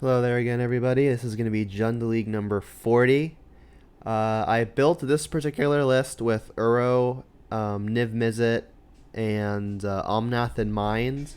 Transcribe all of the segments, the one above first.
Hello there again, everybody. This is going to be Jund League number 40. I built this particular list with Uro, Niv Mizzet, and Omnath in mind.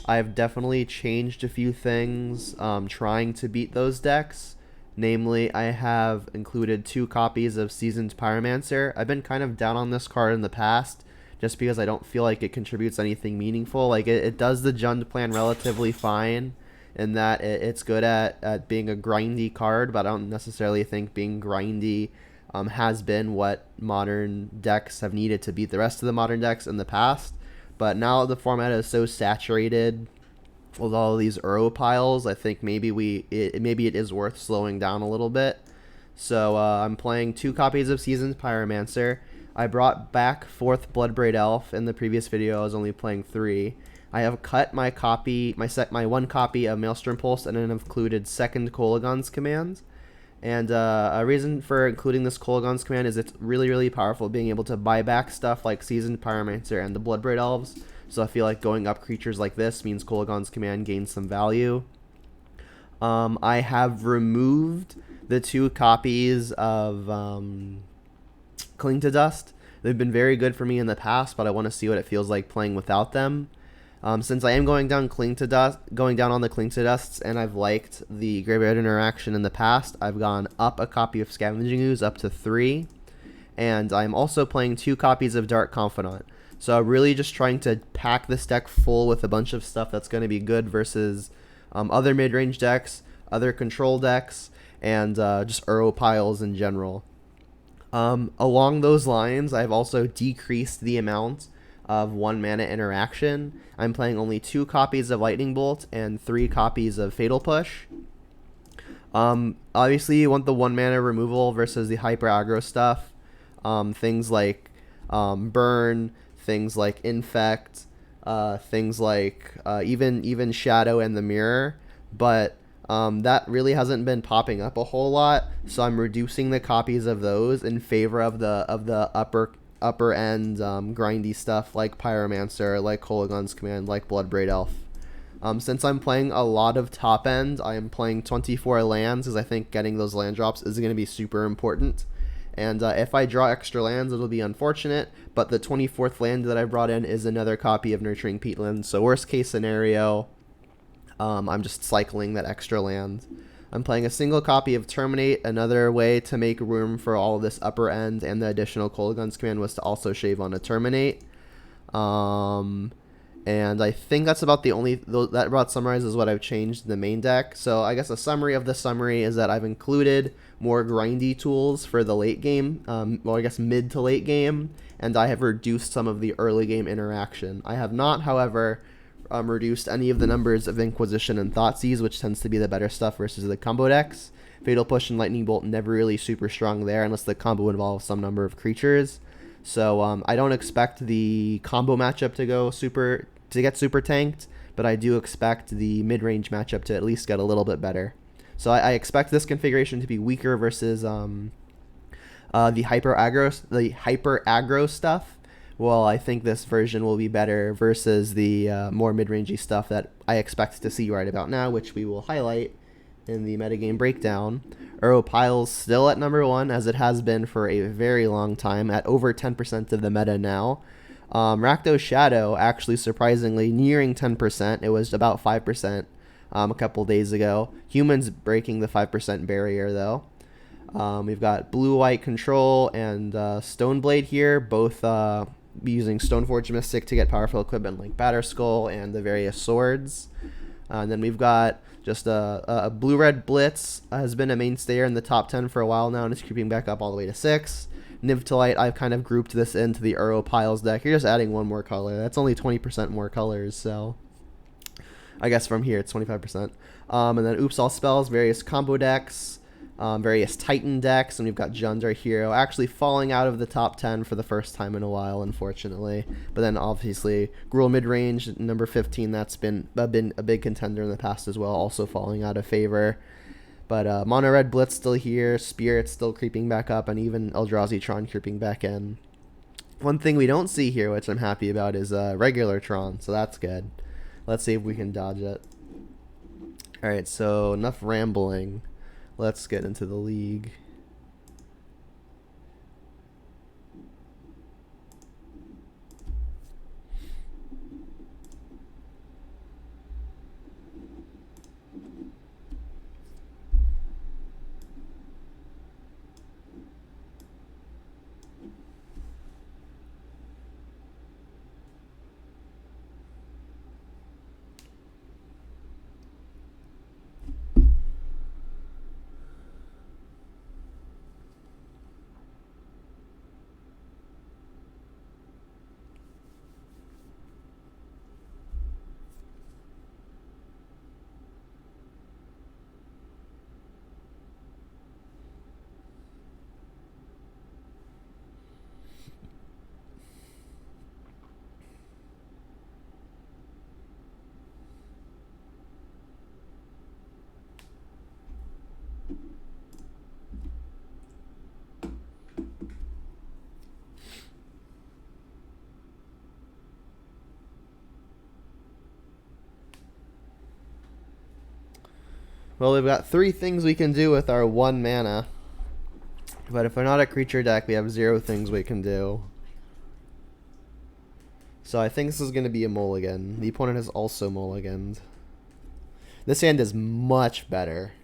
I've definitely changed a few things trying to beat those decks. Namely, I have included 2 copies of Seasoned Pyromancer. I've been kind of down on this card in the past just because I don't feel like it contributes anything meaningful. Like, it does the Jund plan relatively fine in that it's good at being a grindy card, but I don't necessarily think being grindy has been what modern decks have needed to beat the rest of the modern decks in the past. But now the format is so saturated with all of these Uro piles, I think maybe maybe it is worth slowing down a little bit. So I'm playing 2 copies of Seasoned Pyromancer. I brought back 4th Bloodbraid Elf. In the previous video I was only playing 3. I have cut my copy, my 1 copy of Maelstrom Pulse, and then included 2nd Kolaghan's command. And a reason for including this Kolaghan's command is it's really powerful, being able to buy back stuff like Seasoned Pyromancer and the Bloodbraid Elves. So I feel like going up creatures like this means Kolaghan's command gains some value. I have removed the 2 copies of Cling to Dust. They've been very good for me in the past, but I want to see what it feels like playing without them. Since I am going down on the Cling to Dusts, and I've liked the Graveyard Interaction in the past, I've gone up a copy of Scavenging Ooze up to 3, and I'm also playing 2 copies of Dark Confidant. So I'm really just trying to pack this deck full with a bunch of stuff that's going to be good versus other mid-range decks, other control decks, and just Uro piles in general. Along those lines, I've also decreased the amount of 1 mana interaction. I'm playing only 2 copies of Lightning Bolt and 3 copies of Fatal Push. Obviously, you want the 1 mana removal versus the hyper aggro stuff. Things like Burn, things like Infect, things like even Shadow and the Mirror. But that really hasn't been popping up a whole lot, so I'm reducing the copies of those in favor of the upper end grindy stuff like Pyromancer, like Kolaghan's command, like Bloodbraid Elf. Since I'm playing a lot of top end, I am playing 24 lands because I think getting those land drops is going to be super important. And if I draw extra lands, it'll be unfortunate, but the 24th land that I brought in is another copy of Nurturing Peatland, so worst case scenario, I'm just cycling that extra land. I'm playing a single copy of Terminate. Another way to make room for all of this upper end and the additional Kolaghan's command was to also shave on a Terminate. And I think that's about the only, that about summarizes what I've changed in the main deck. So I guess a summary of the summary is that I've included more grindy tools for the late game, well, I guess mid to late game, and I have reduced some of the early game interaction. I have not, however, reduced any of the numbers of Inquisition and Thoughtseize, which tends to be the better stuff versus the combo decks. Fatal Push and Lightning Bolt never really super strong there unless the combo involves some number of creatures. So I don't expect the combo matchup to get super tanked, but I do expect the mid-range matchup to at least get a little bit better. So I expect this configuration to be weaker versus the hyper aggro stuff. Well, I think this version will be better versus the more mid-rangey stuff that I expect to see right about now, which we will highlight in the metagame breakdown. Uro Piles still at number 1, as it has been for a very long time, at over 10% of the meta now. Rakdos Shadow, actually surprisingly, nearing 10%. It was about 5% a couple days ago. Humans breaking the 5% barrier, though. We've got Blue-White Control and Stoneblade here, both using Stoneforge Mystic to get powerful equipment like Batterskull and the various swords. And then we've got just a Blue-Red Blitz has been a mainstay in the top 10 for a while now, and it's creeping back up all the way to 6. Nivtalite, I've kind of grouped this into the Uro Piles deck. You're just adding 1 more color. That's only 20% more colors, so I guess from here it's 25%. And then Oops All Spells, various combo decks, various Titan decks, and we've got Jund, our hero, actually falling out of the top 10 for the first time in a while, unfortunately. But then obviously Gruul Midrange, number 15, that's been a big contender in the past as well, also falling out of favor. But Mono Red Blitz still here, Spirit still creeping back up, and even Eldrazi Tron creeping back in. One thing we don't see here, which I'm happy about, is regular Tron, so that's good. Let's see if we can dodge it. Alright, so enough rambling. Let's get into the league. Well, we've got 3 things we can do with our 1 mana. But if we're not a creature deck, we have 0 things we can do. So I think this is going to be a mulligan. The opponent has also mulliganed. This hand is much better.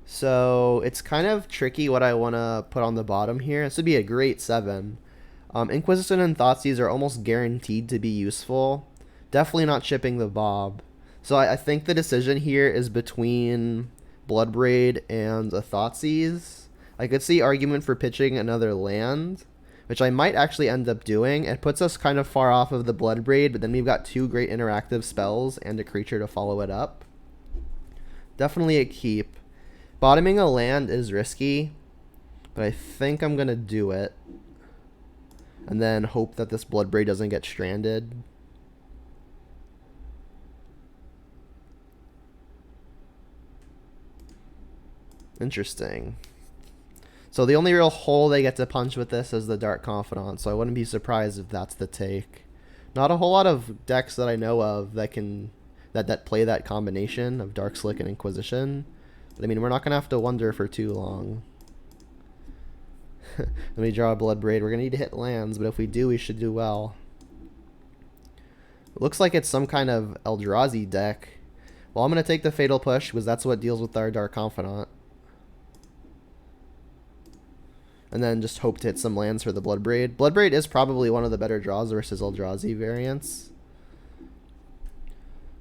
So it's kind of tricky what I want to put on the bottom here. This would be a great 7. Inquisition and Thoughtseize are almost guaranteed to be useful. Definitely not shipping the Bob. So I think the decision here is between Bloodbraid and a Thoughtseize. I could see argument for pitching another land, which I might actually end up doing. It puts us kind of far off of the Bloodbraid, but then we've got 2 great interactive spells and a creature to follow it up. Definitely a keep. Bottoming a land is risky, but I think I'm going to do it. And then hope that this Bloodbraid doesn't get stranded. Interesting. So the only real hole they get to punch with this is the Dark Confidant, so I wouldn't be surprised if that's the take. Not a whole lot of decks that I know of that can that play that combination of Dark Slick and Inquisition. But I mean, we're not going to have to wonder for too long. Let me draw a Bloodbraid. We're going to need to hit lands, but if we do, we should do well. It looks like it's some kind of Eldrazi deck. Well, I'm going to take the Fatal Push because that's what deals with our Dark Confidant. And then just hope to hit some lands for the Bloodbraid. Bloodbraid is probably one of the better draws versus Eldrazi variants.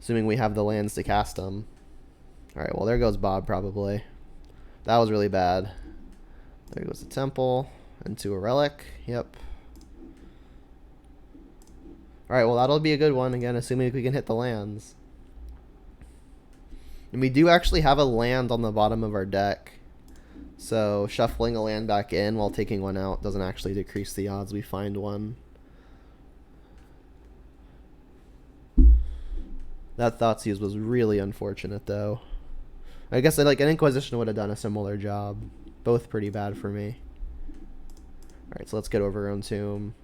Assuming we have the lands to cast them. Alright, well there goes Bob probably. That was really bad. There goes the Temple. Into a Relic. Yep. Alright, well that'll be a good one again, assuming we can hit the lands. And we do actually have a land on the bottom of our deck. So shuffling a land back in while taking one out doesn't actually decrease the odds we find one. That Thoughtseize was really unfortunate though. I guess like an Inquisition would have done a similar job. Both pretty bad for me. Alright, so let's get Overgrown Tomb.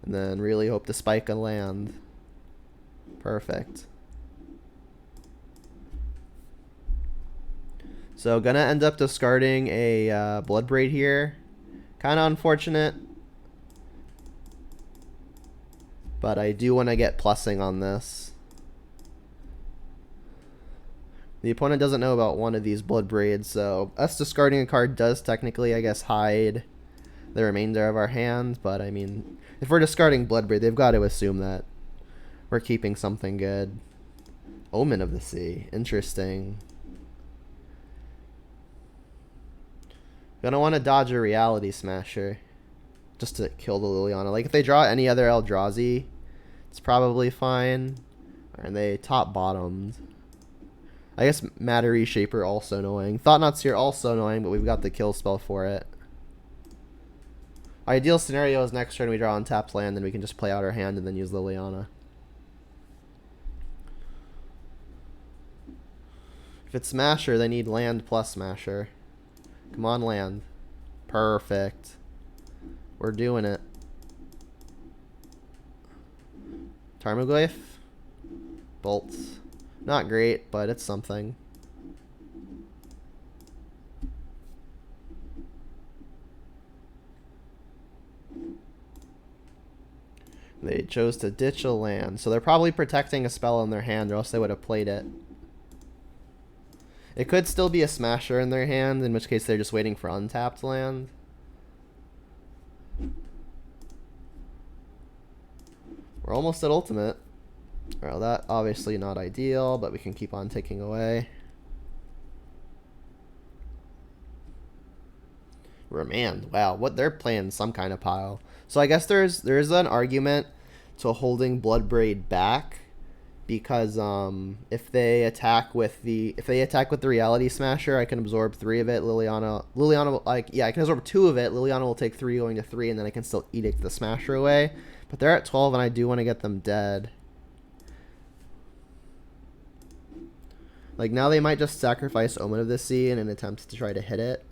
And then really hope to spike a land. Perfect. So gonna end up discarding a Bloodbraid here. Kind of unfortunate. But I do want to get plussing on this. The opponent doesn't know about one of these Bloodbraids, so us discarding a card does technically, I guess, hide the remainder of our hand. But I mean, if we're discarding Bloodbraid, they've got to assume that we're keeping something good. Omen of the Sea. Interesting. Gonna want to dodge a Reality Smasher just to kill the Liliana. Like if they draw any other Eldrazi, it's probably fine. And they top bottomed. I guess Matter Reshaper also annoying. Thought-Knot Seer also annoying, but we've got the kill spell for it. Ideal scenario is next turn we draw untapped land, then we can just play out our hand and then use Liliana. If it's Smasher, they need land plus Smasher. Come on, land. Perfect. We're doing it. Tarmogoyf. Bolts. Not great, but it's something. They chose to ditch a land, so they're probably protecting a spell in their hand, or else they would have played it. It could still be a smasher in their hand, in which case they're just waiting for untapped land. We're almost at ultimate. Well, that obviously not ideal, but we can keep on ticking away. Remand. Wow, what they're playing some kind of pile. So I guess there's an argument to holding Bloodbraid back, because if they attack with the Reality Smasher, I can absorb 3 of it. Liliana like, yeah, I can absorb 2 of it. Liliana will take 3 going to 3, and then I can still Edict the Smasher away. But they're at 12, and I do want to get them dead. Like, now they might just sacrifice Omen of the Sea in an attempt to try to hit it.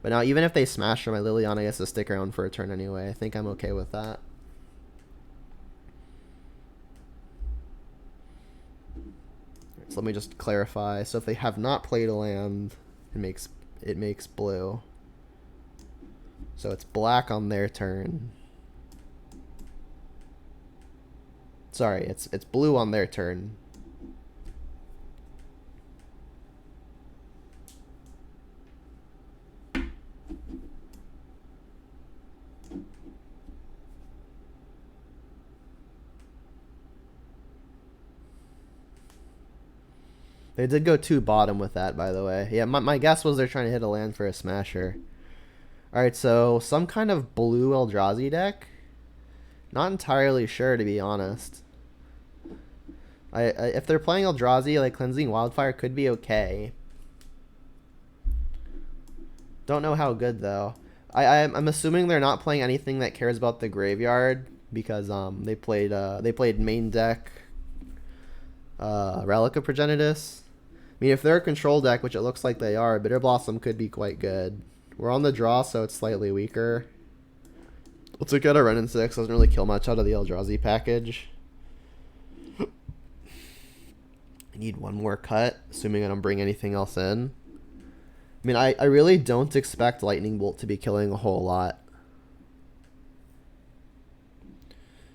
But now, even if they smash her, my Liliana gets to stick around for a turn anyway. I think I'm okay with that. Right, so let me just clarify. So if they have not played a land, it makes blue. So it's black on their turn. Sorry, it's blue on their turn. They did go 2 bottom with that, by the way. Yeah, my guess was they're trying to hit a land for a smasher. Alright, so some kind of blue Eldrazi deck? Not entirely sure, to be honest. If they're playing Eldrazi, like, Cleansing Wildfire could be okay. Don't know how good, though. I'm assuming they're not playing anything that cares about the graveyard, because they played main deck Relic of Progenitus. I mean, if they're a control deck, which it looks like they are, Bitter Blossom could be quite good. We're on the draw, so it's slightly weaker. Let's look at a Renin 6. Doesn't really kill much out of the Eldrazi package. I need one more cut, assuming I don't bring anything else in. I mean, I really don't expect Lightning Bolt to be killing a whole lot.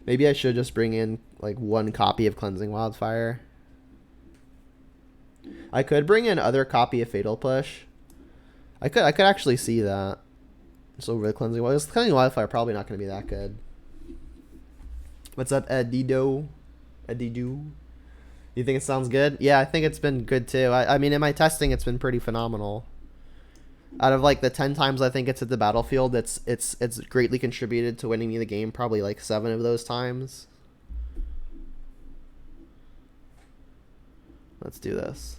Maybe I should just bring in, like, 1 copy of Cleansing Wildfire. I could bring in other copy of Fatal Push. I could actually see that. So over the Cleansing Wildfire probably not going to be that good. What's up, Edido? Edido? You think it sounds good? Yeah, I think it's been good too. I mean, in my testing, it's been pretty phenomenal. Out of like the 10 times I think it's at the battlefield, it's greatly contributed to winning me the game. Probably like 7 of those times. Let's do this.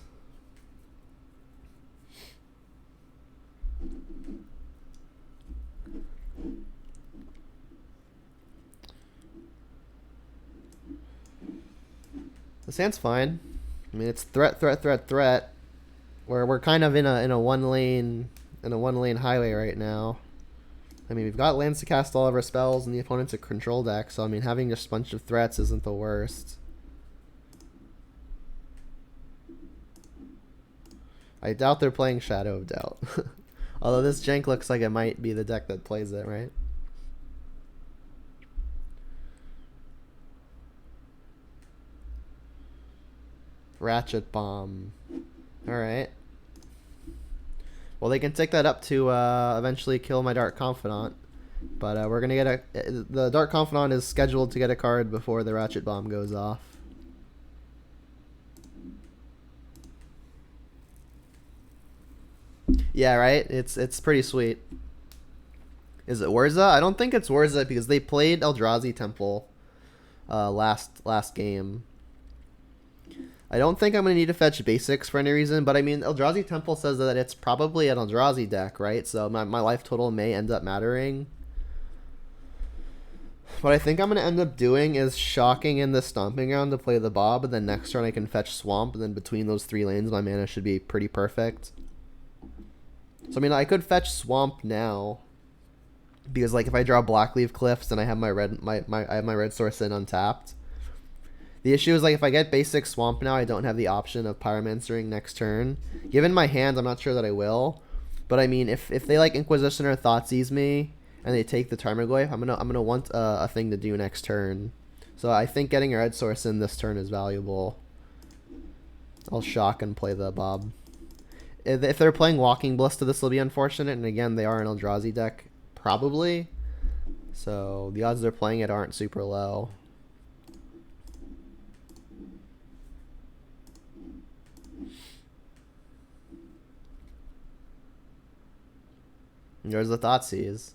This hand's fine. I mean, it's threat. We're kind of in a one lane highway right now. I mean, we've got lands to cast all of our spells, and the opponent's a control deck. So I mean, having just a bunch of threats isn't the worst. I doubt they're playing Shadow of Doubt. Although this jank looks like it might be the deck that plays it, right? Ratchet Bomb. Alright. Well, they can take that up to eventually kill my Dark Confidant. But we're going to get the Dark Confidant is scheduled to get a card before the Ratchet Bomb goes off. Yeah, right? It's pretty sweet. Is it Urza? I don't think it's Urza because they played Eldrazi Temple last game. I don't think I'm going to need to fetch basics for any reason, but I mean, Eldrazi Temple says that it's probably an Eldrazi deck, right? So my life total may end up mattering. What I think I'm going to end up doing is shocking in the Stomping Ground to play the Bob, and then next turn I can fetch Swamp, and then between those 3 lanes my mana should be pretty perfect. So I mean, I could fetch Swamp now. because like if I draw Blackleaf Cliffs and I have my red source in untapped. The issue is like if I get basic Swamp now, I don't have the option of Pyromancering next turn. Given my hands, I'm not sure that I will. But I mean, if they like Inquisition or Thoughtseize me and they take the Tarmogoyf, I'm gonna want a thing to do next turn. So I think getting a red source in this turn is valuable. I'll shock and play the Bob. If they're playing Walking Ballista, this will be unfortunate. And again, they are an Eldrazi deck, probably. So the odds they're playing it aren't super low. There's the Thoughtseize.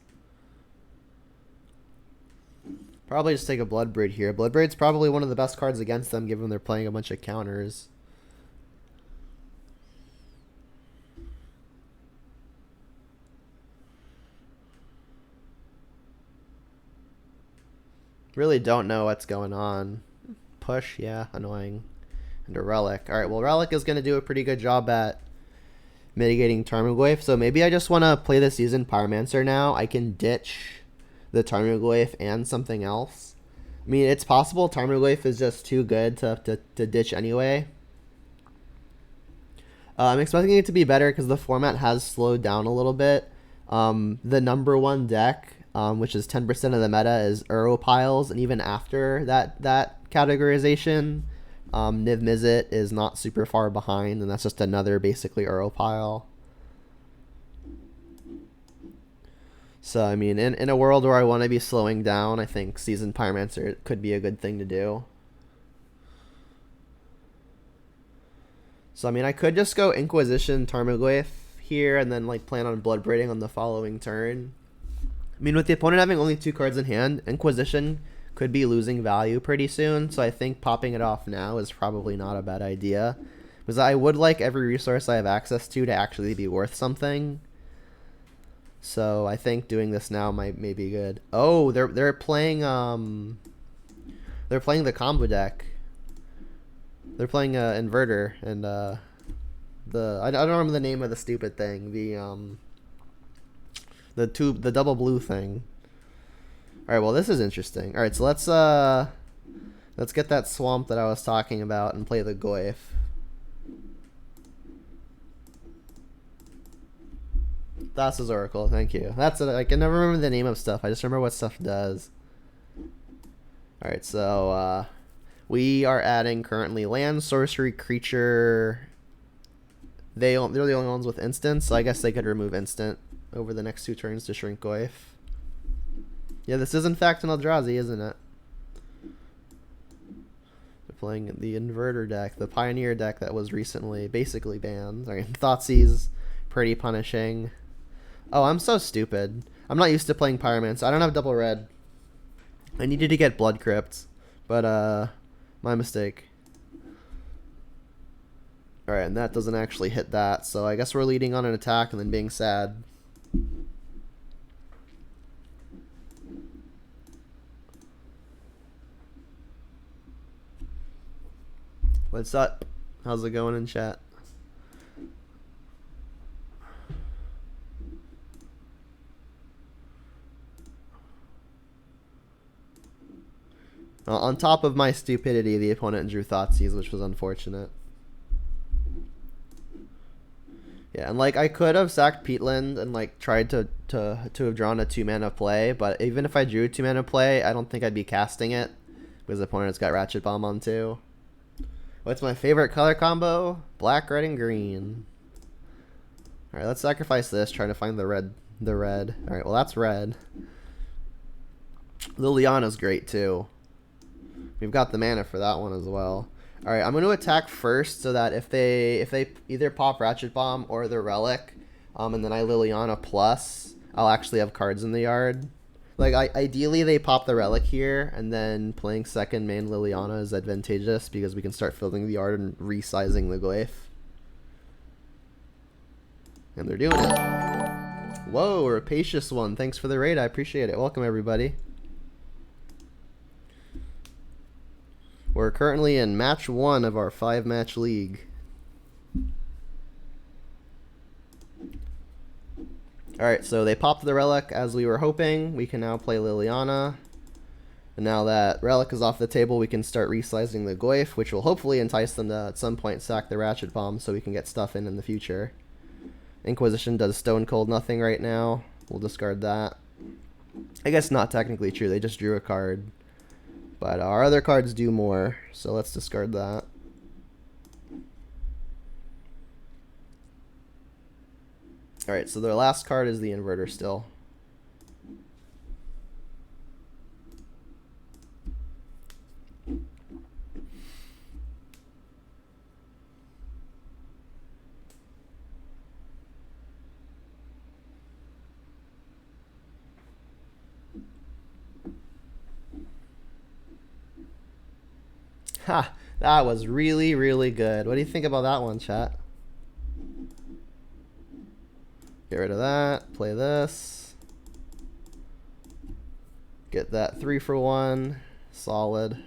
Probably just take a Bloodbraid here. Bloodbraid's probably one of the best cards against them, given they're playing a bunch of counters. Really don't know what's going on. Push, yeah, annoying. And a Relic. Alright, well, Relic is going to do a pretty good job at mitigating Tarmogoyf, so maybe I just want to play the Seasoned Pyromancer now. I can ditch the Tarmogoyf and something else. I mean, it's possible Tarmogoyf is just too good to ditch anyway. I'm expecting it to be better because the format has slowed down a little bit. The number one deck, which is 10% of the meta, is Uro Piles, and even after that categorization, Niv Mizzet is not super far behind, and that's just another basically Uro pile. So, I mean, in a world where I want to be slowing down, I think Seasoned Pyromancer could be a good thing to do. So, I mean, I could just go Inquisition Tarmogoyf here and then, like, plan on Bloodbraiding on the following turn. I mean, with the opponent having only 2 cards in hand, Inquisition could be losing value pretty soon, so I think popping it off now is probably not a bad idea. Because I would like every resource I have access to actually be worth something. So I think doing this now may be good. Oh, they're playing the combo deck. They're playing Inverter and I don't remember the name of the stupid thing. The double blue thing. Alright, well, this is interesting. Alright, so let's get that Swamp that I was talking about and play the Goyf. Thassa's Oracle, thank you. That's it. I can never remember the name of stuff. I just remember what stuff does. Alright, so we are adding currently land, sorcery, creature. They're the only ones with instant, so I guess they could remove instant over the next 2 turns to shrink Goyf. Yeah, this is in fact an Eldrazi, isn't it? They're playing the Inverter deck, the Pioneer deck that was recently basically banned. Sorry, Thoughtseize, pretty punishing. Oh, I'm so stupid. I'm not used to playing Pyromancer. I don't have double red. I needed to get Blood Crypt, but my mistake. Alright, and that doesn't actually hit that, so I guess we're leading on an attack and then being sad. What's up? How's it going in chat? On top of my stupidity, the opponent drew Thoughtseize, which was unfortunate. Yeah, and like I could have sacked Peatland and like tried to have drawn a 2-mana play, but even if I drew a 2-mana play, I don't think I'd be casting it because the opponent's got Ratchet Bomb on 2. What's my favorite color combo? Black, red, and green. Alright, let's sacrifice this, trying to find the red. Alright, well that's red. Liliana's great too. We've got the mana for that one as well. Alright, I'm going to attack first so that if they either pop Ratchet Bomb or the Relic, and then I Liliana plus, I'll actually have cards in the yard. Like, ideally they pop the Relic here, and then playing second main Liliana is advantageous because we can start filling the yard and resizing the Goyf. And they're doing it. Whoa, Rapacious One. Thanks for the raid. I appreciate it. Welcome, everybody. We're currently in match 1 of our 5-match league. Alright, so they popped the relic as we were hoping. We can now play Liliana. And now that relic is off the table, we can start resizing the Goyf, which will hopefully entice them to at some point sack the Ratchet Bomb so we can get stuff in the future. Inquisition does Stone Cold nothing right now. We'll discard that. I guess not technically true, they just drew a card. But our other cards do more, so let's discard that. Alright, so their last card is the Inverter still. Ha! That was really, really good. What do you think about that one, chat? Get rid of that. Play this. Get that 3 for 1. Solid.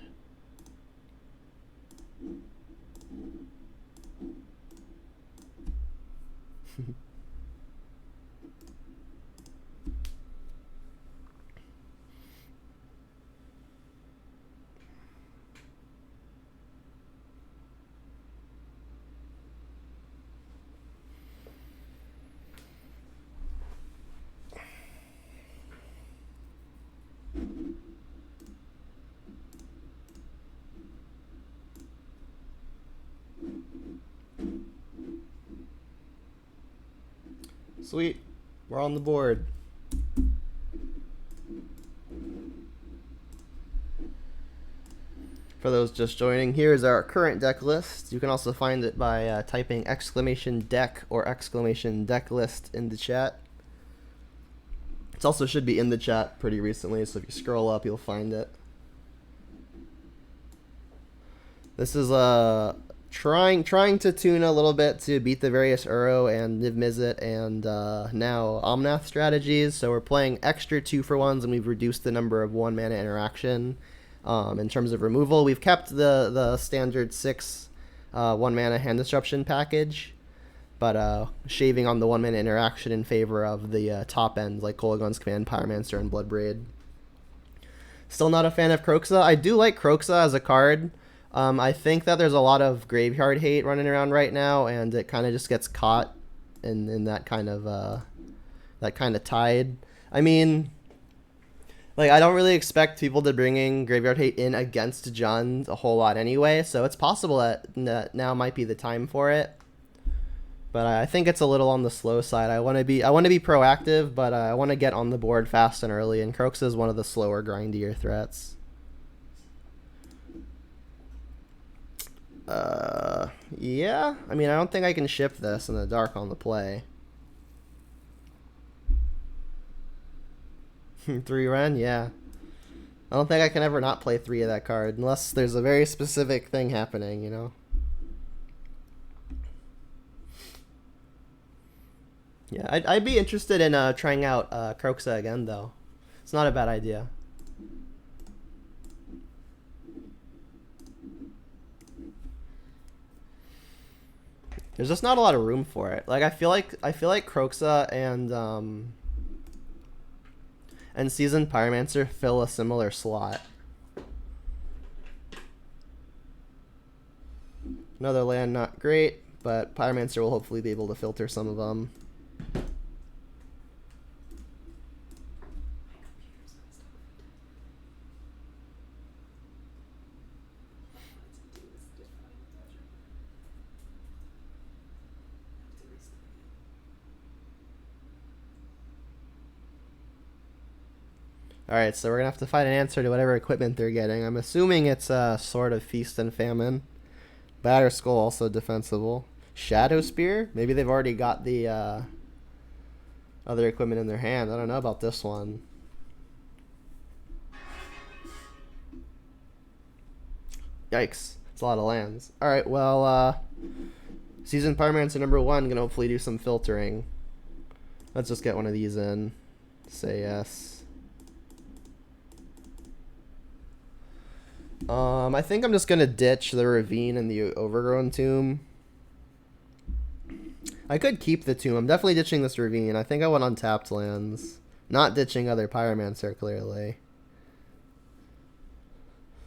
Sweet. We're on the board. For those just joining, here's our current deck list. You can also find it by typing !deck or !deck list in the chat. It also should be in the chat pretty recently, so if you scroll up, you'll find it. This is trying to tune a little bit to beat the various Uro and Niv Mizzet and now Omnath strategies. So we're playing extra 2 for 1s, and we've reduced the number of 1 mana interaction. In terms of removal, we've kept the standard 6 1 mana hand disruption package, but shaving on the 1 mana interaction in favor of the top end like Kolaghan's Command, Pyromancer, and Bloodbraid. Still not a fan of Kroxa. I do like Kroxa as a card. I think that there's a lot of graveyard hate running around right now, and it kind of just gets caught in that kind of tide. I mean, like, I don't really expect people to bringing graveyard hate in against Jund a whole lot anyway, so it's possible that now might be the time for it. But I think it's a little on the slow side. I want to be proactive, but I want to get on the board fast and early, and Kroxa is one of the slower, grindier threats. Yeah. I mean, I don't think I can ship this in the dark on the play. 3 Ren, yeah. I don't think I can ever not play 3 of that card unless there's a very specific thing happening, you know. Yeah, I'd be interested in trying out Kroxa again, though. It's not a bad idea. There's just not a lot of room for it. Like, I feel like Kroxa and Seasoned Pyromancer fill a similar slot. Another land, not great, but Pyromancer will hopefully be able to filter some of them. Alright, so we're going to have to find an answer to whatever equipment they're getting. I'm assuming it's a sort of Feast and Famine. Batter Skull also defensible. Shadow Spear? Maybe they've already got the other equipment in their hand. I don't know about this one. Yikes. It's a lot of lands. Alright, well, Seasoned Pyromancer number 1 going to hopefully do some filtering. Let's just get one of these in. Say yes. I think I'm just gonna ditch the Ravine and the Overgrown Tomb. I could keep the tomb. I'm definitely ditching this ravine. I think I want untapped lands. Not ditching other Pyromancer, clearly.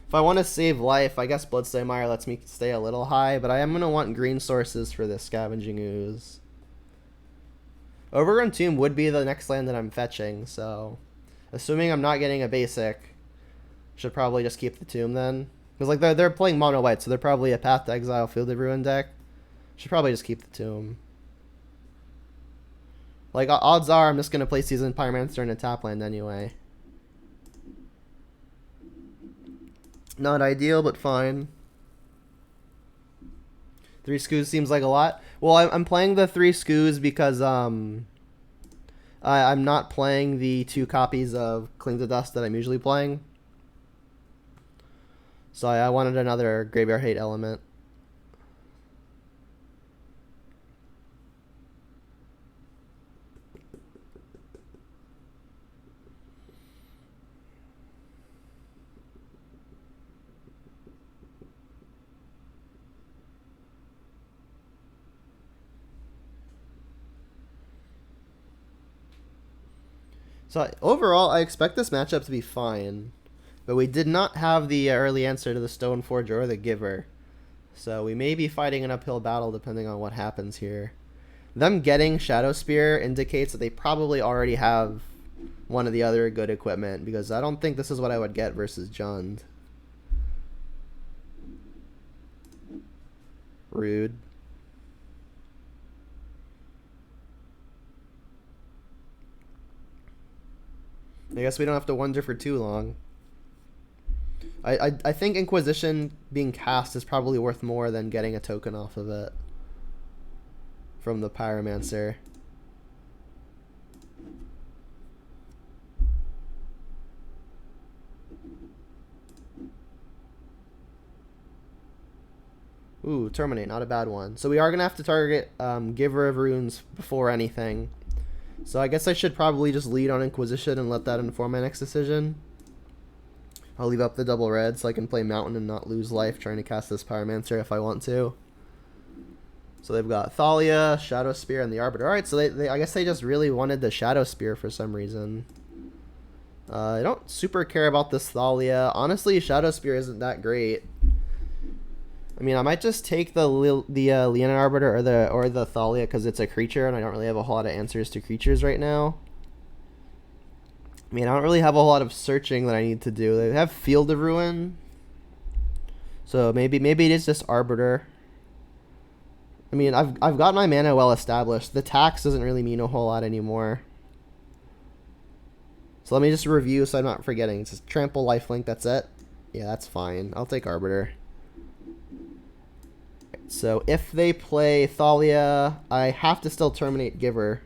If I want to save life, I guess Bloodstain Mire lets me stay a little high, but I am going to want green sources for this Scavenging Ooze. Overgrown Tomb would be the next land that I'm fetching, so... Assuming I'm not getting a basic, should probably just keep the tomb then. Because like they're playing mono white, so they're probably a Path to Exile Field of Ruin deck. Should probably just keep the tomb. Like odds are I'm just gonna play Seasoned Pyromancer in a tap land anyway. Not ideal, but fine. 3 Scoos seems like a lot. Well, I'm playing the 3 Scoos because I'm not playing the 2 copies of Cling to Dust that I'm usually playing. So I wanted another Graveyard Hate element. So overall, I expect this matchup to be fine. But we did not have the early answer to the Stoneforge or the Giver. So we may be fighting an uphill battle depending on what happens here. Them getting Shadow Spear indicates that they probably already have one of the other good equipment, because I don't think this is what I would get versus Jund. Rude. I guess we don't have to wonder for too long. I think Inquisition being cast is probably worth more than getting a token off of it from the Pyromancer. Ooh, Terminate, not a bad one. So we are going to have to target Giver of Runes before anything. So I guess I should probably just lead on Inquisition and let that inform my next decision. I'll leave up the double red so I can play Mountain and not lose life trying to cast this Pyromancer if I want to. So they've got Thalia, Shadow Spear, and the Arbiter. Alright, so they I guess they just really wanted the Shadow Spear for some reason. I don't super care about this Thalia. Honestly, Shadow Spear isn't that great. I mean, I might just take the Leonin Arbiter or the Thalia because it's a creature, and I don't really have a whole lot of answers to creatures right now. I mean, I don't really have a whole lot of searching that I need to do. They have Field of Ruin, so maybe it is just Arbiter. I mean, I've got my mana well established. The tax doesn't really mean a whole lot anymore. So let me just review so I'm not forgetting. It's just Trample, Lifelink, that's it. Yeah, that's fine. I'll take Arbiter. So if they play Thalia, I have to still terminate Giver.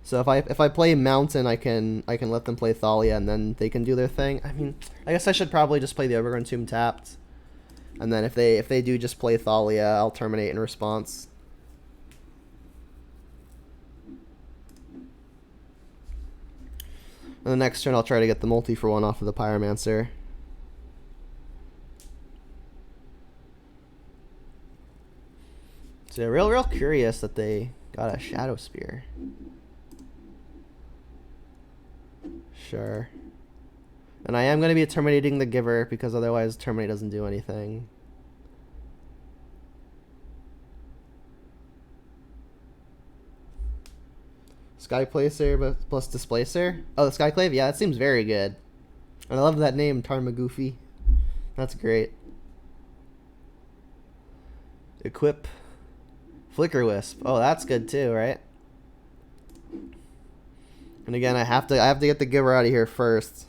So if I play Mountain, I can let them play Thalia and then they can do their thing. I mean, I guess I should probably just play the Overgrown Tomb tapped. And then if they do just play Thalia, I'll terminate in response. And the next turn I'll try to get the multi for 1 off of the Pyromancer. So real curious that they got a Shadow Spear. Sure. And I am going to be terminating the Giver because otherwise Terminate doesn't do anything. Skyplacer plus Displacer. Oh, the Skyclave? Yeah, that seems very good. And I love that name, Tarmagoofy. That's great. Equip Flicker Wisp. Oh, that's good too, right? And again, I have to get the Giver out of here first.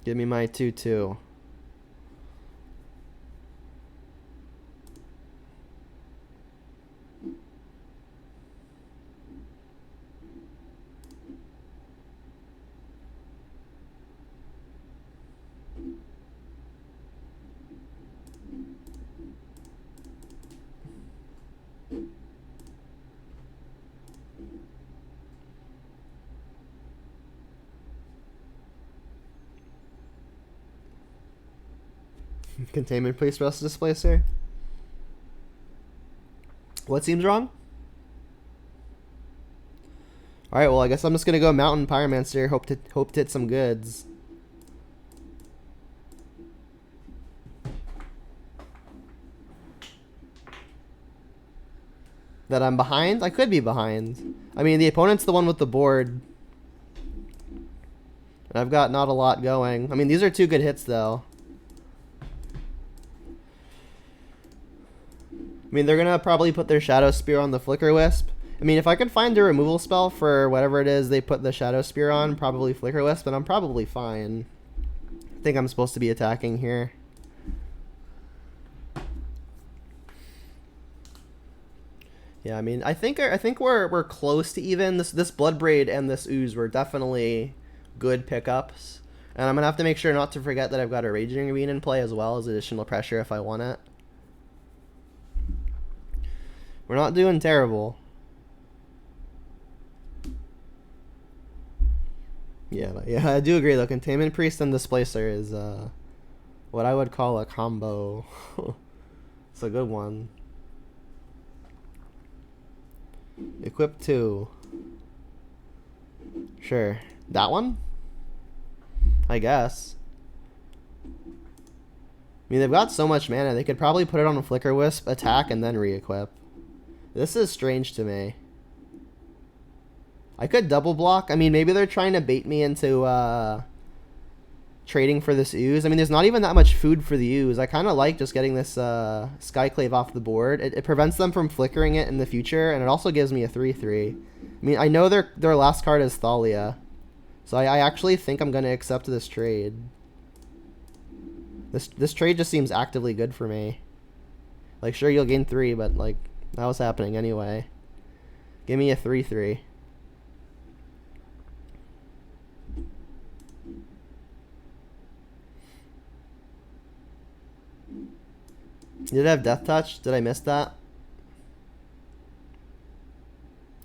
Give me my 2/2. Containment Priest Rust Displacer. What seems wrong? Alright, well I guess I'm just gonna go Mountain Pyromancer, hope to hit some goods. That I'm behind? I could be behind. I mean, the opponent's the one with the board. And I've got not a lot going. I mean, these are 2 good hits, though. I mean, they're going to probably put their Shadow Spear on the Flicker Wisp. I mean, if I could find a removal spell for whatever it is they put the Shadow Spear on, probably Flicker Wisp, then I'm probably fine. I think I'm supposed to be attacking here. Yeah, I mean, I think we're close to even. This Bloodbraid and this Ooze were definitely good pickups, and I'm gonna have to make sure not to forget that I've got a Raging Ravine in play as well as additional pressure if I want it. We're not doing terrible. Yeah, I do agree though. Containment Priest and Displacer is what I would call a combo. It's a good one. Equip 2. Sure. That one? I guess. I mean, they've got so much mana. They could probably put it on a Flicker Wisp, attack, and then re-equip. This is strange to me. I could double block. I mean, maybe they're trying to bait me into trading for this Ooze. I mean, there's not even that much food for the Ooze. I kind of like just getting this Skyclave off the board. It prevents them from flickering it in the future, and it also gives me a 3/3. I mean, I know their last card is Thalia, so I actually think I'm going to accept this trade. This trade just seems actively good for me. Like, sure, you'll gain 3, but, like, that was happening anyway. Give me a 3/3. Did it have Death Touch? Did I miss that?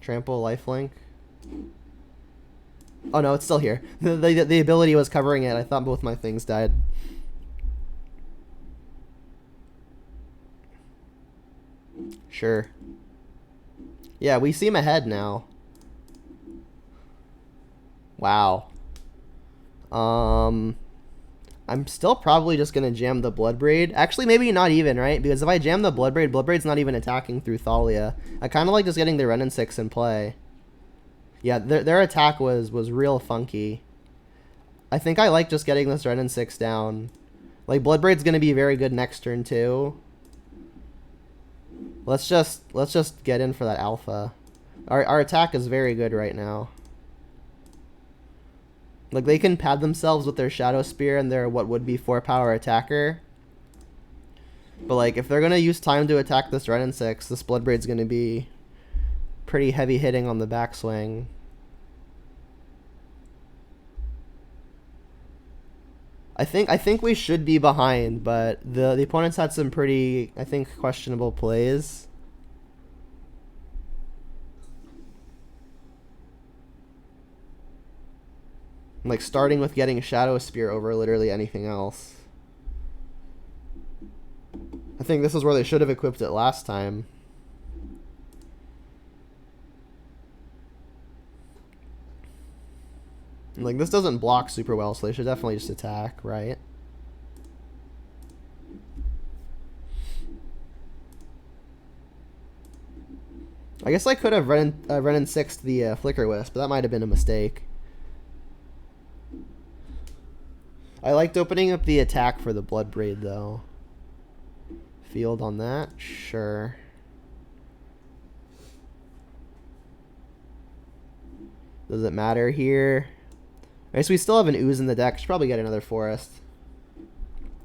Trample, Lifelink. Oh no, it's still here. The ability was covering it. I thought both my things died. Sure. Yeah, we seem ahead now. Wow. I'm still probably just going to jam the Bloodbraid. Actually, maybe not even, right? Because if I jam the Bloodbraid, Bloodbraid's not even attacking through Thalia. I kind of like just getting the Renin 6 in play. Yeah, their attack was real funky. I think I like just getting this Renin 6 down. Like, Bloodbraid's going to be very good next turn, too. Let's just get in for that alpha. Our attack is very good right now. Like, they can pad themselves with their Shadow Spear and their what would be 4-power attacker. But, like, if they're going to use time to attack this Renin 6, this Bloodbraid's going to be pretty heavy hitting on the backswing. I think we should be behind, but the opponents had some pretty, I think, questionable plays. Like, starting with getting Shadow Spear over literally anything else. I think this is where they should have equipped it last time. Like, this doesn't block super well, so they should definitely just attack, right? I guess I could have Renin 6 the Flicker Wisp, but that might have been a mistake. I liked opening up the attack for the Bloodbraid, though. Field on that? Sure. Does it matter here? Alright, so we still have an Ooze in the deck. Should probably get another Forest.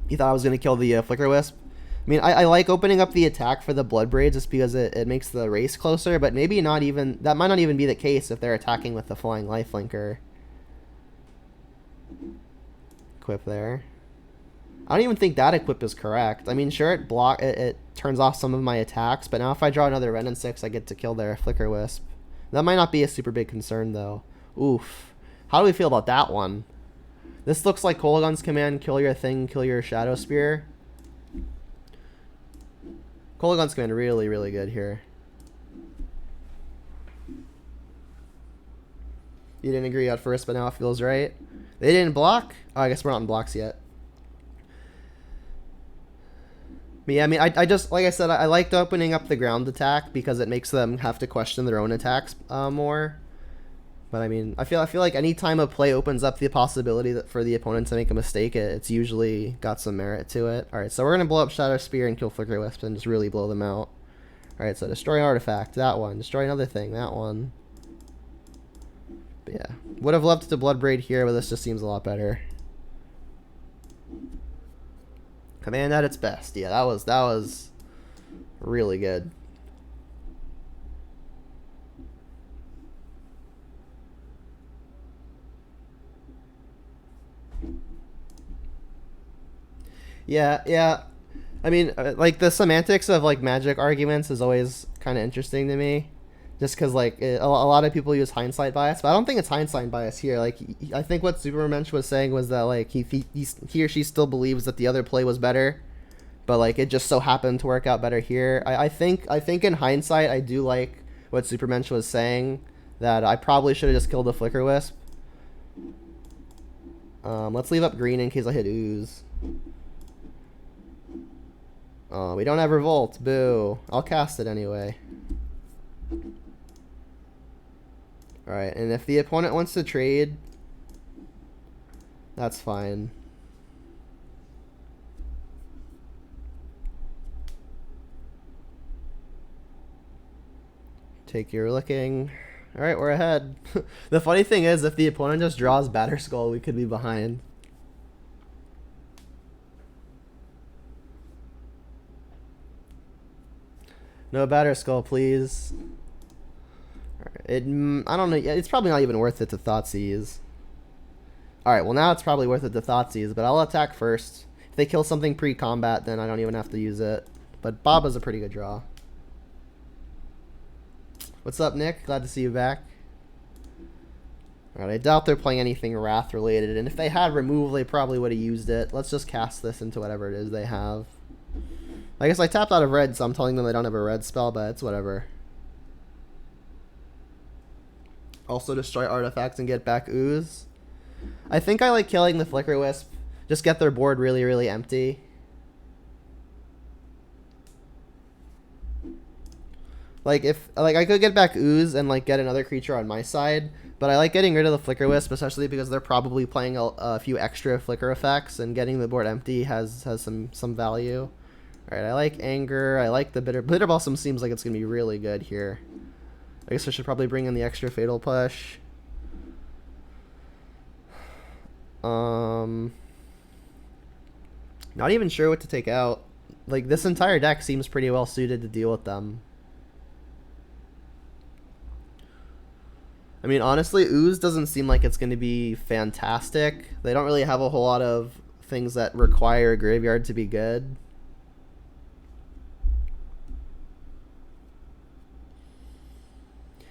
You thought I was going to kill the Flicker Wisp? I mean, I like opening up the attack for the Bloodbraid just because it makes the race closer, but maybe not even... That might not even be the case if they're attacking with the Flying Lifelinker. Equip there. I don't even think that equip is correct. I mean, sure, it turns off some of my attacks, but now if I draw another Renin 6, I get to kill their Flicker Wisp. That might not be a super big concern, though. Oof. How do we feel about that one? This looks like Kolaghan's command, kill your thing, kill your Shadow Spear. Kolaghan's command really, really good here. You didn't agree at first, but now it feels right. They didn't block? Oh, I guess we're not in blocks yet. But yeah, I mean, I just, like I said, I liked opening up the ground attack because it makes them have to question their own attacks more. But I mean, I feel like any time a play opens up the possibility that for the opponent to make a mistake, it's usually got some merit to it. All right, so we're gonna blow up Shadow Spear and kill Flicker Wisp and just really blow them out. All right, so destroy artifact, that one. Destroy another thing, that one. But yeah, would have loved to Bloodbraid here, but this just seems a lot better. Command at its best. Yeah, that was really good. Yeah. I mean, like, the semantics of, like, magic arguments is always kind of interesting to me. Just because, like, a lot of people use hindsight bias, but I don't think it's hindsight bias here. Like, I think what Supermensch was saying was that, like, he or she still believes that the other play was better, but, like, it just so happened to work out better here. I think in hindsight, I do like what Supermensch was saying, that I probably should have just killed the Flicker Wisp. Let's leave up green in case I hit Ooze. Oh, we don't have Revolt. Boo. I'll cast it anyway. Alright, and if the opponent wants to trade, that's fine. Take your licking. Alright, we're ahead. The funny thing is, if the opponent just draws Batterskull, we could be behind. No Batterskull, please. I don't know. It's probably not even worth it to Thoughtseize. Alright, well now it's probably worth it to Thoughtseize, but I'll attack first. If they kill something pre-combat, then I don't even have to use it. But Baba's a pretty good draw. What's up, Nick? Glad to see you back. Alright, I doubt they're playing anything Wrath related, and if they had removal, they probably would have used it. Let's just cast this into whatever it is they have. I guess I tapped out of red, so I'm telling them they don't have a red spell, but it's whatever. Also destroy artifacts and get back Ooze. I think I like killing the Flicker Wisp. Just get their board really, really empty. Like, I could get back Ooze and, like, get another creature on my side, but I like getting rid of the Flicker Wisp, especially because they're probably playing a few extra Flicker effects, and getting the board empty has some value. Alright, I like Anger. I like the Bitter Blossom. Seems like it's going to be really good here. I guess I should probably bring in the extra Fatal Push. Not even sure what to take out. Like, this entire deck seems pretty well suited to deal with them. I mean, honestly, Ooze doesn't seem like it's going to be fantastic. They don't really have a whole lot of things that require a graveyard to be good.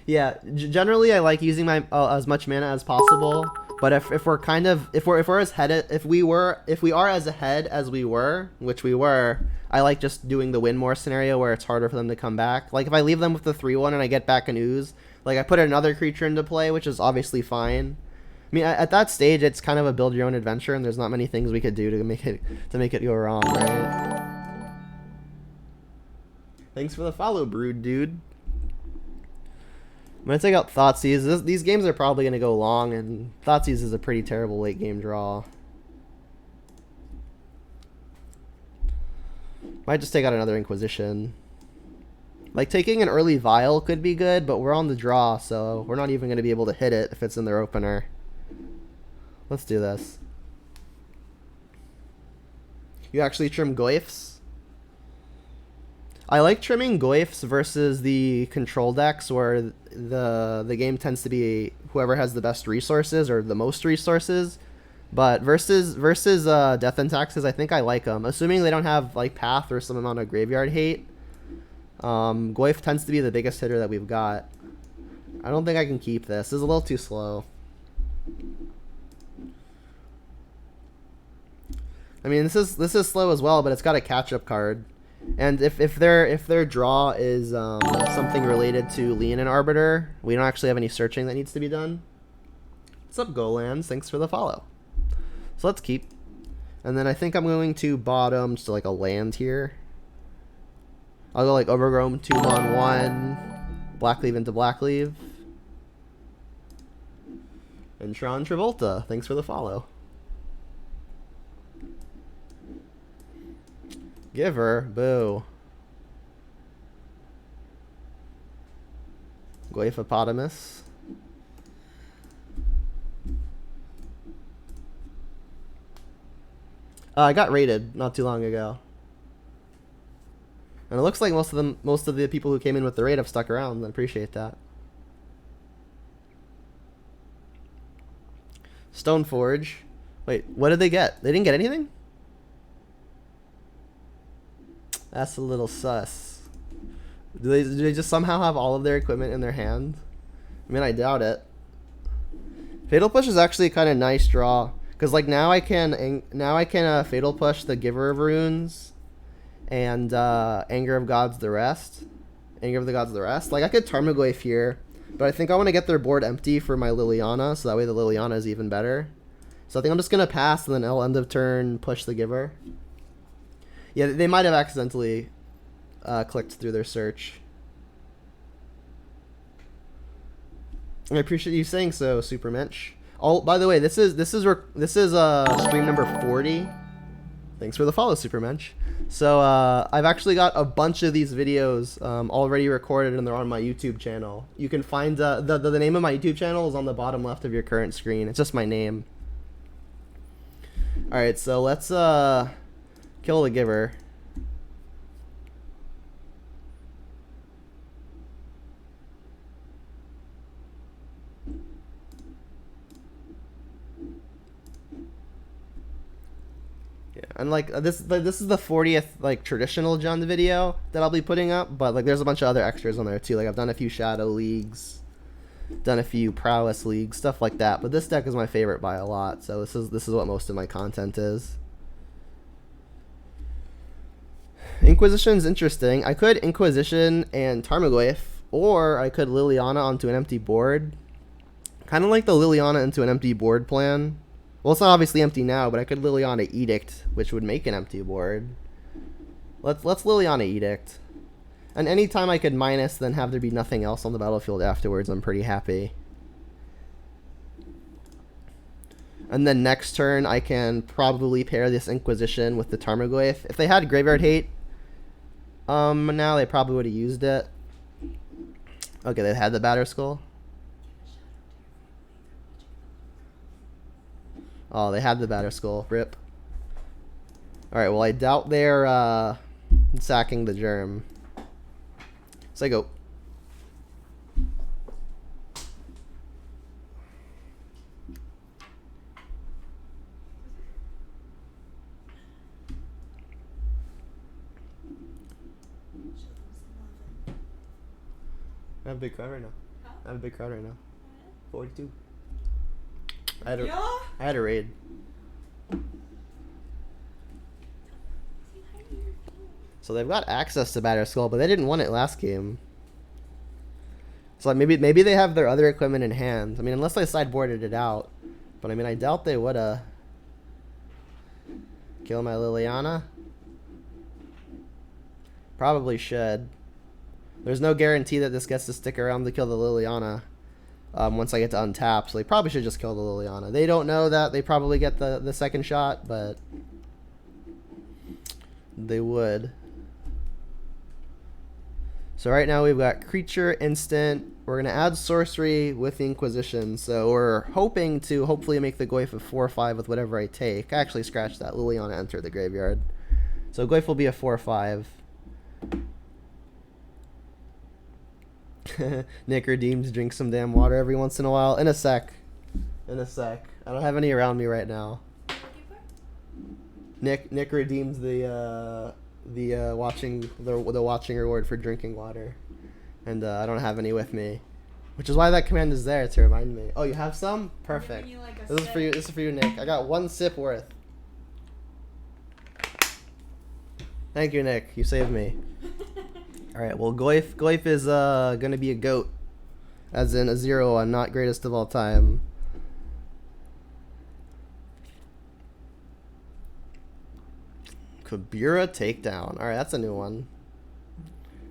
Yeah, generally I like using my as much mana as possible. But if we're as ahead as we were, which we were, I like just doing the win more scenario where it's harder for them to come back. Like, if I leave them with the 3/1 and I get back an Ooze, like, I put another creature into play, which is obviously fine. I mean, at that stage, it's kind of a build your own adventure, and there's not many things we could do to make it go wrong, right? Thanks for the follow, Brood dude. I'm going to take out Thoughtseize. These games are probably going to go long, and Thoughtseize is a pretty terrible late game draw. Might just take out another Inquisition. Like, taking an early Vial could be good, but we're on the draw, so we're not even going to be able to hit it if it's in their opener. Let's do this. You actually trim Goyfs? I like trimming Goyfs versus the control decks where the game tends to be whoever has the best resources or the most resources. But versus Death and Taxes, I think I like them. Assuming they don't have, like, Path or some amount of graveyard hate. Goyf tends to be the biggest hitter that we've got. I don't think I can keep this. This is a little too slow. I mean, this is slow as well, but it's got a catch-up card. And if their draw is something related to Leonin Arbiter, we don't actually have any searching that needs to be done. What's up, Golands? Thanks for the follow. So let's keep. And then I think I'm going to bottom to like a land here. I'll go like Overgrown 2-1, Blackleave into Blackleave. And Tron Travolta, thanks for the follow. Giver, boo. Goiphopotamus. I got raided not too long ago. And it looks like most of the people who came in with the raid have stuck around. I appreciate that. Stoneforge. Wait, what did they get? They didn't get anything? That's a little sus. Do they just somehow have all of their equipment in their hand? I mean, I doubt it. Fatal Push is actually kind of nice draw, because like now I can Fatal Push the Giver of Runes and Anger of Gods the rest. Anger of the Gods the rest. Like I could Tarmogoyf here, but I think I want to get their board empty for my Liliana, so that way the Liliana is even better. So I think I'm just gonna pass, and then I'll end of turn push the Giver. Yeah, they might have accidentally clicked through their search. I appreciate you saying so, Supermensch. Oh, by the way, this is stream number 40. Thanks for the follow, Supermensch. So I've actually got a bunch of these videos already recorded, and they're on my YouTube channel. You can find the name of my YouTube channel is on the bottom left of your current screen. It's just my name. All right, so let's kill the Giver. And like this is the 40th like traditional Jund video that I'll be putting up, but like there's a bunch of other extras on there too. Like I've done a few Shadow Leagues, done a few Prowess Leagues, stuff like that. But this deck is my favorite by a lot, so this is what most of my content is. Inquisition's interesting. I could Inquisition and Tarmogoyf, or I could Liliana onto an empty board. Kind of like the Liliana into an empty board plan. Well, it's not obviously empty now, but I could Liliana Edict, which would make an empty board. Let's Liliana Edict. And anytime I could minus, then have there be nothing else on the battlefield afterwards, I'm pretty happy. And then next turn, I can probably pair this Inquisition with the Tarmogoyf. If they had Graveyard Hate, now they probably would have used it. Okay, they had the Batterskull. Oh, they had the Batterskull. Rip. Alright, well, I doubt they're sacking the Germ. So I go. I have a big crowd right now. Huh? I have a big crowd right now. 42. I had a raid. So they've got access to Batterskull, but they didn't want it last game. So like maybe they have their other equipment in hand. I mean, unless they sideboarded it out. But I mean, I doubt they woulda. Kill my Liliana? Probably should. There's no guarantee that this gets to stick around to kill the Liliana. Once I get to untap, so they probably should just kill the Liliana. They don't know that they probably get the second shot, but they would. So right now we've got creature, instant. We're gonna add sorcery with the Inquisition, so we're hoping to hopefully make the Goyf a 4/5 with whatever I take. I actually scratched that. Liliana enter the graveyard, so Goyf will be a 4/5. Nick redeemed, drink some damn water every once in a while. In a sec. In a sec. I don't have any around me right now. Nick redeemed the watching reward for drinking water, and I don't have any with me, which is why that command is there to remind me. Oh, you have some? Perfect. Like this is for you. This is for you, Nick. I got 1 sip worth. Thank you, Nick. You saved me. Alright, well, Goyf is gonna be a GOAT. As in a 0 on not greatest of all time. Kabura takedown. Alright, that's a new one.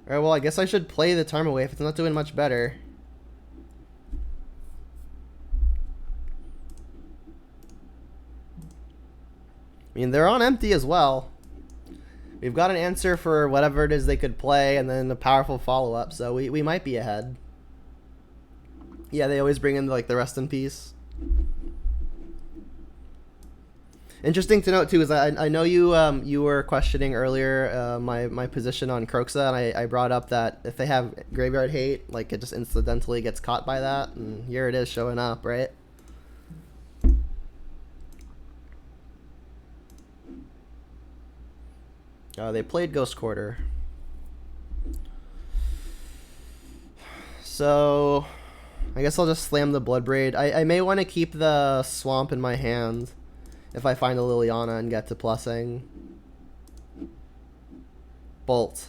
Alright, well, I guess I should play the Tarmogoyf if it's not doing much better. I mean, they're on empty as well. We've got an answer for whatever it is they could play, and then a powerful follow-up, so we might be ahead. Yeah, they always bring in, like, the rest in peace. Interesting to note, too, is I know you you were questioning earlier my position on Kroxa, and I brought up that if they have Graveyard Hate, like, it just incidentally gets caught by that, and here it is showing up, right? They played Ghost Quarter. So, I guess I'll just slam the Bloodbraid. I may want to keep the Swamp in my hand if I find a Liliana and get to plussing. Bolt.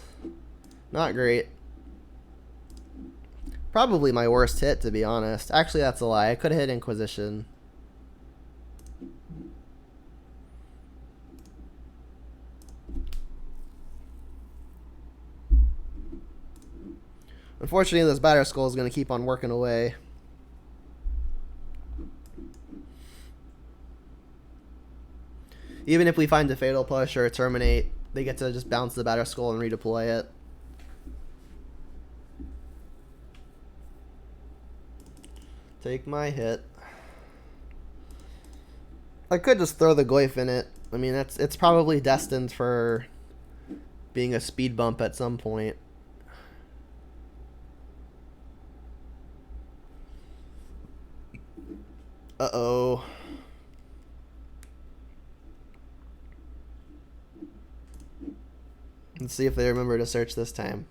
Not great. Probably my worst hit, to be honest. Actually, that's a lie. I could have hit Inquisition. Unfortunately, this Batter Skull is going to keep on working away. Even if we find a Fatal Push or a Terminate, they get to just bounce the Batter Skull and redeploy it. Take my hit. I could just throw the Goyf in it. I mean, it's probably destined for being a speed bump at some point. Uh-oh. Let's see if they remember to search this time.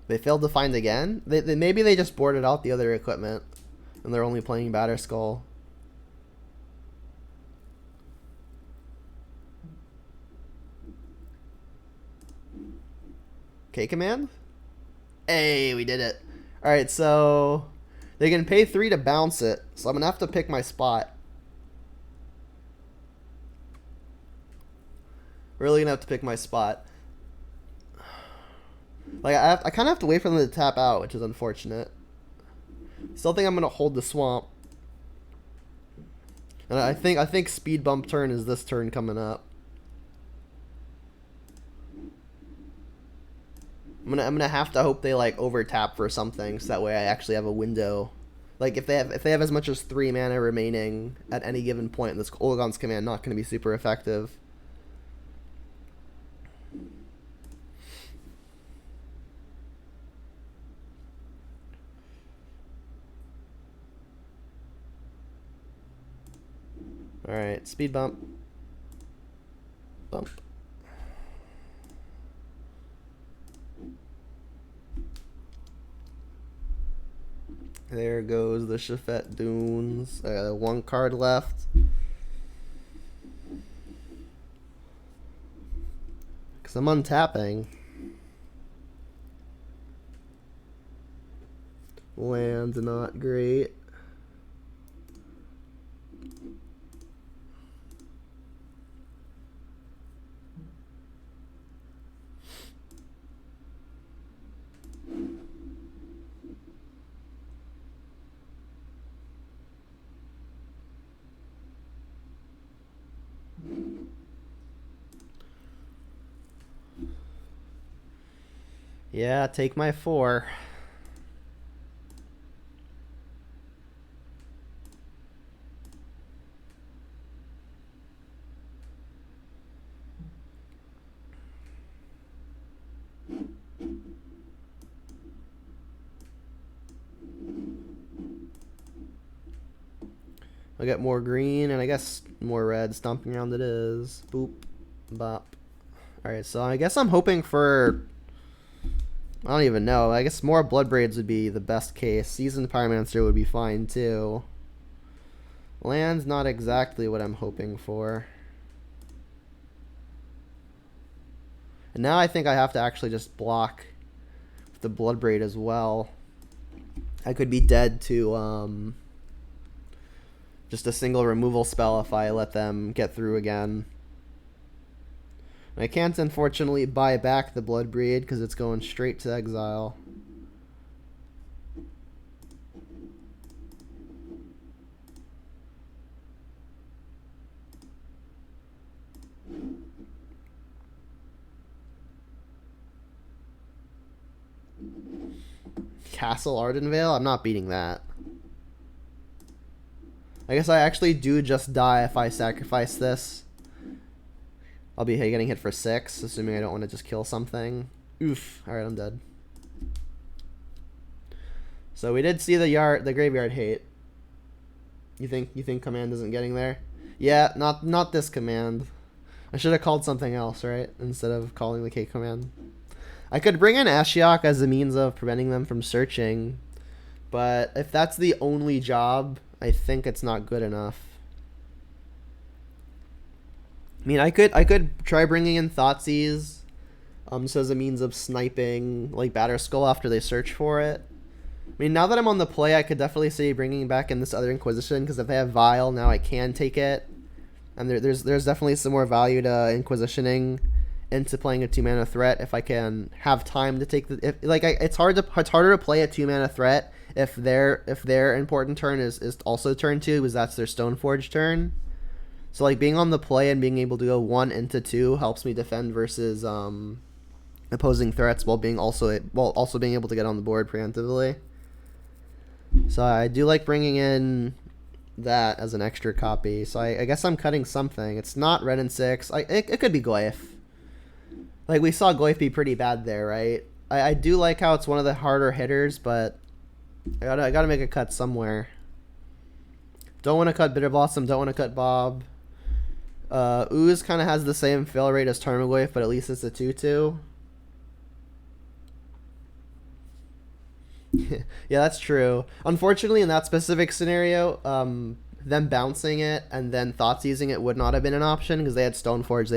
They failed to find again? Maybe they just boarded out the other equipment and they're only playing Batter Skull. K-Command? Hey, we did it. Alright, so they can pay 3 to bounce it, so I'm going to have to pick my spot. Really going to have to pick my spot. Like, I kind of have to wait for them to tap out, which is unfortunate. Still think I'm going to hold the Swamp. And I think Speed Bump turn is this turn coming up. I'm gonna have to hope they like over tap for something, so that way I actually have a window. Like if they have as much as 3 mana remaining at any given point, this Olgon's command not gonna be super effective. All right, speed bump. Bump. There goes the Shafet Dunes. I got 1 card left. Because I'm untapping. Land not great. Yeah, take my 4. I get more green and I guess more red. Stomping Ground it is. Boop. Bop. Alright, so I guess I'm hoping for... I don't even know. I guess more Bloodbraids would be the best case. Seasoned Pyromancer would be fine too. Land's not exactly what I'm hoping for. And now I think I have to actually just block the Bloodbraid as well. I could be dead to just a single removal spell if I let them get through again. I can't unfortunately buy back the Bloodbraid because it's going straight to exile. Castle Ardenvale? I'm not beating that. I guess I actually do just die if I sacrifice this. I'll be getting hit for 6, assuming I don't want to just kill something. Oof. Alright, I'm dead. So we did see the graveyard hate. You think command isn't getting there? Yeah, not this command. I should have called something else, right? Instead of calling the K command. I could bring in Ashiok as a means of preventing them from searching, but if that's the only job, I think it's not good enough. I mean, I could try bringing in Thoughtseize, so as a means of sniping like Batterskull after they search for it. I mean, now that I'm on the play, I could definitely see bringing back in this other Inquisition, because if they have Vial, now I can take it, and there's definitely some more value to Inquisitioning into playing a 2-mana threat if I can have time to take the it's harder to play a 2-mana threat if their important turn is also turn 2, because that's their Stoneforge turn. So like being on the play and being able to go 1 into 2 helps me defend versus opposing threats while also being able to get on the board preemptively. So I do like bringing in that as an extra copy. So I guess I'm cutting something. It's not red and 6. It could be Glyph. Like, we saw Glyph be pretty bad there, right? I do like how it's one of the harder hitters, but I gotta make a cut somewhere. Don't want to cut Bitter Blossom, don't want to cut Bob. Ooze kind of has the same fail rate as Tarmogoyf, but at least it's a 2-2. Yeah, that's true. Unfortunately, in that specific scenario, them bouncing it and then Thoughtseizing it would not have been an option because they had Stoneforge.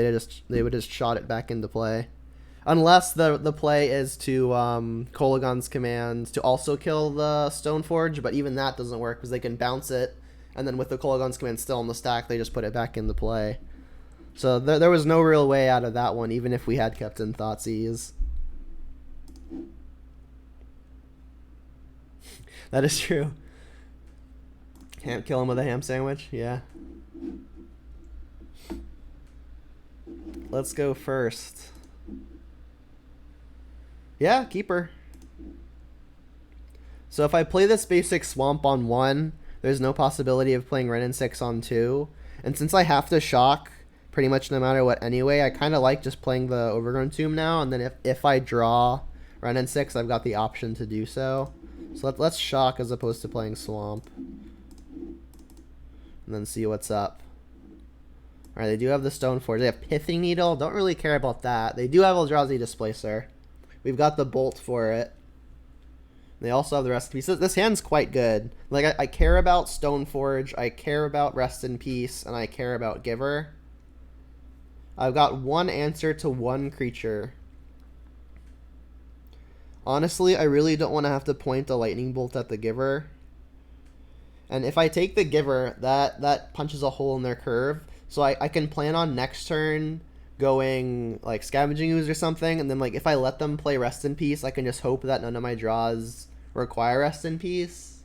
They would just shot it back into play, unless the play is to Kolagon's command to also kill the Stoneforge. But even that doesn't work because they can bounce it, and then with the Kolagon's command still on the stack, they just put it back into play. So there was no real way out of that one, even if we had kept in Thoughtseize. That is true. Can't kill him with a ham sandwich? Yeah. Let's go first. Yeah, keeper. So if I play this basic swamp on 1, there's no possibility of playing Ren and 6 on 2. And since I have to shock pretty much no matter what anyway, I kind of like just playing the Overgrown Tomb now. And then if I draw Ren and 6, I've got the option to do so. So let's shock as opposed to playing swamp. And then see what's up. Alright, they do have the Stoneforge. They have Pithing Needle. Don't really care about that. They do have Eldrazi Displacer. We've got the Bolt for it. They also have the Rest in Peace. This hand's quite good. Like, I care about Stoneforge, I care about Rest in Peace, and I care about Giver. I've got one answer to one creature. Honestly, I really don't want to have to point a Lightning Bolt at the Giver. And if I take the Giver, that punches a hole in their curve. So I can plan on next turn going like Scavenging Ooze or something, and then like if I let them play Rest in Peace, I can just hope that none of my draws require Rest in Peace.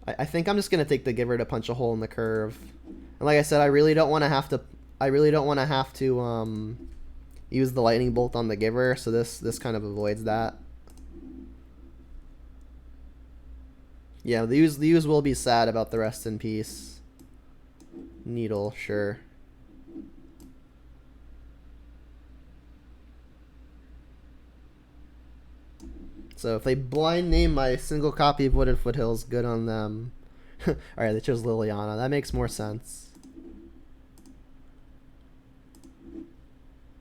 I think I'm just gonna take the Giver to punch a hole in the curve. And like I said, I really don't want to have to use the Lightning Bolt on the Giver, so this kind of avoids that. Yeah, the use will be sad about the Rest in Peace. Needle, sure. So if they blind name my single copy of Wooded Foothills, good on them. Alright, they chose Liliana. That makes more sense.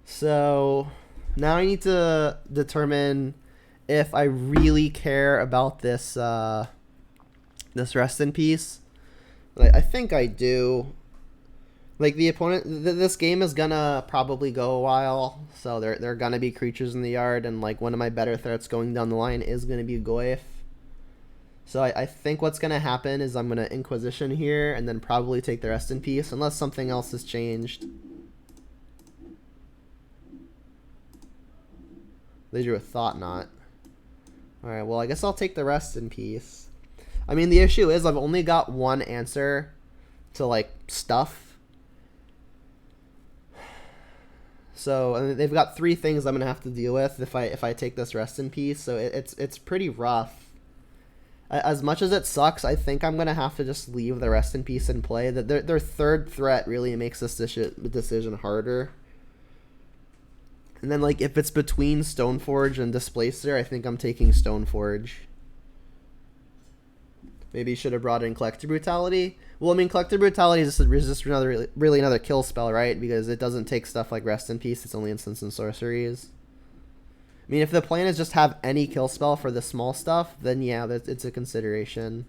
So now I need to determine if I really care about this this rest in peace. Like, I think I do. Like, the opponent, this game is gonna probably go a while, so there are gonna be creatures in the yard, and like one of my better threats going down the line is gonna be Goyf. So I think what's gonna happen is I'm gonna Inquisition here, and then probably take the rest in peace, unless something else has changed. They drew a Thought Knot. Alright, well, I guess I'll take the rest in peace. I mean, the issue is I've only got one answer to, like, stuff. So, and they've got 3 things I'm going to have to deal with if I take this rest in peace. So it's pretty rough. As much as it sucks, I think I'm going to have to just leave the rest in peace in play. Their third threat really makes this decision harder. And then, like, if it's between Stoneforge and Displacer, I think I'm taking Stoneforge. Maybe should have brought in Collector Brutality. Well, I mean, Collector Brutality is just really another kill spell, right? Because it doesn't take stuff like Rest in Peace. It's only instants and sorceries. I mean, if the plan is just have any kill spell for the small stuff, then yeah, it's a consideration.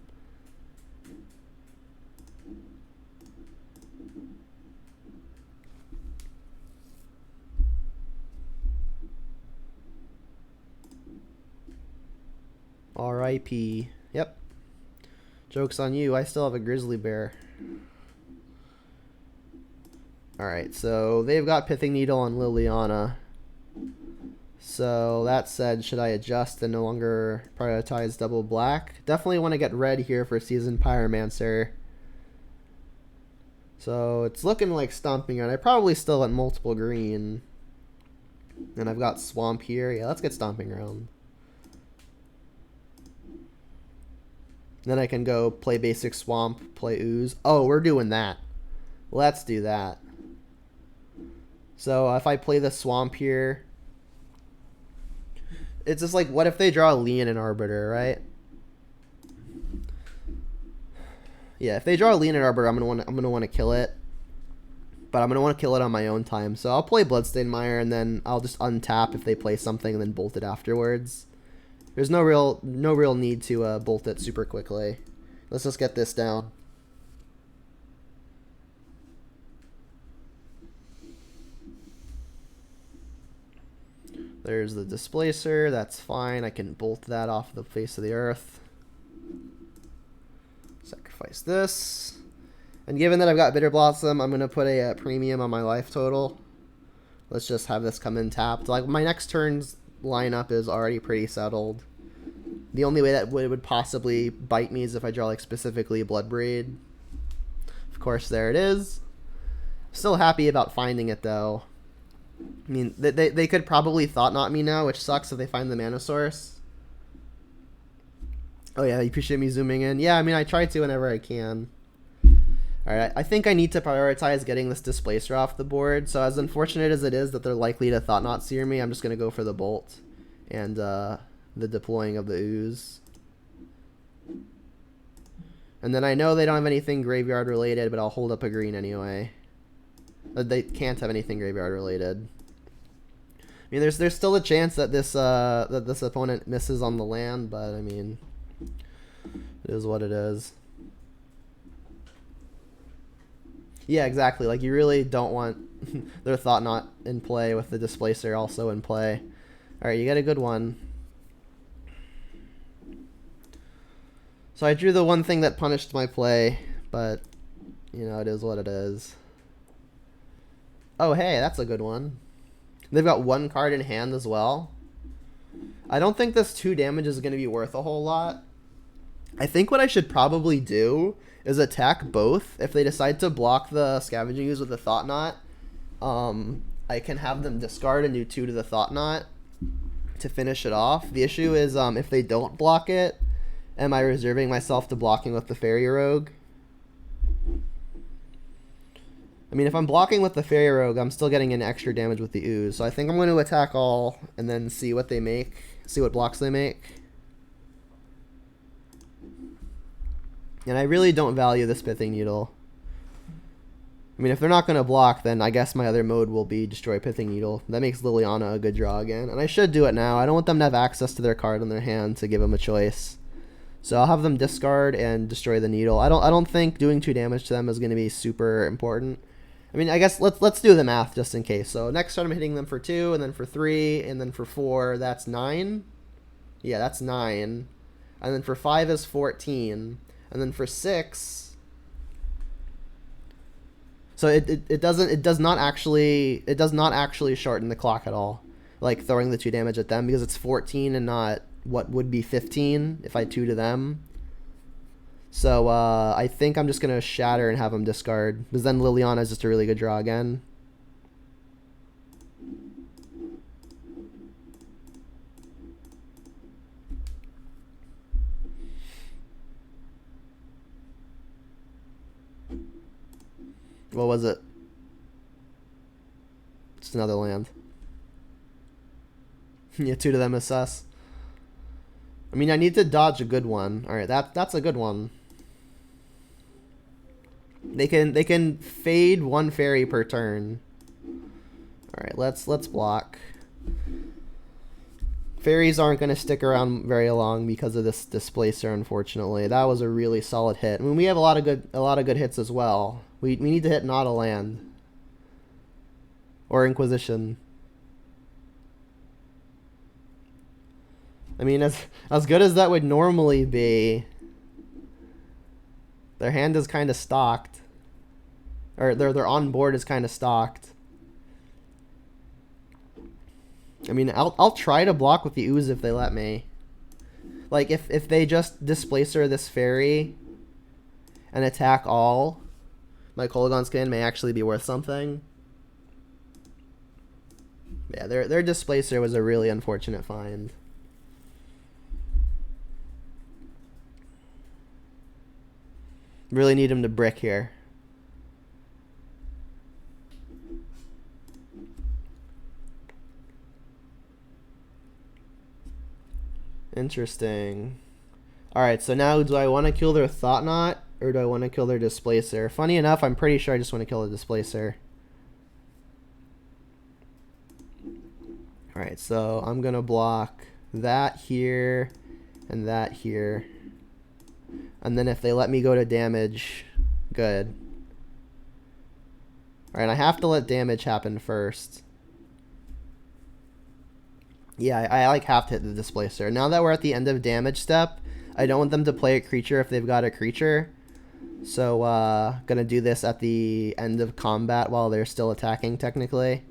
R.I.P. Yep. Joke's on you. I still have a grizzly bear. Alright, so they've got Pithing Needle on Liliana. So that said, should I adjust and no longer prioritize double black? Definitely want to get red here for Seasoned Pyromancer. So it's looking like Stomping Ground. I probably still want multiple green. And I've got Swamp here. Yeah, let's get Stomping Ground. Then I can go play basic Swamp, play Ooze. Oh, we're doing that. Let's do that. So if I play the Swamp here, it's just like, what if they draw a Leon and Arbiter, right? Yeah, if they draw a Leon and Arbiter, I'm gonna want to kill it. But I'm gonna want to kill it on my own time. So I'll play Bloodstained Mire, and then I'll just untap if they play something, and then bolt it afterwards. There's no real need to bolt it super quickly. Let's just get this down. There's the Displacer. That's fine. I can bolt that off the face of the earth. Sacrifice this. And given that I've got Bitter Blossom, I'm going to put a premium on my life total. Let's just have this come in tapped. Like, my next turn's lineup is already pretty settled. The only way that would possibly bite me is if I draw, like, specifically Bloodbraid. Of course, there it is. Still happy about finding it, though. I mean, they could probably Thought Knot me now, which sucks if they find the mana source. Oh, yeah, you appreciate me zooming in? Yeah, I mean, I try to whenever I can. Alright, I think I need to prioritize getting this Displacer off the board. So as unfortunate as it is that they're likely to Thought Knot Seer me, I'm just going to go for the Bolt and the deploying of the Ooze. And then I know they don't have anything graveyard related, but I'll hold up a green anyway. They can't have anything graveyard related. I mean, there's still a chance that this opponent misses on the land, but I mean, it is what it is. Yeah, exactly. Like, you really don't want their Thought Knot in play with the Displacer also in play. Alright, you got a good one. So I drew the one thing that punished my play, but, you know, it is what it is. Oh, hey, that's a good one. They've got one card in hand as well. I don't think this 2 damage is going to be worth a whole lot. I think what I should probably do is attack both. If they decide to block the Scavenging Ooze with the Thought Knot, I can have them discard and do 2 to the Thought Knot to finish it off. The issue is if they don't block it, am I reserving myself to blocking with the Fairy Rogue? I mean, if I'm blocking with the Fairy Rogue, I'm still getting an extra damage with the Ooze. So I think I'm going to attack all and then see what they make, see what blocks they make. And I really don't value this Pithing Needle. I mean, if they're not going to block, then I guess my other mode will be Destroy Pithing Needle. That makes Liliana a good draw again. And I should do it now. I don't want them to have access to their card in their hand to give them a choice. So I'll have them discard and destroy the needle. I don't think doing 2 damage to them is going to be super important. I mean, I guess let's do the math just in case. So next turn I'm hitting them for 2, and then for 3, and then for 4, that's 9. Yeah, that's 9. And then for 5 is 14. And then for 6... So it does not actually shorten the clock at all, like throwing the 2 damage at them, because it's 14 and not what would be 15 if I 2 to them. So I think I'm just gonna shatter and have them discard, because then Liliana is just a really good draw again. What was it? Just another land. Yeah, 2 to them is sus. I mean, I need to dodge a good one. All right, that's a good one. They can fade 1 fairy per turn. All right, let's block. Fairies aren't going to stick around very long because of this displacer, unfortunately. That was a really solid hit. I mean, we have a lot of good hits as well. We need to hit not a land. Or Inquisition. I mean, as good as that would normally be, their hand is kind of stocked. Or their on board is kind of stocked. I mean, I'll try to block with the ooze if they let me. Like, if they just displacer this fairy and attack all, my Kolaghan's Command may actually be worth something. Yeah, their displacer was a really unfortunate find. Really need him to brick here. Interesting. Alright, so now do I want to kill their Thought Knot, or do I want to kill their Displacer? Funny enough, I'm pretty sure I just want to kill the Displacer. Alright, so I'm going to block that here and that here. And then if they let me go to damage, good. Alright, I have to let damage happen first. Yeah, I like have to hit the Displacer. Now that we're at the end of damage step, I don't want them to play a creature if they've got a creature. So, gonna do this at the end of combat while they're still attacking, technically.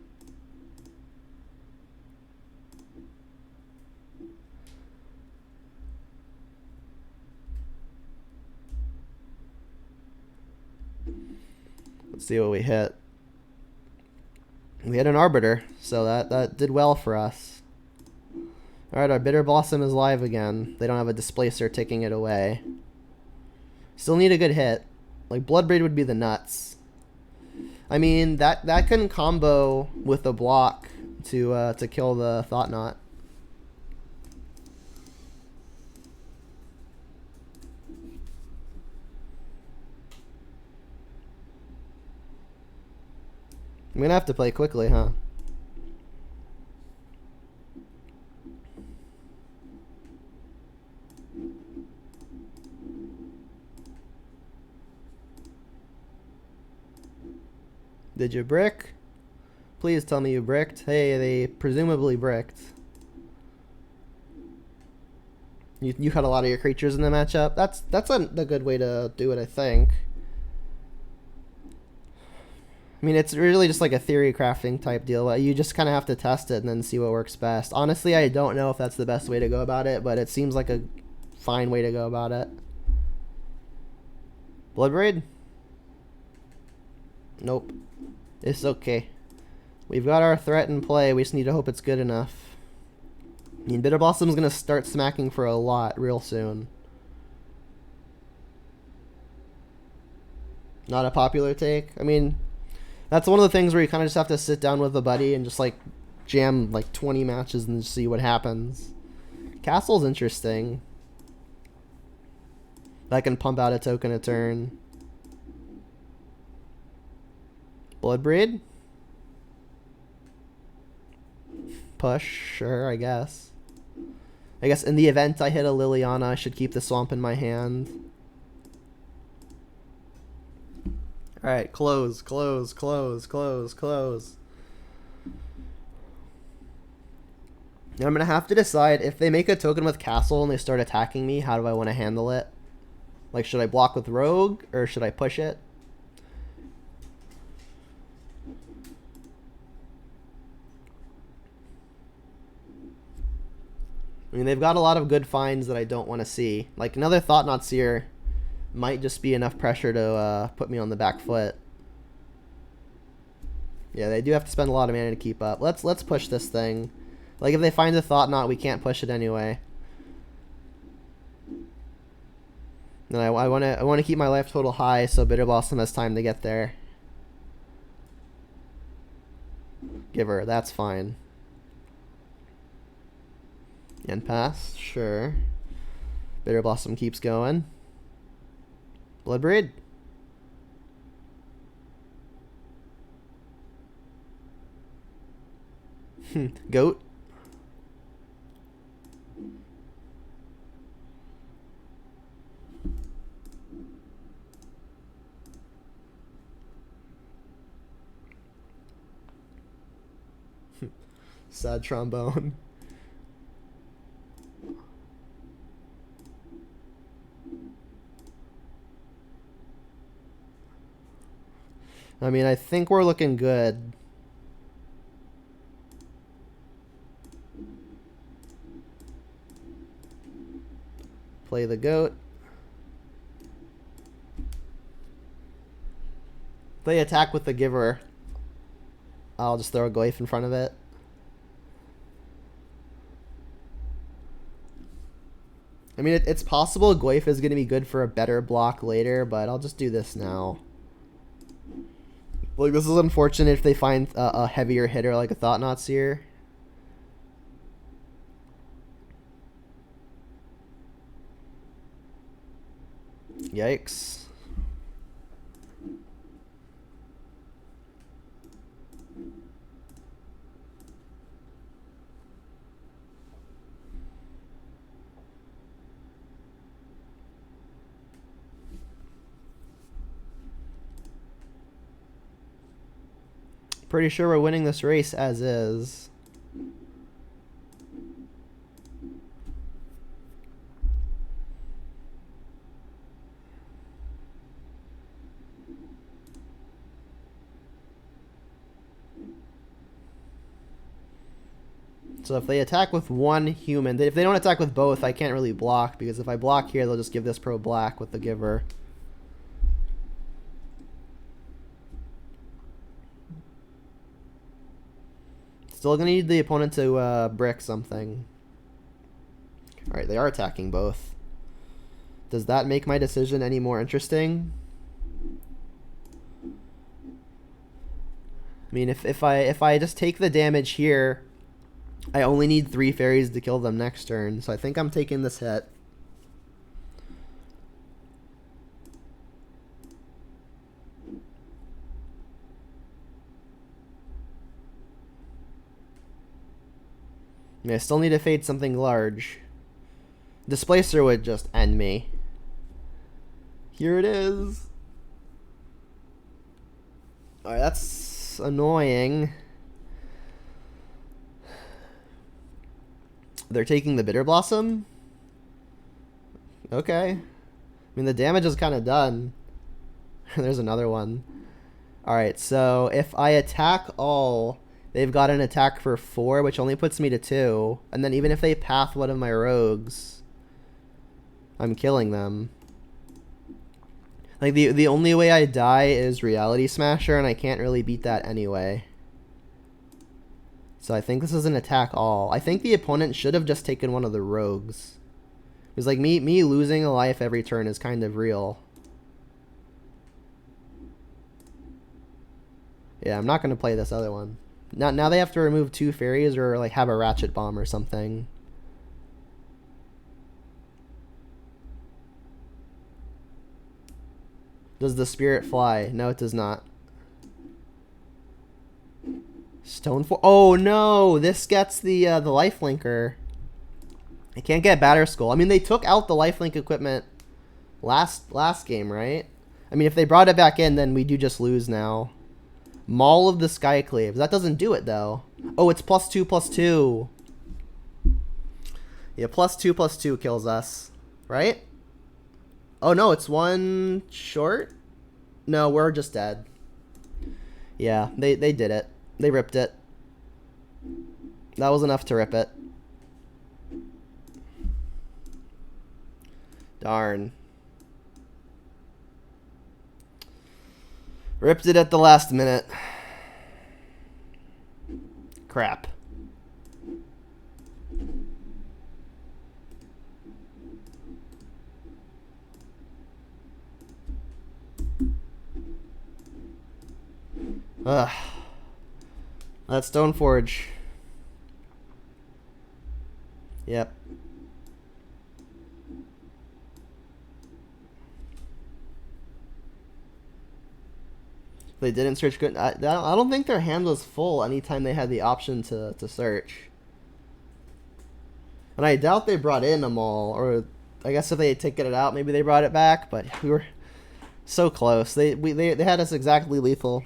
Let's see what we hit. We hit an Arbiter, so that did well for us. Alright, our Bitter Blossom is live again. They don't have a Displacer taking it away. Still need a good hit. Like, Bloodbraid would be the nuts. I mean, that can combo with a block to kill the Thought Knot. I'm gonna have to play quickly, huh? Did you brick? Please tell me you bricked. Hey, they presumably bricked. You had a lot of your creatures in the matchup. That's a good way to do it, I think. I mean, it's really just like a theory crafting type deal. You just kind of have to test it and then see what works best. Honestly, I don't know if that's the best way to go about it, but it seems like a fine way to go about it. Bloodbraid? Nope. It's okay. We've got our threat in play. We just need to hope it's good enough. I mean, Bitter Blossom's going to start smacking for a lot real soon. Not a popular take. I mean, that's one of the things where you kind of just have to sit down with a buddy and just like jam like 20 matches and see what happens. Castle's interesting. That can pump out a token a turn. Bloodbraid? Push, sure, I guess. I guess in the event I hit a Liliana, I should keep the swamp in my hand. Alright, close, close, close, close, close. Now I'm going to have to decide if they make a token with castle and they start attacking me, how do I want to handle it? Like, should I block with rogue or should I push it? I mean, they've got a lot of good finds that I don't want to see. Like, another Thought-Knot Seer might just be enough pressure to put me on the back foot. Yeah, they do have to spend a lot of mana to keep up. Let's push this thing. Like, if they find the Thought-Knot, we can't push it anyway. And I want to keep my life total high so Bitter Blossom has time to get there. Giver, that's fine. End pass, sure. Bitter Blossom keeps going. Bloodbraid. Goat. Sad trombone. I mean, I think we're looking good. Play the goat. They attack with the giver. I'll just throw a Glyph in front of it. I mean, it's possible Glyph is going to be good for a better block later, but I'll just do this now. Like, this is unfortunate if they find a heavier hitter like a Thought-Knot Seer. Yikes. Pretty sure we're winning this race as is. So if they attack with one human, if they don't attack with both, I can't really block, because if I block here, they'll just give this pro black with the giver. Still gonna need the opponent to brick something. Alright, they are attacking both. Does that make my decision any more interesting? I mean, if I just take the damage here, I only need 3 fairies to kill them next turn, so I think I'm taking this hit. I mean, I still need to fade something large. Displacer would just end me. Here it is. Alright, that's annoying. They're taking the Bitter Blossom? Okay. I mean, the damage is kind of done. There's another one. Alright, so if I attack all, they've got an attack for 4, which only puts me to 2. And then even if they path one of my rogues, I'm killing them. Like, the only way I die is Reality Smasher, and I can't really beat that anyway. So I think this is an attack all. I think the opponent should have just taken one of the rogues. Because, like, me losing a life every turn is kind of real. Yeah, I'm not going to play this other one. Now they have to remove 2 fairies or, like, have a Ratchet Bomb or something. Does the spirit fly? No, it does not. Stone for. Oh no! This gets the lifelinker. I can't get Batter Skull. I mean, they took out the lifelink equipment last game, right? I mean, if they brought it back in, then we do just lose now. Maul of the Skyclaves. That doesn't do it though. Oh, it's +2/+2. Yeah, +2/+2 kills us, right? Oh no, it's one short. No, we're just dead. Yeah, they did it. They ripped it. That was enough to rip it. Darn. Ripped it at the last minute. Crap. Ugh. That's Stoneforge. Yep. They didn't search good. I don't think their hand was full anytime they had the option to search. And I doubt they brought in a Maul, or I guess if they had taken it out, maybe they brought it back. But we were so close. They had us exactly lethal.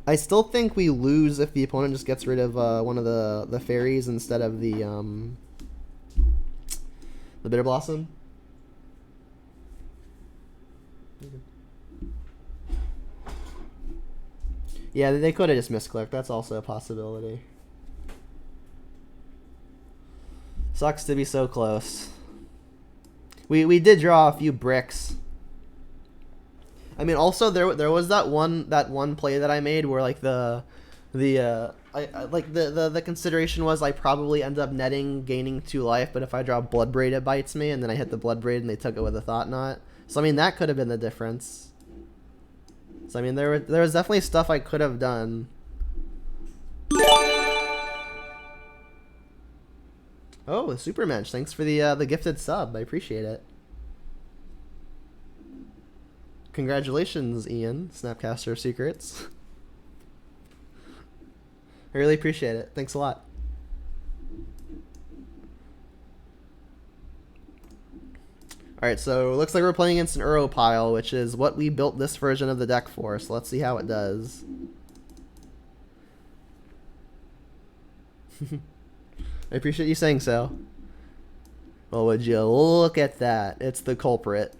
I still think we lose if the opponent just gets rid of one of the fairies instead of the Bitter Blossom. Yeah, they could have just misclicked. That's also a possibility. Sucks to be so close. We did draw a few bricks. I mean, also there was that one play that I made where like the consideration was I probably end up gaining 2 life, but if I draw Blood Braid it bites me, and then I hit the Blood Braid and they took it with a Thought Knot. So I mean that could have been the difference. So I mean there was definitely stuff I could have done. Oh, the Supermensch, thanks for the gifted sub. I appreciate it. Congratulations, Ian, Snapcaster of Secrets. I really appreciate it. Thanks a lot. Alright, so it looks like we're playing against an Uro pile, which is what we built this version of the deck for, so let's see how it does. I appreciate you saying so. Well, would you look at that? It's the culprit.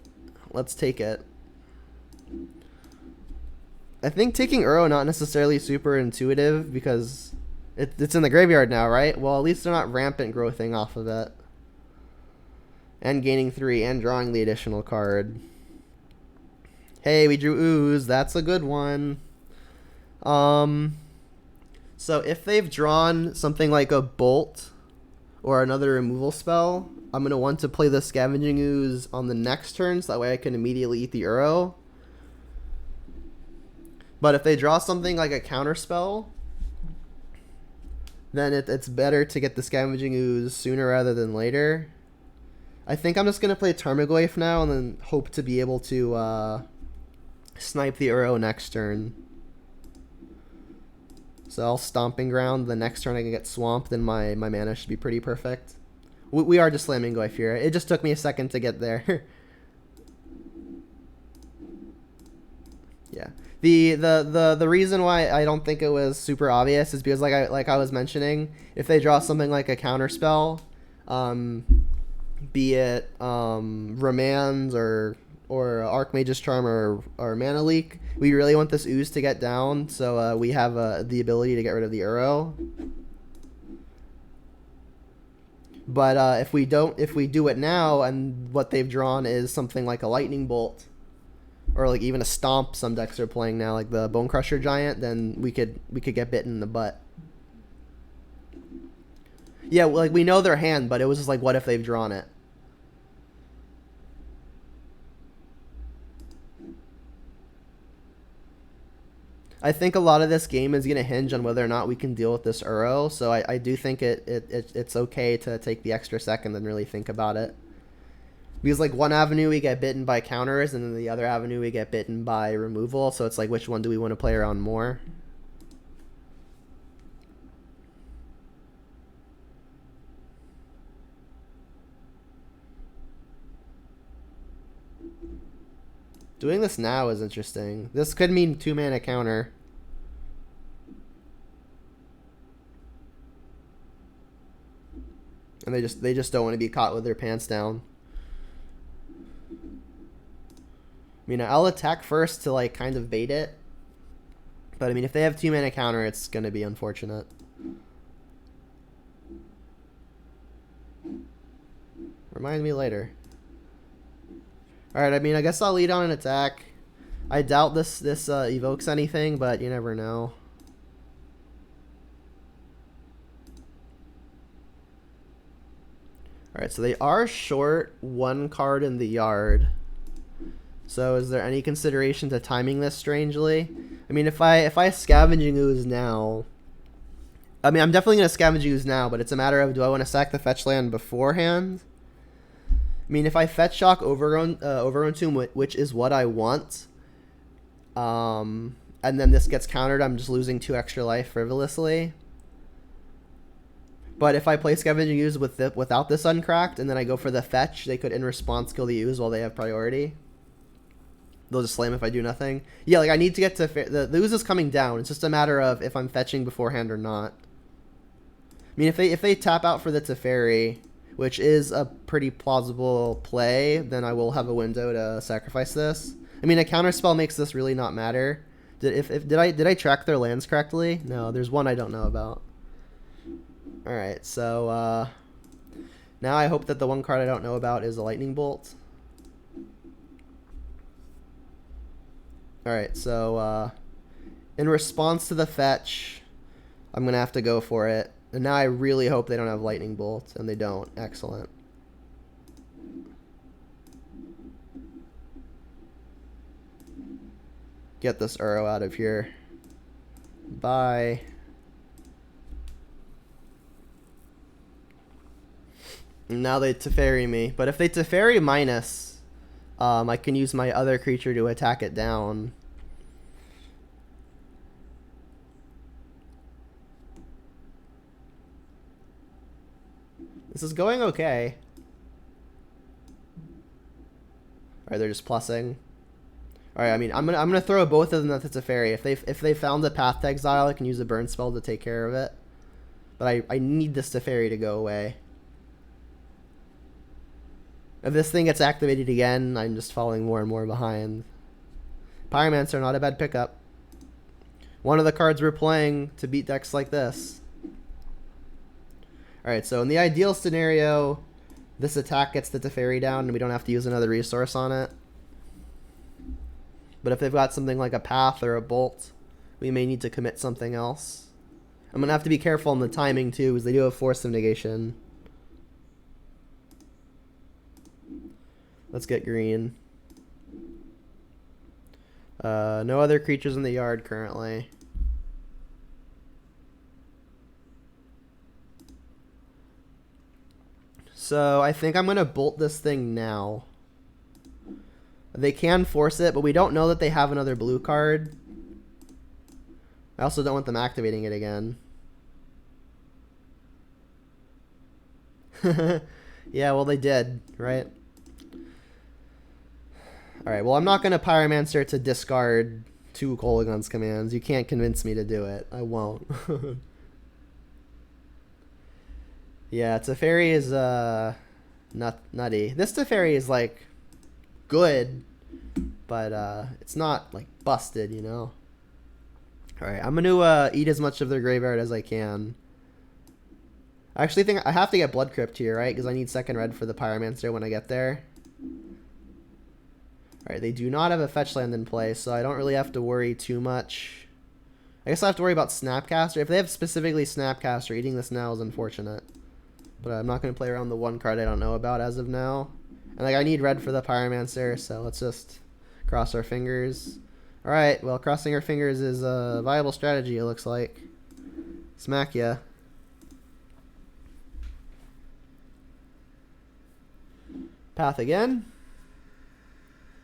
Let's take it. I think taking Uro not necessarily super intuitive because it's in the graveyard now, right? Well, at least they're not rampant growthing off of it. And gaining 3 and drawing the additional card. Hey, we drew Ooze. That's a good one. So if they've drawn something like a Bolt or another removal spell, I'm going to want to play the Scavenging Ooze on the next turn so that way I can immediately eat the Uro. But if they draw something like a counter spell, then it's better to get the Scavenging Ooze sooner rather than later. I think I'm just going to play Tarmogoyf now and then hope to be able to snipe the Uro next turn. So I'll Stomping Ground. The next turn I can get Swamped, and my mana should be pretty perfect. We are just slamming Goyf here. It just took me a second to get there. Yeah. The reason why I don't think it was super obvious is because like I was mentioning, if they draw something like a counter spell, be it Remand or Archmage's Charm or Mana Leak, we really want this Ooze to get down, so we have the ability to get rid of the Uro. But if we do it now and what they've drawn is something like a Lightning Bolt, or like even a Stomp some decks are playing now, like the Bone Crusher Giant, then we could get bitten in the butt. Yeah, like we know their hand, but it was just like, what if they've drawn it? I think a lot of this game is going to hinge on whether or not we can deal with this Uro, so I do think it's okay to take the extra second and really think about it. Because like one avenue we get bitten by counters, and then the other avenue we get bitten by removal, so it's like which one do we want to play around more? Doing this now is interesting. This could mean 2-mana counter. And they just don't want to be caught with their pants down. I mean, I'll attack first to like kind of bait it. But I mean, if they have 2-mana counter, it's gonna be unfortunate. Remind me later. Alright, I mean, I guess I'll lead on an attack. I doubt this evokes anything, but you never know. Alright, so they are short 1 card in the yard. So is there any consideration to timing this strangely? I mean, if I Scavenging Ooze now... I mean, I'm definitely going to Scavenging Ooze now, but it's a matter of, do I want to sack the fetch land beforehand? I mean, if I fetch shock Overgrown Tomb, which is what I want, and then this gets countered, I'm just losing 2 extra life frivolously. But if I play Scavenging Ooze without this uncracked, and then I go for the fetch, they could in response kill the Ooze while they have priority. They'll just slam if I do nothing. Yeah, like I need to get to... The Ooze is coming down. It's just a matter of if I'm fetching beforehand or not. I mean, if they tap out for the Teferi, which is a pretty plausible play, then I will have a window to sacrifice this. I mean, a counterspell makes this really not matter. Did I track their lands correctly? No, there's one I don't know about. Alright, so now I hope that the one card I don't know about is a Lightning Bolt. Alright, so in response to the fetch, I'm going to have to go for it. And now I really hope they don't have Lightning Bolt, and they don't. Excellent. Get this Uro out of here. Bye. And now they Teferi me. But if they Teferi minus, I can use my other creature to attack it down. This is going okay. Alright, they're just plussing. Alright, I mean, I'm gonna throw both of them at the Teferi. If they found the Path to Exile, I can use a burn spell to take care of it. But I need this Teferi to go away. If this thing gets activated again, I'm just falling more and more behind. Pyromancer, not a bad pickup. One of the cards we're playing to beat decks like this. Alright, so in the ideal scenario, this attack gets the Teferi down and we don't have to use another resource on it. But if they've got something like a Path or a Bolt, we may need to commit something else. I'm going to have to be careful on the timing too, because they do have Force of Negation. Let's get green. No other creatures in the yard currently. So I think I'm going to bolt this thing now. They can force it, but we don't know that they have another blue card. I also don't want them activating it again. Yeah, well they did, right? Alright, well I'm not going to Pyromancer to discard 2 Kolaghan's commands. You can't convince me to do it. I won't. Yeah, Teferi is nutty. This Teferi is like good, but it's not like busted, you know. Alright, I'm gonna eat as much of their graveyard as I can. I actually think I have to get Blood Crypt here, right? Because I need second red for the Pyromancer when I get there. Alright, they do not have a fetch land in play, so I don't really have to worry too much. I guess I have to worry about Snapcaster. If they have specifically Snapcaster, eating this now is unfortunate. But I'm not going to play around the one card I don't know about as of now. And like I need red for the Pyromancer, so let's just cross our fingers. Alright, well crossing our fingers is a viable strategy, it looks like. Smack ya. Path again.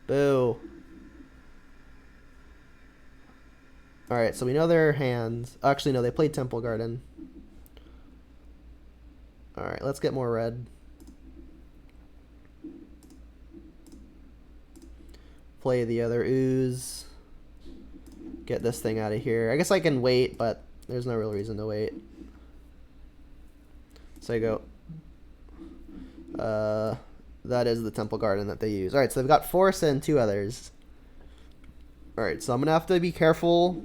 Boo. Alright, so we know their hands. Actually, no, they played Temple Garden. Alright, let's get more red. play the other ooze. Get this thing out of here. I guess I can wait, but there's no real reason to wait. So I go. That is the Temple Garden that they use. Alright, so they've got Force and 2 others. Alright, so I'm going to have to be careful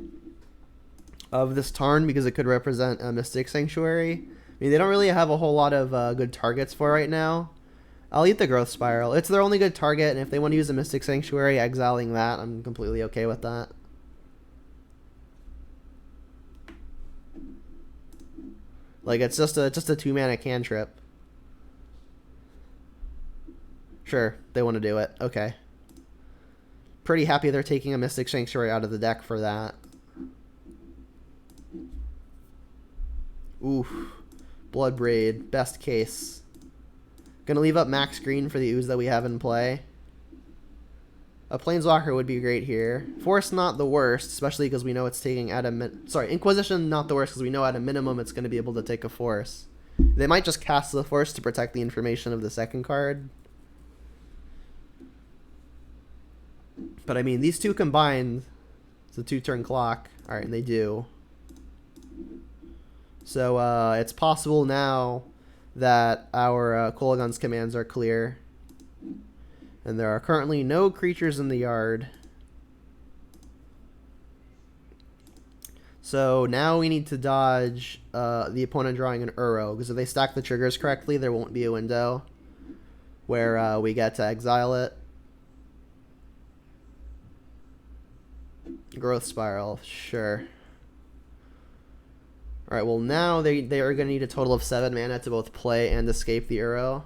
of this Tarn because it could represent a Mystic Sanctuary. I mean, they don't really have a whole lot of good targets for right now. I'll eat the Growth Spiral. It's their only good target, and if they want to use a Mystic Sanctuary, exiling that, I'm completely okay with that. Like, it's just a 2-mana cantrip. Sure, they want to do it. Okay. Pretty happy they're taking a Mystic Sanctuary out of the deck for that. Oof. Bloodbraid, best case. Gonna leave up max green for the ooze that we have in play. A Planeswalker would be great here. Force not the worst, especially because we know it's taking at a Inquisition not the worst because we know at a minimum it's gonna be able to take a Force. They might just cast the Force to protect the information of the second card. But I mean, these two combined, it's a 2-turn clock. Alright, and they do. So it's possible now that our Kolaghan's commands are clear. And there are currently no creatures in the yard. So now we need to dodge the opponent drawing an Uro, because if they stack the triggers correctly, there won't be a window where we get to exile it. Growth Spiral, sure. Alright, well now they are going to need a total of 7 mana to both play and escape the Uro.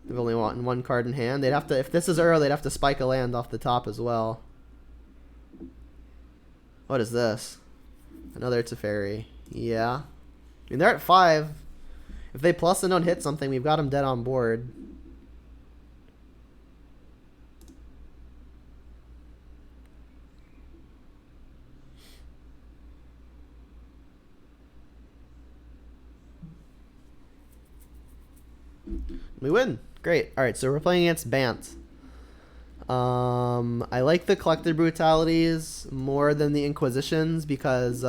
They've only wanting 1 card in hand. They'd have to, if this is Uro, they'd have to spike a land off the top as well. What is this? Another Teferi. Yeah. I mean, they're at 5. If they plus and don't hit something, we've got them dead on board. We win. Great. Alright, so we're playing against Bant. I like the Collected Brutalities more than the Inquisitions because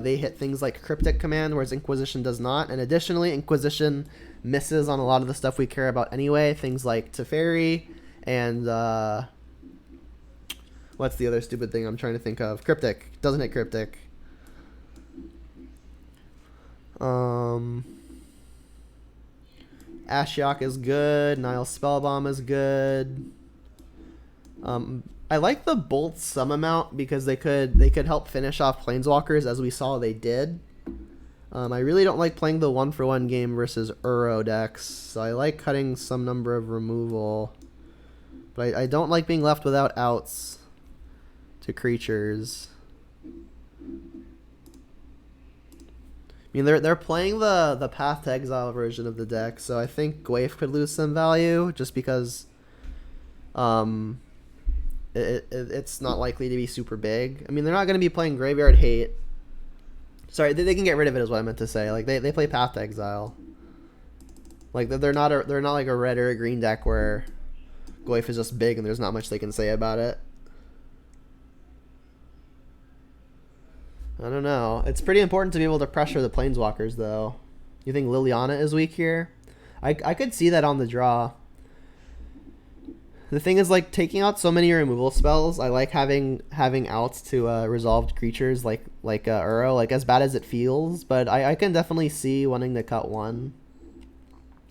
they hit things like Cryptic Command, whereas Inquisition does not. And additionally, Inquisition misses on a lot of the stuff we care about anyway. Things like Teferi and what's the other stupid thing I'm trying to think of? Cryptic. Doesn't hit Cryptic. Ashiok is good. Nile Spellbomb is good. I like the Bolt some amount because they could help finish off Planeswalkers, as we saw they did. I really don't like playing the 1-for-1 game versus Uro decks, so I like cutting some number of removal. But I don't like being left without outs to creatures. I mean, they're playing the Path to Exile version of the deck, so I think Gwaif could lose some value just because it's not likely to be super big. I mean, they're not going to be playing Graveyard Hate. Sorry, they can get rid of it is what I meant to say. Like they play Path to Exile. Like they're not like a red or a green deck where Gwaif is just big and there's not much they can say about it. I don't know. It's pretty important to be able to pressure the Planeswalkers, though. You think Liliana is weak here? I could see that on the draw. The thing is, like, taking out so many removal spells, I like having outs to resolved creatures like Uro, like, as bad as it feels, but I can definitely see wanting to cut one.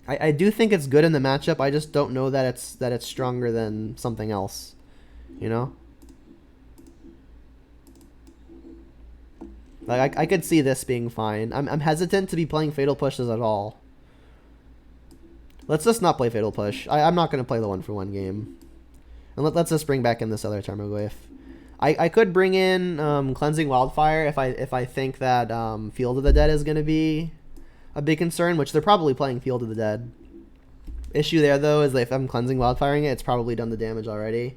I do think it's good in the matchup, I just don't know that it's stronger than something else, you know? Like, I could see this being fine. I'm hesitant to be playing Fatal Pushes at all. Let's just not play Fatal Push. I'm not going to play the 1-for-1 game. And let's just bring back in this other Tarmogoyf. I could bring in Cleansing Wildfire if I think that Field of the Dead is going to be a big concern, which they're probably playing Field of the Dead. Issue there, though, is that if I'm Cleansing Wildfiring it, it's probably done the damage already.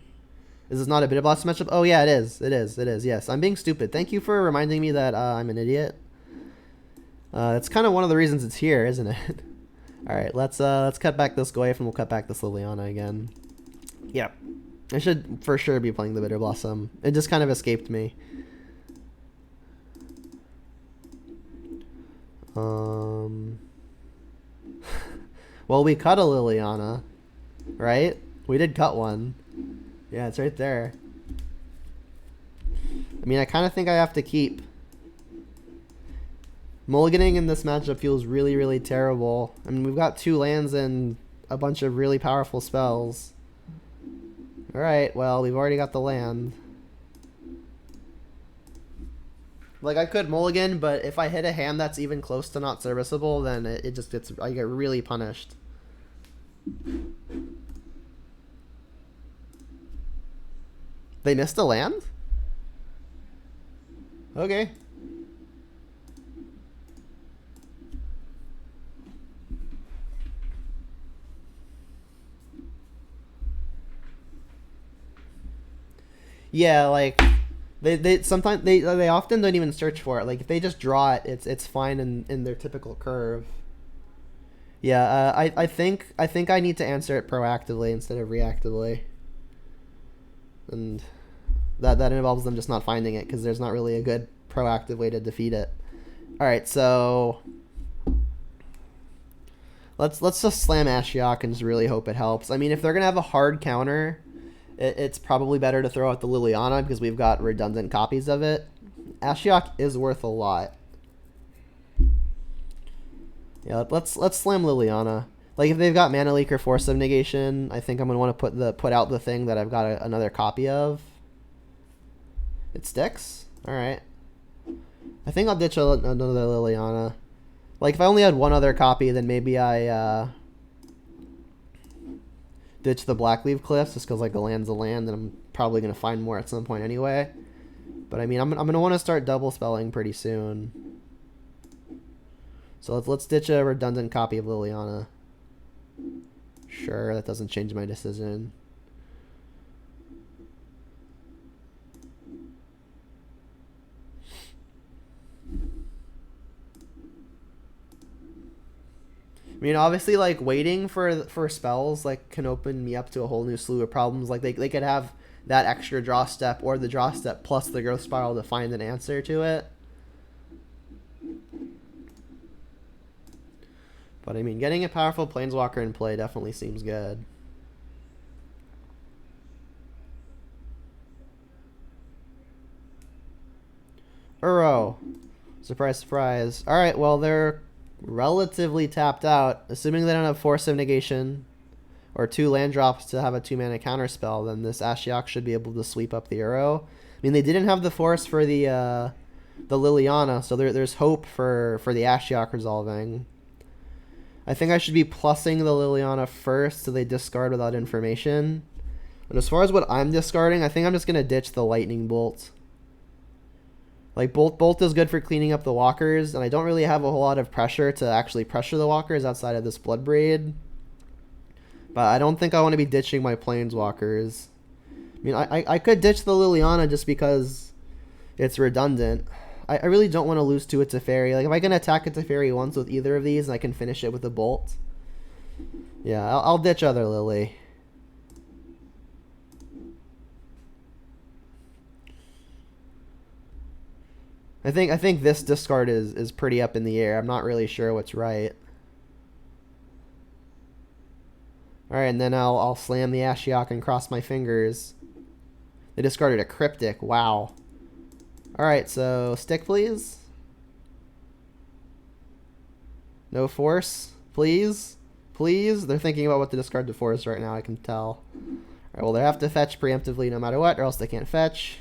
Is this not a bit of boss matchup? Oh, yeah, it is. It is. Yes, I'm being stupid. Thank you for reminding me that I'm an idiot. It's kind of one of the reasons it's here, isn't it? All right, let's cut back this Goyf and we'll cut back this Liliana again. Yep. I should for sure be playing the Bitter Blossom. It just kind of escaped me. Well, we cut a Liliana, right? We did cut one. Yeah, it's right there. I mean, I kind of think I have to keep. Mulliganing in this matchup feels really, really terrible. I mean, we've got 2 lands and a bunch of really powerful spells. Alright, well, we've already got the land. Like, I could mulligan, but if I hit a hand that's even close to not serviceable, then it just gets, I get really punished. They missed a land? Okay. Yeah, like they sometimes they often don't even search for it. Like if they just draw it, it's fine in their typical curve. Yeah, I think I need to answer it proactively instead of reactively, and that involves them just not finding it because there's not really a good proactive way to defeat it. All right, so let's just slam Ashiok and just really hope it helps. I mean, if they're gonna have a hard counter, it's probably better to throw out the Liliana because we've got redundant copies of it. Ashiok is worth a lot. Yeah, let's slam Liliana. Like if they've got Mana Leak or Force of Negation, I think I'm gonna want to put out the thing that I've got another copy of. It sticks. All right. I think I'll ditch another Liliana. Like if I only had one other copy, then maybe I ditch the Blackleaf Cliffs just because like a land's a land, and I'm probably gonna find more at some point anyway. But I mean, I'm gonna want to start double spelling pretty soon. So let's ditch a redundant copy of Liliana. Sure, that doesn't change my decision. I mean, obviously, like, waiting for spells, like, can open me up to a whole new slew of problems. Like, they could have that extra draw step or the draw step plus the growth spiral to find an answer to it. But, I mean, getting a powerful Planeswalker in play definitely seems good. Uro. Surprise, surprise. Alright, well, they're relatively tapped out. Assuming they don't have Force of Negation or 2 land drops to have a 2-mana counter spell, then this Ashiok should be able to sweep up the Uro. I mean, they didn't have the Force for the Liliana, so there's hope for the Ashiok resolving. I think I should be plussing the Liliana first so they discard without information. And as far as what I'm discarding, I think I'm just going to ditch the Lightning Bolt. Like, Bolt is good for cleaning up the walkers, and I don't really have a whole lot of pressure to actually pressure the walkers outside of this Bloodbraid. But I don't think I want to be ditching my Planeswalkers. I mean, I could ditch the Liliana just because it's redundant. I really don't want to lose to a Teferi. Like, if I can attack a Teferi once with either of these and I can finish it with a Bolt, yeah, I'll ditch other Lily. I think this discard is pretty up in the air. I'm not really sure what's right. Alright, and then I'll slam the Ashiok and cross my fingers. They discarded a Cryptic. Wow. Alright, so stick, please. No Force, please. Please. They're thinking about what to discard to Force right now, I can tell. Alright, well, they have to fetch preemptively no matter what, or else they can't fetch.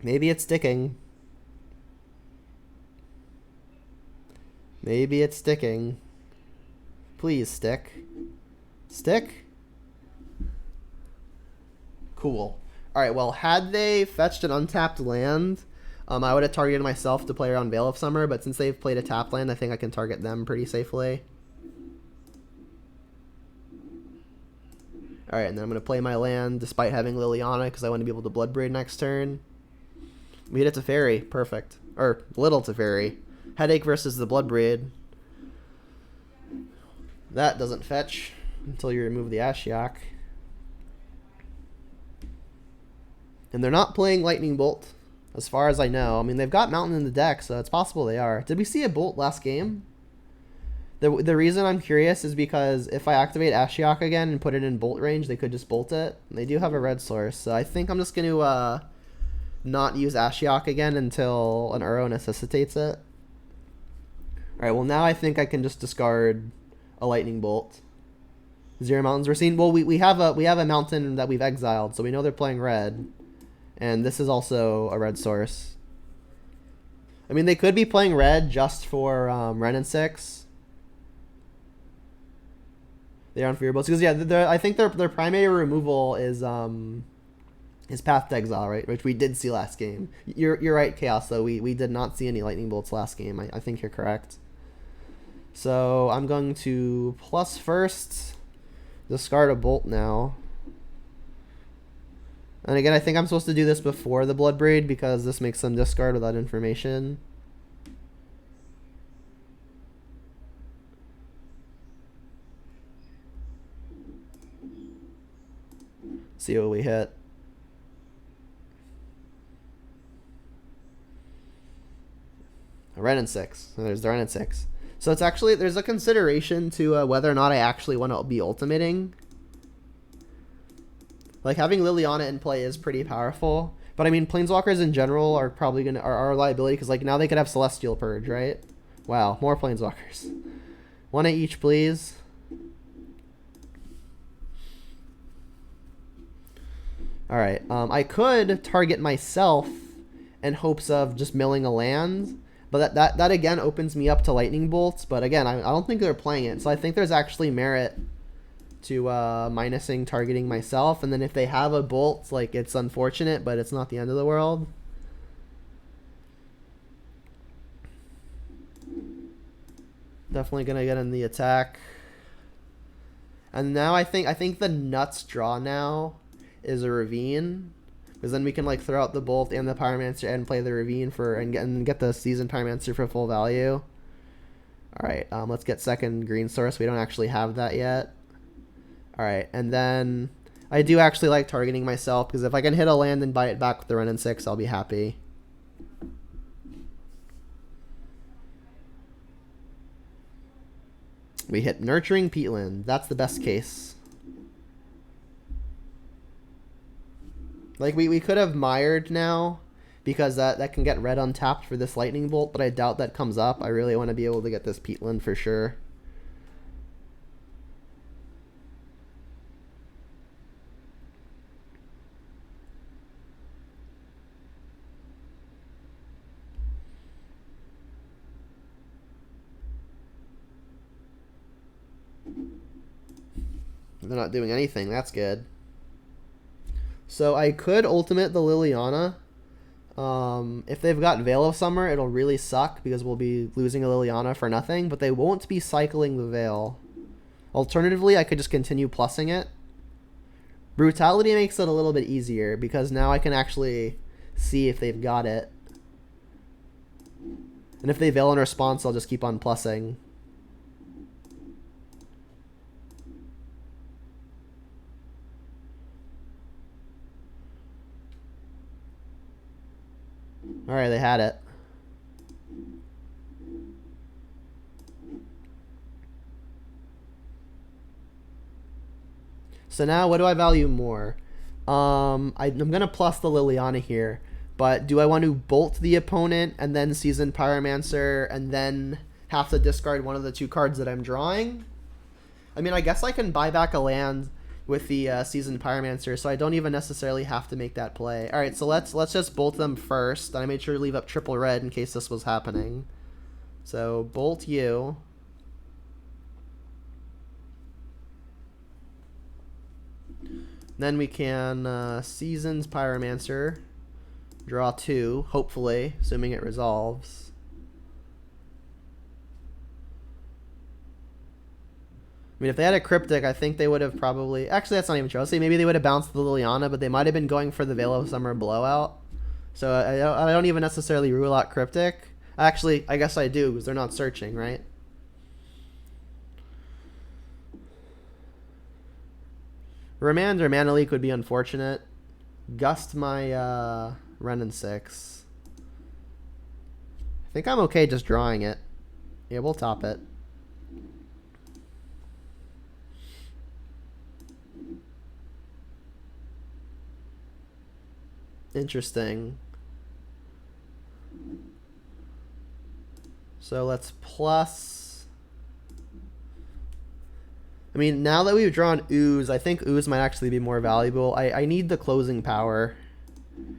Maybe it's sticking. Maybe it's sticking. Please, stick. Stick? Cool. Alright, well, had they fetched an untapped land, I would have targeted myself to play around Veil of Summer, but since they've played a tapped land, I think I can target them pretty safely. Alright, and then I'm going to play my land despite having Liliana because I want to be able to Bloodbraid next turn. We hit a Teferi. Perfect. Or little Teferi. Headache versus the Bloodbraid. That doesn't fetch until you remove the Ashiok. And they're not playing Lightning Bolt, as far as I know. I mean, they've got Mountain in the deck, so it's possible they are. Did we see a Bolt last game? The reason I'm curious is because if I activate Ashiok again and put it in Bolt range, they could just Bolt it. And they do have a red source, so I think I'm just going to not use Ashiok again until an Uro necessitates it. Alright, well now I think I can just discard a Lightning Bolt. 0 mountains we're seeing. Well, we have a mountain that we've exiled, so we know they're playing red. And this is also a red source. I mean, they could be playing red just for Ren and 6. They're on Fear Bolts. Because, yeah, I think their primary removal is Path to Exile, right? Which we did see last game. You're right, Chaos, though. We did not see any Lightning Bolts last game. I think you're correct. So I'm going to plus first, discard a Bolt now. And again, I think I'm supposed to do this before the Bloodbraid because this makes them discard without information. See what we hit. A Ren and 6. And there's the Ren and 6. So it's actually, there's a consideration to whether or not I actually want to be ultimating. Like, having Liliana in play is pretty powerful. But I mean, Planeswalkers in general are probably going to, are a liability because, like, now they could have Celestial Purge, right? Wow, more Planeswalkers. One of each, please. Alright, I could target myself in hopes of just milling a land. But that again opens me up to Lightning Bolts. But again, I don't think they're playing it. So I think there's actually merit to minusing targeting myself. And then if they have a Bolt, like, it's unfortunate, but it's not the end of the world. Definitely going to get in the attack. And now I think the nuts draw now is a Ravine. Because then we can, like, throw out the Bolt and the Pyromancer and play the Ravine for and get the Seasoned Pyromancer for full value. Alright, let's get second green source. We don't actually have that yet. Alright, and then I do actually like targeting myself because if I can hit a land and buy it back with the Ren and 6, I'll be happy. We hit Nurturing Peatland. That's the best case. Like, we could have Mired now, because that can get red untapped for this Lightning Bolt, but I doubt that comes up. I really want to be able to get this Peatland for sure. They're not doing anything. That's good. So I could ultimate the Liliana. If they've got Veil of Summer, it'll really suck because we'll be losing a Liliana for nothing, but they won't be cycling the Veil. Alternatively, I could just continue plussing it. Brutality makes it a little bit easier because now I can actually see if they've got it. And if they Veil in response, I'll just keep on plussing. Alright, they had it. So now, what do I value more? I'm going to plus the Liliana here. But do I want to bolt the opponent and then Seasoned Pyromancer and then have to discard one of the two cards that I'm drawing? I mean, I guess I can buy back a land with the Seasoned Pyromancer, so I don't even necessarily have to make that play. Alright, so let's just bolt them first. I made sure to leave up triple red in case this was happening. So, bolt you. Then we can Seasoned Pyromancer. Draw 2, hopefully, assuming it resolves. I mean, if they had a Cryptic, I think they would have probably... Actually, that's not even true. I'll say maybe they would have bounced the Liliana, but they might have been going for the Veil of Summer blowout. So I don't even necessarily rule out Cryptic. Actually, I guess I do, because they're not searching, right? Remand or Mana Leak would be unfortunate. gust my Renin 6. I think I'm okay just drawing it. Yeah, we'll top it. Interesting. So let's plus. I mean, now that we've drawn Ooze, I think Ooze might actually be more valuable. I need the closing power.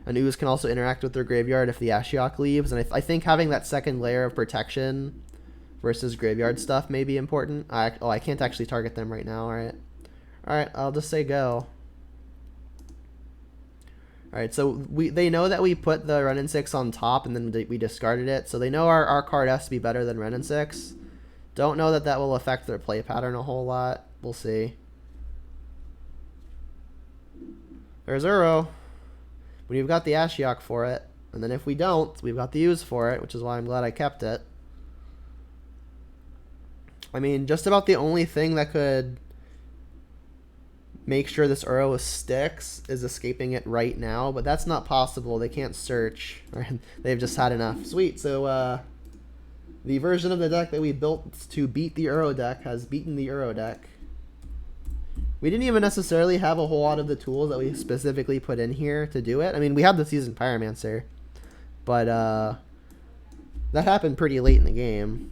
And Ooze can also interact with their graveyard if the Ashiok leaves. And I think having that second layer of protection versus graveyard stuff may be important. I can't actually target them right now. Alright. Alright, I'll just say go. Alright, so they know that we put the Renin 6 on top and then we discarded it. So they know our card has to be better than Renin 6. Don't know that that will affect their play pattern a whole lot. We'll see. There's Uro. We've got the Ashiok for it. And then if we don't, we've got the Use for it, which is why I'm glad I kept it. I mean, just about the only thing that could make sure this Uro sticks is escaping it right now, but that's not possible. They can't search. They've just had enough. Sweet. So the version of the deck that we built to beat the Uro deck has beaten the Uro deck. We didn't even necessarily have a whole lot of the tools that we specifically put in here to do it. I mean, we had the Seasoned Pyromancer, but that happened pretty late in the game.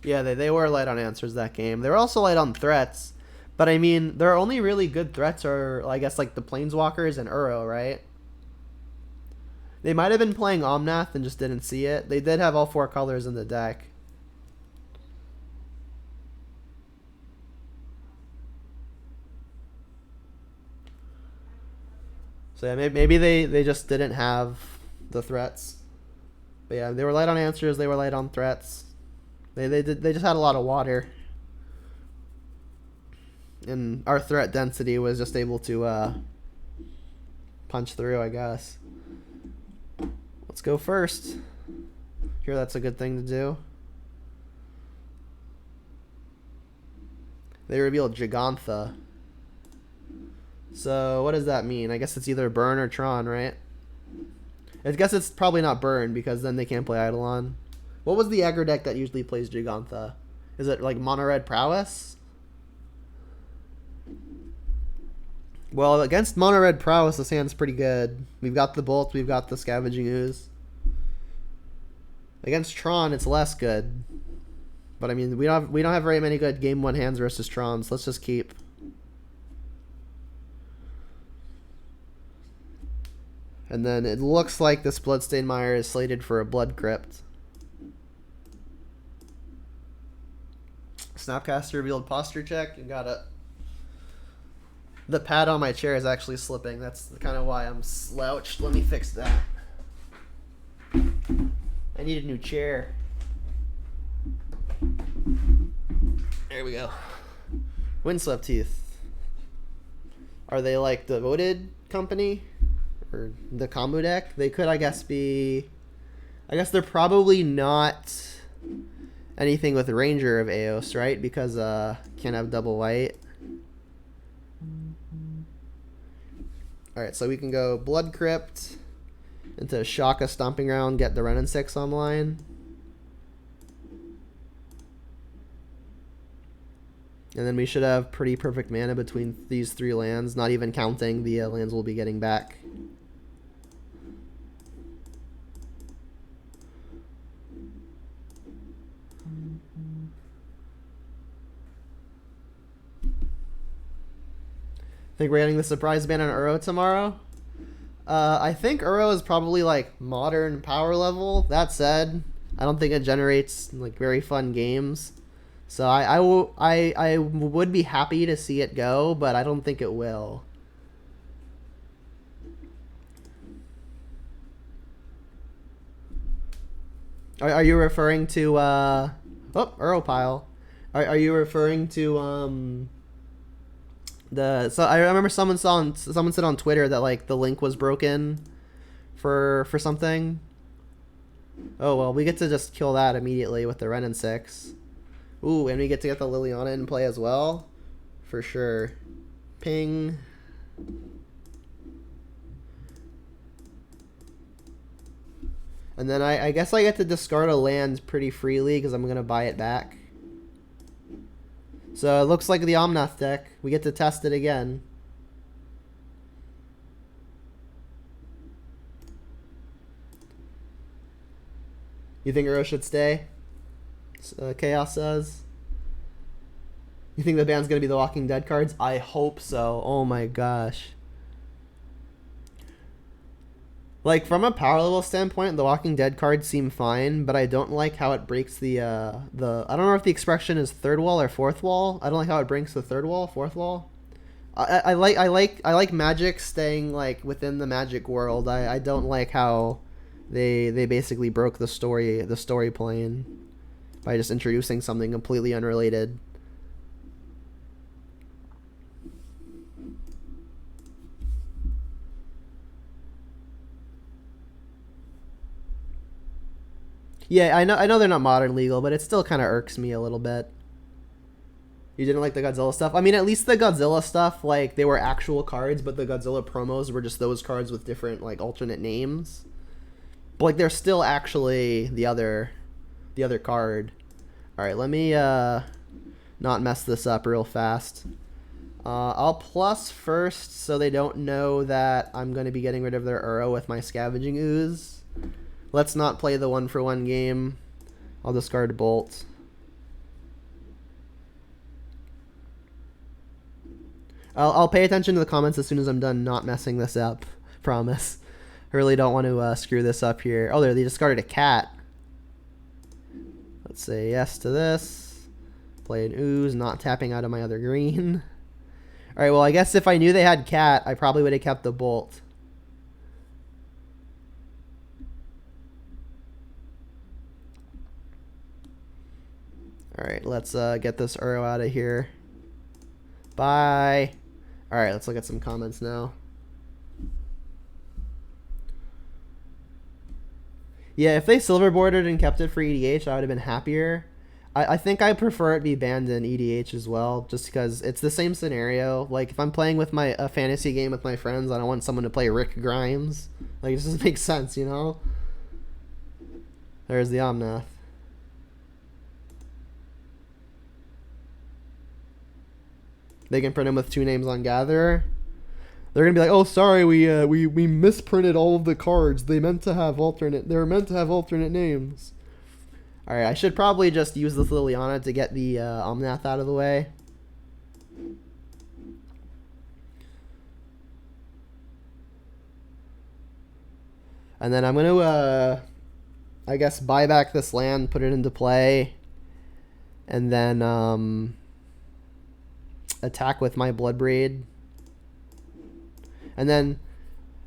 Yeah, they were light on answers that game. They were also light on threats. But I mean, their only really good threats are, I guess, like the Planeswalkers and Uro, right? They might have been playing Omnath and just didn't see it. They did have all 4 colors in the deck. So yeah, maybe they just didn't have the threats. But yeah, they were light on answers. They were light on threats. They just had a lot of water. And our threat density was just able to punch through, I guess. Let's go first. Here, that's a good thing to do. They revealed Gigantha. So what does that mean? I guess it's either Burn or Tron, right? I guess it's probably not Burn because then they can't play Eidolon. What was the aggro deck that usually plays Gigantha? Is it like Mono Red Prowess? Well, against Mono Red Prowess, this hand's pretty good. We've got the Bolt, we've got the Scavenging Ooze. Against Tron, it's less good. But I mean, we don't have very many good Game 1 hands versus Tron, so let's just keep. And then it looks like this Bloodstained Mire is slated for a Blood Crypt. Snapcaster revealed Posture Check and got it. The pad on my chair is actually slipping. That's kind of why I'm slouched. Let me fix that. I need a new chair. There we go. Windswept Teeth. Are they like the voted company? Or the combo deck? They could, I guess, be... I guess they're probably not anything with Ranger of Eos, right? Because can't have double white. Alright, so we can go Blood Crypt into Shaka Stomping Ground, get the Renin 6 online. And then we should have pretty perfect mana between these 3 lands, not even counting the lands we'll be getting back. Think we're getting the surprise ban on Uro tomorrow? I think Uro is probably like modern power level. That said, I don't think it generates like very fun games. So I would be happy to see it go, but I don't think it will. Are you referring to Uro pile? Are you referring to So I remember someone said on Twitter that like the link was broken for something. Oh well, we get to just kill that immediately with the Ren and 6. Ooh, and we get to get the Liliana in play as well, for sure. Ping. And then I guess I get to discard a land pretty freely because I'm going to buy it back. So it looks like the Omnath deck. We get to test it again. You think Uro should stay? Chaos says. You think the band's going to be the Walking Dead cards? I hope so. Oh my gosh. Like, from a power level standpoint, the Walking Dead cards seem fine, but I don't like how it breaks the I don't know if the expression is third wall or fourth wall. I don't like how it breaks the third wall, fourth wall. I like Magic staying like within the Magic world. I don't like how they basically broke the story plane by just introducing something completely unrelated. Yeah, I know they're not modern legal, but it still kind of irks me a little bit. You didn't like the Godzilla stuff? I mean, at least the Godzilla stuff, like, they were actual cards, but the Godzilla promos were just those cards with different, like, alternate names. But, like, they're still actually the other card. Alright, let me, not mess this up real fast. I'll plus first so they don't know that I'm going to be getting rid of their Uro with my Scavenging Ooze. Let's not play the 1-for-1 game. I'll discard Bolt. I'll pay attention to the comments as soon as I'm done not messing this up. Promise. I really don't want to screw this up here. Oh, they discarded a cat. Let's say yes to this. Play an Ooze, not tapping out of my other green. Alright, well, I guess if I knew they had cat, I probably would have kept the Bolt. Alright, let's get this Uro out of here. Bye. Alright, let's look at some comments now. Yeah, if they silver bordered and kept it for EDH, I would have been happier. I think I prefer it be banned in EDH as well, just because it's the same scenario. Like, if I'm playing with a fantasy game with my friends, I don't want someone to play Rick Grimes. Like, it doesn't make sense, you know? There's the Omnath. They can print them with 2 names on Gatherer. They're gonna be like, "Oh, sorry, we misprinted all of the cards. They were meant to have alternate names." All right, I should probably just use this Liliana to get the Omnath out of the way. And then I'm gonna, I guess, buy back this land, put it into play, and then attack with my Bloodbraid. And then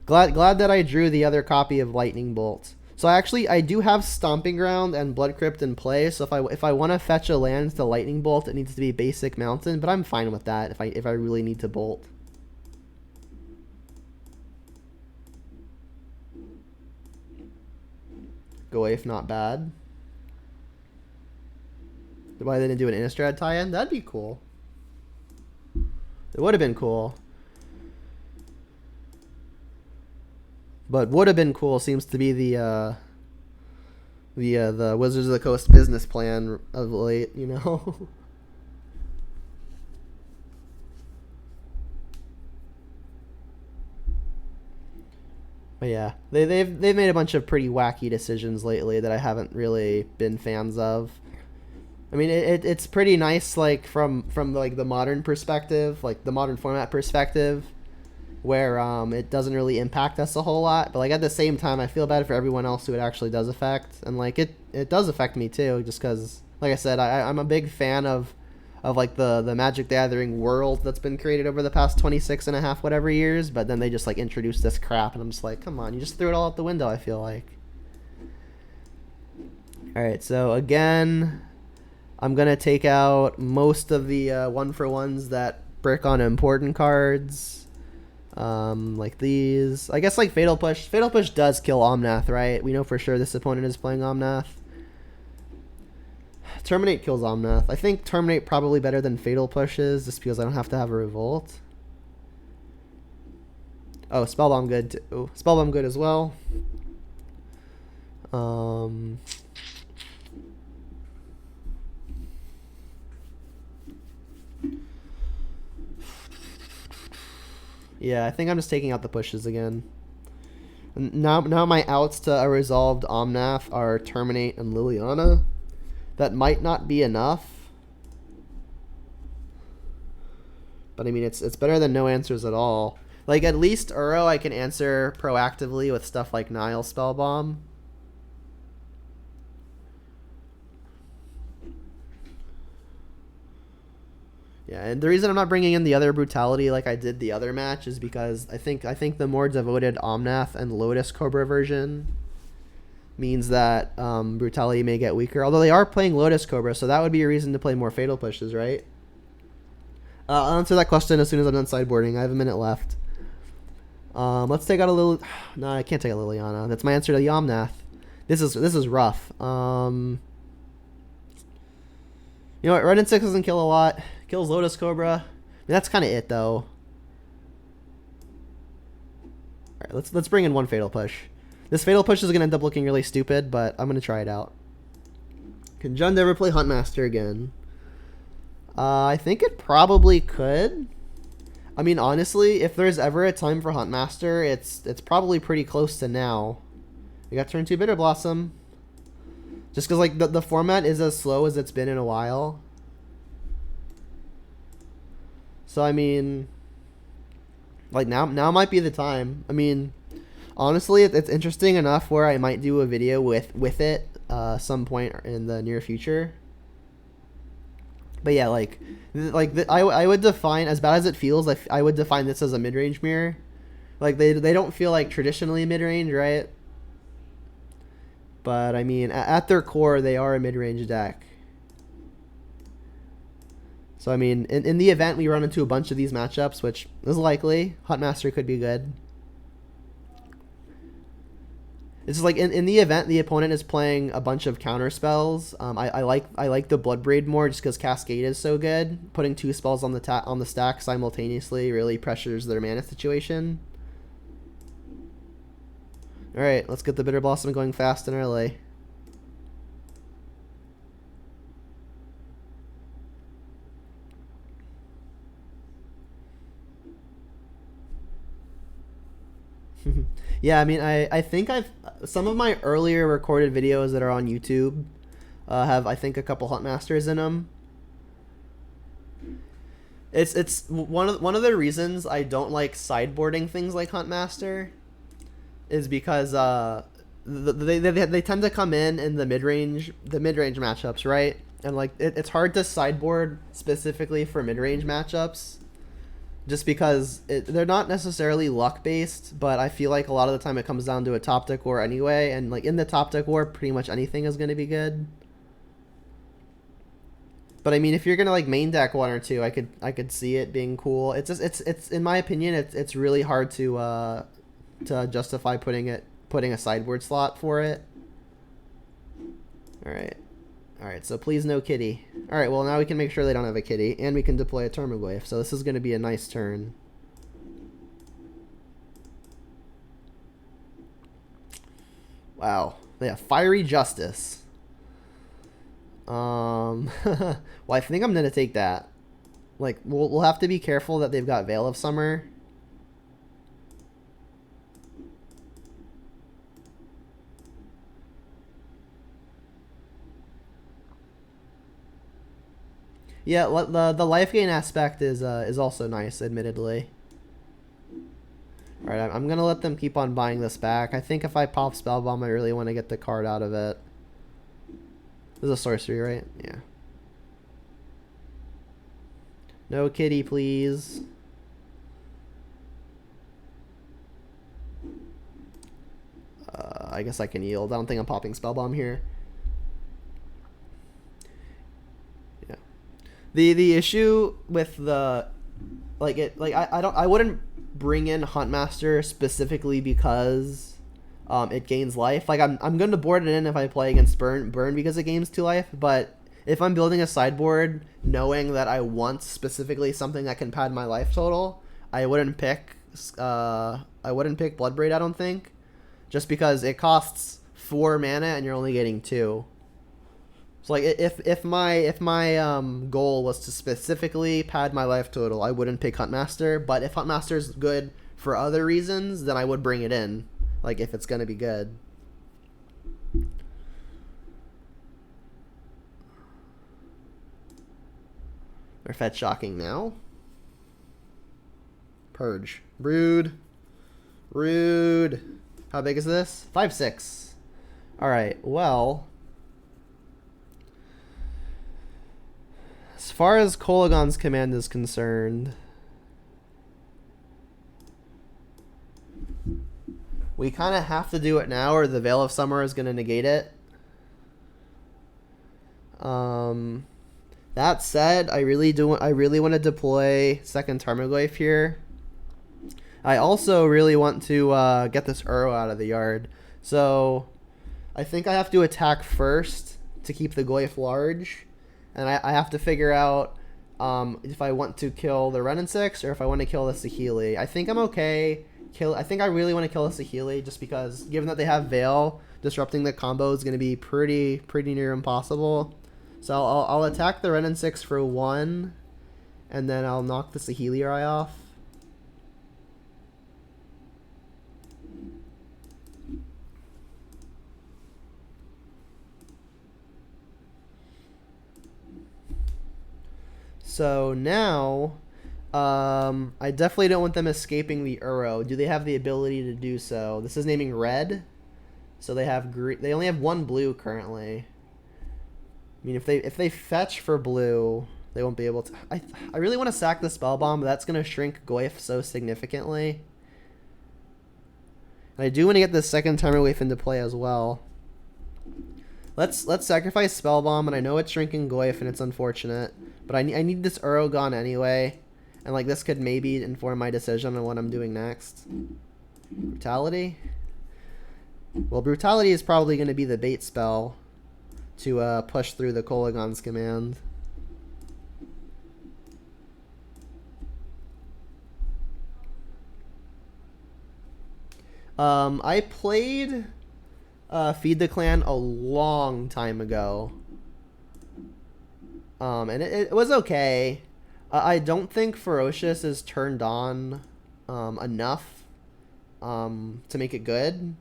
glad that I drew the other copy of Lightning Bolt. So I do have Stomping Ground and Blood Crypt in play. So if I want to fetch a land to Lightning Bolt, it needs to be basic Mountain, but I'm fine with that if I really need to bolt. Go away if not bad. Why they didn't do an Innistrad tie-in? That'd be cool. It would have been cool. But would have been cool seems to be the Wizards of the Coast business plan of late, you know. But yeah, they've made a bunch of pretty wacky decisions lately that I haven't really been fans of. I mean, it's pretty nice, like from like the modern perspective, like the modern format perspective, where it doesn't really impact us a whole lot. But like at the same time, I feel bad for everyone else who it actually does affect, and like it does affect me too, just because, like I said, I'm a big fan of like the Magic the Gathering world that's been created over the past 26 and a half whatever years. But then they just like introduced this crap, and I'm just like, come on, you just threw it all out the window. I feel like. All right, so again, I'm gonna take out most of the 1-for-1s that brick on important cards. Like these. I guess like Fatal Push. Fatal Push does kill Omnath, right? We know for sure this opponent is playing Omnath. Terminate kills Omnath. I think Terminate probably better than Fatal Push is, just because I don't have to have a Revolt. Oh, Spellbomb good too. Spellbomb good as well. Yeah, I think I'm just taking out the pushes again. Now my outs to a resolved Omnath are Terminate and Liliana. That might not be enough. But I mean, it's better than no answers at all. Like, at least Uro I can answer proactively with stuff like Nile Spellbomb. Yeah, and the reason I'm not bringing in the other Brutality like I did the other match is because I think the more devoted Omnath and Lotus Cobra version means that Brutality may get weaker. Although they are playing Lotus Cobra, so that would be a reason to play more Fatal Pushes, right? I'll answer that question as soon as I'm done sideboarding. I have a minute left. Let's take out a little. No, I can't take out Liliana. That's my answer to the Omnath. This is rough. You know what? Red and 6 doesn't kill a lot. Kills Lotus Cobra. I mean, that's kind of it, though. All right, let's bring in one Fatal Push. This Fatal Push is gonna end up looking really stupid, but I'm gonna try it out. Can Jund ever play Huntmaster again? I think it probably could. I mean, honestly, if there's ever a time for Huntmaster, it's probably pretty close to now. We got turn 2 Bitter Blossom. Just because like the format is as slow as it's been in a while. So I mean, like now might be the time. I mean, honestly, it's interesting enough where I might do a video with it some point in the near future. But yeah, I would define, as bad as it feels, I would define this as a mid-range mirror. Like they don't feel like traditionally mid-range, right? But I mean, at their core, they are a mid-range deck. So I mean, in the event we run into a bunch of these matchups, which is likely, Huntmaster could be good. It's just like in the event the opponent is playing a bunch of counter spells. I like the Bloodbraid more just because Cascade is so good. Putting 2 spells on the stack simultaneously really pressures their mana situation. All right, let's get the Bitter Blossom going fast and early. Yeah, I mean, I think some of my earlier recorded videos that are on YouTube have, I think, a couple Huntmasters in them. It's one of the reasons I don't like sideboarding things like Huntmaster is because they tend to come in the mid-range matchups, right? And like it's hard to sideboard specifically for mid-range matchups. Just because they're not necessarily luck-based, but I feel like a lot of the time it comes down to a top deck war anyway, and like in the top deck war, pretty much anything is going to be good. But I mean, if you're gonna like main deck 1 or 2, I could see it being cool. It's just it's in my opinion, it's really hard to justify putting a sideboard slot for it. All right, so please no kitty. All right, well, now we can make sure they don't have a kitty, and we can deploy a Termaglyph, so this is going to be a nice turn. Wow. Yeah, Fiery Justice. Well, I think I'm going to take that. Like, we'll have to be careful that they've got Veil of Summer. Yeah, the life gain aspect is also nice, admittedly. All right, I'm gonna let them keep on buying this back. I think if I pop Spellbomb, I really want to get the card out of it. This is a sorcery, right? Yeah. No kitty, please. I guess I can yield. I don't think I'm popping Spellbomb here. The issue with the I wouldn't bring in Huntmaster specifically because it gains life. Like I'm going to board it in if I play against Burn because it gains 2 life, but if I'm building a sideboard knowing that I want specifically something that can pad my life total, I wouldn't pick Bloodbraid, I don't think, just because it costs 4 mana and you're only getting 2. So like if my goal was to specifically pad my life total, I wouldn't pick Huntmaster. But if Huntmaster's good for other reasons, then I would bring it in. Like if it's gonna be good. They're fetch shocking now. Purge. Rude. Rude. How big is this? 5/6. Alright, well. As far as Kolagon's command is concerned, we kind of have to do it now or the Veil of Summer is going to negate it. That said, I really want to deploy second Tarmogoyf here. I also really want to get this Uro out of the yard. So I think I have to attack first to keep the Goyf large. And I have to figure out if I want to kill the Renin 6 or if I want to kill the Saheeli. I think I'm okay. I think I really want to kill the Saheeli just because, given that they have Veil, disrupting the combo is going to be pretty near impossible. So I'll attack the Renin 6 for 1, and then I'll knock the Saheeli eye off. So now, I definitely don't want them escaping the Uro. Do they have the ability to do so? This is naming red, so they have green. They only have 1 blue currently. I mean, if they fetch for blue, they won't be able to. I really want to sack the Spell Bomb, but that's gonna shrink Goyf so significantly. And I do want to get the second Tarmogoyf into play as well. Let's sacrifice Spell Bomb, and I know it's shrinking Goyf, and it's unfortunate. But I need this Uro gone anyway. And like this could maybe inform my decision on what I'm doing next. Brutality? Well, Brutality is probably going to be the bait spell to push through the Kolagon's command. I played Feed the Clan a long time ago. And it was okay. I don't think Ferocious is turned on enough to make it good.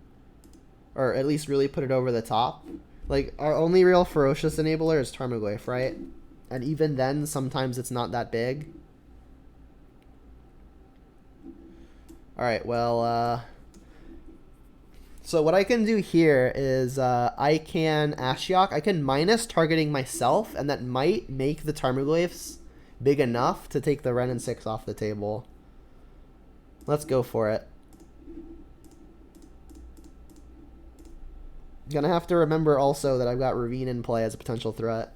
Or at least really put it over the top. Like, our only real Ferocious enabler is Tarmogoyf, right? And even then, sometimes it's not that big. Alright, well, so what I can do here is I can Ashiok. I can minus targeting myself, and that might make the Tarmogoyfs big enough to take the Renin 6 off the table. Let's go for it. Gonna have to remember also that I've got Ravine in play as a potential threat.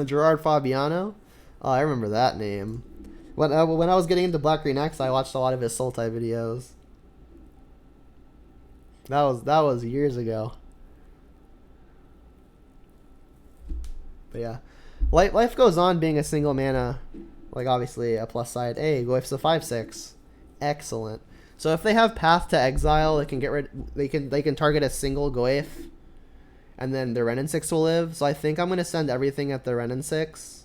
Gerard Fabiano? Oh, I remember that name. When I was getting into Black Green X, I watched a lot of his Sultai videos. That was years ago. But yeah. Life goes on being a single mana. Like obviously a plus side. Hey, Goyf's a 5/6. Excellent. So if they have Path to Exile, they can get rid they can target a single Goyf. And then the Renin 6 will live. So I think I'm gonna send everything at the Renin 6.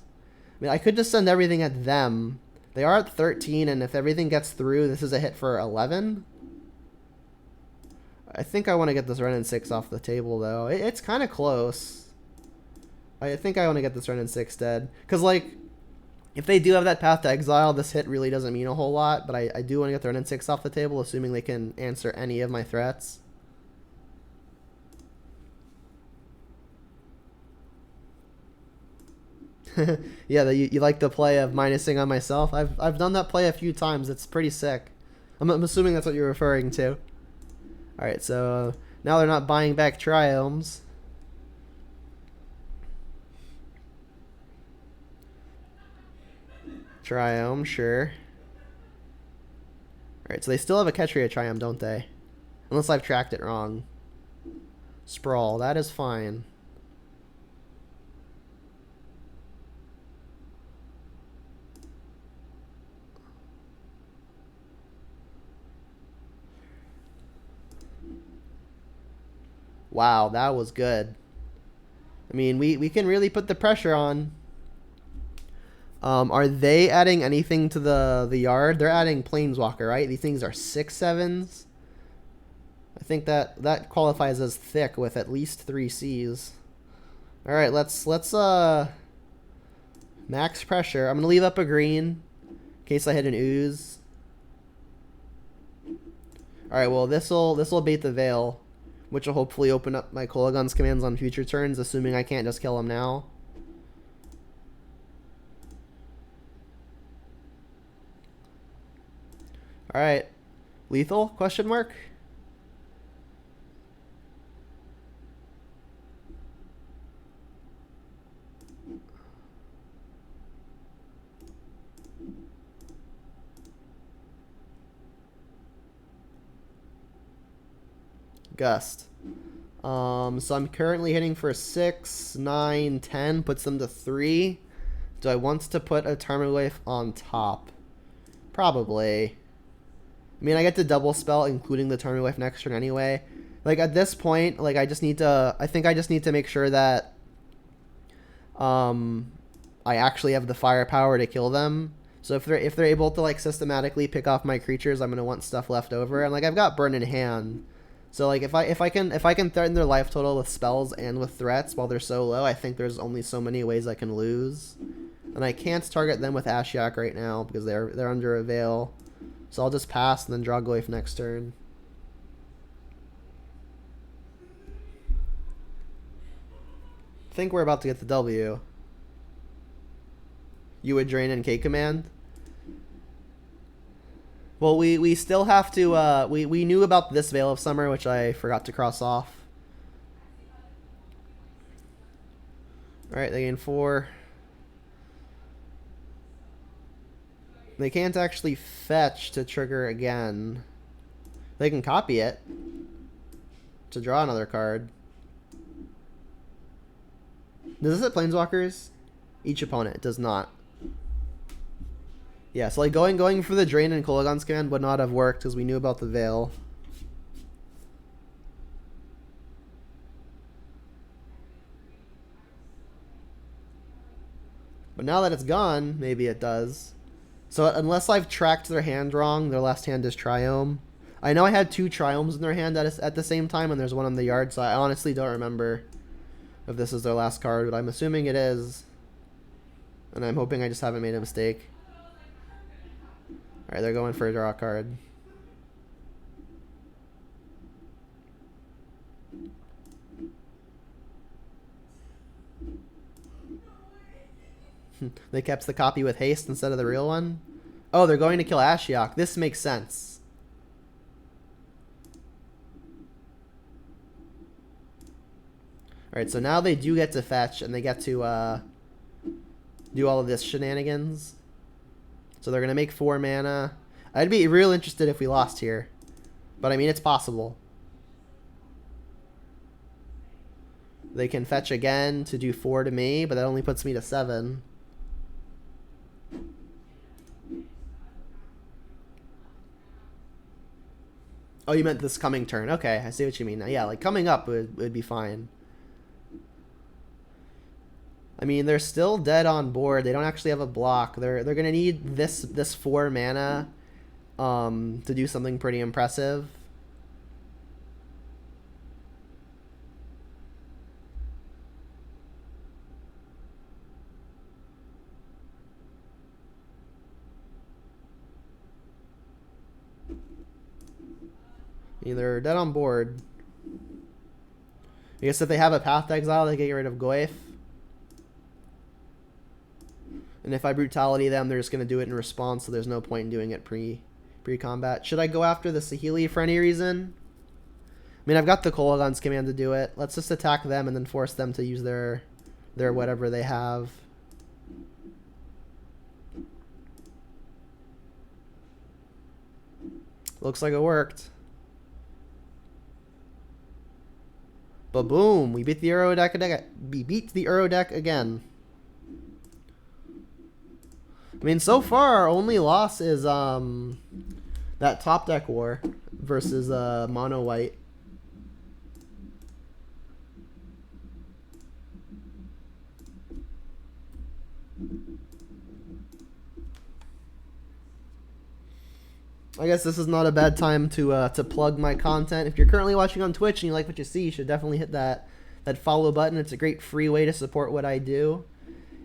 I mean, I could just send everything at them. They are at 13, and if everything gets through, this is a hit for 11. I think I want to get this Renin 6 off the table, though. It's kind of close. I think I want to get this Renin 6 dead. Because, like, if they do have that Path to Exile, this hit really doesn't mean a whole lot. But I do want to get the Renin 6 off the table, assuming they can answer any of my threats. Yeah, you like the play of minusing on myself? I've done that play a few times. It's pretty sick. I'm assuming that's what you're referring to. Alright, so now they're not buying back Triomes. Triome, sure. Alright, so they still have a Ketria Triome, don't they? Unless I've tracked it wrong. Sprawl, that is fine. Wow, that was good. I mean, we can really put the pressure on. Are they adding anything to the yard? They're adding Planeswalker, right? These things are 6/7s. I think that qualifies as thick with at least 3 Cs. All right, let's max pressure. I'm gonna leave up a green in case I hit an ooze. All right, well this'll bait the Veil, which will hopefully open up my Kolaghan's commands on future turns, assuming I can't just kill him now. All right, lethal? Question mark. Gust. So I'm currently hitting for 6, 9, 10, puts them to 3. Do I want to put a Tarmogoyf on top? Probably. I mean, I get to double spell, including the Tarmogoyf next turn anyway. Like, at this point, like, I think I just need to make sure that I actually have the firepower to kill them. So if they're able to, like, systematically pick off my creatures, I'm gonna want stuff left over. And, like, I've got Burn in hand. So, like, if I can threaten their life total with spells and with threats while they're so low, I think there's only so many ways I can lose. And I can't target them with Ashiok right now because they're under a Veil. So I'll just pass and then draw Goyf next turn. I think we're about to get the W. You would drain in K command? Well, we still have to, we knew about this Veil of Summer, which I forgot to cross off. Alright, they gain 4. They can't actually fetch to trigger again. They can copy it to draw another card. Does this hit Planeswalkers? Each opponent. It does not. Yeah, so like going for the drain and Kolaghan's command would not have worked because we knew about the Veil. But now that it's gone, maybe it does. So unless I've tracked their hand wrong, their last hand is Triome. I know I had 2 Triomes in their hand at the same time, and there's one on the yard, so I honestly don't remember if this is their last card, but I'm assuming it is. And I'm hoping I just haven't made a mistake. Alright, they're going for a draw card. They kept the copy with haste instead of the real one. Oh, they're going to kill Ashiok. This makes sense. Alright, so now they do get to fetch, and they get to do all of this shenanigans. So they're going to make 4 mana. I'd be real interested if we lost here. But I mean, it's possible. They can fetch again to do 4 to me, but that only puts me to 7. Oh, you meant this coming turn. Okay, I see what you mean now. Yeah, like coming up would be fine. I mean, they're still dead on board. They don't actually have a block. They're gonna need this 4 mana to do something pretty impressive. They're dead on board. I guess if they have a Path to Exile, they can get rid of Goyf. And if I Brutality them, they're just going to do it in response, so there's no point in doing it pre-combat. Should I go after the Saheeli for any reason? I mean, I've got the Kolaghan's command to do it. Let's just attack them and then force them to use their whatever they have. Looks like it worked. But boom, we beat the Uro deck. We beat the Uro deck again. I mean, so far our only loss is that top deck war versus mono white. I guess this is not a bad time to plug my content. If you're currently watching on Twitch and you like what you see, you should definitely hit that follow button. It's a great free way to support what I do.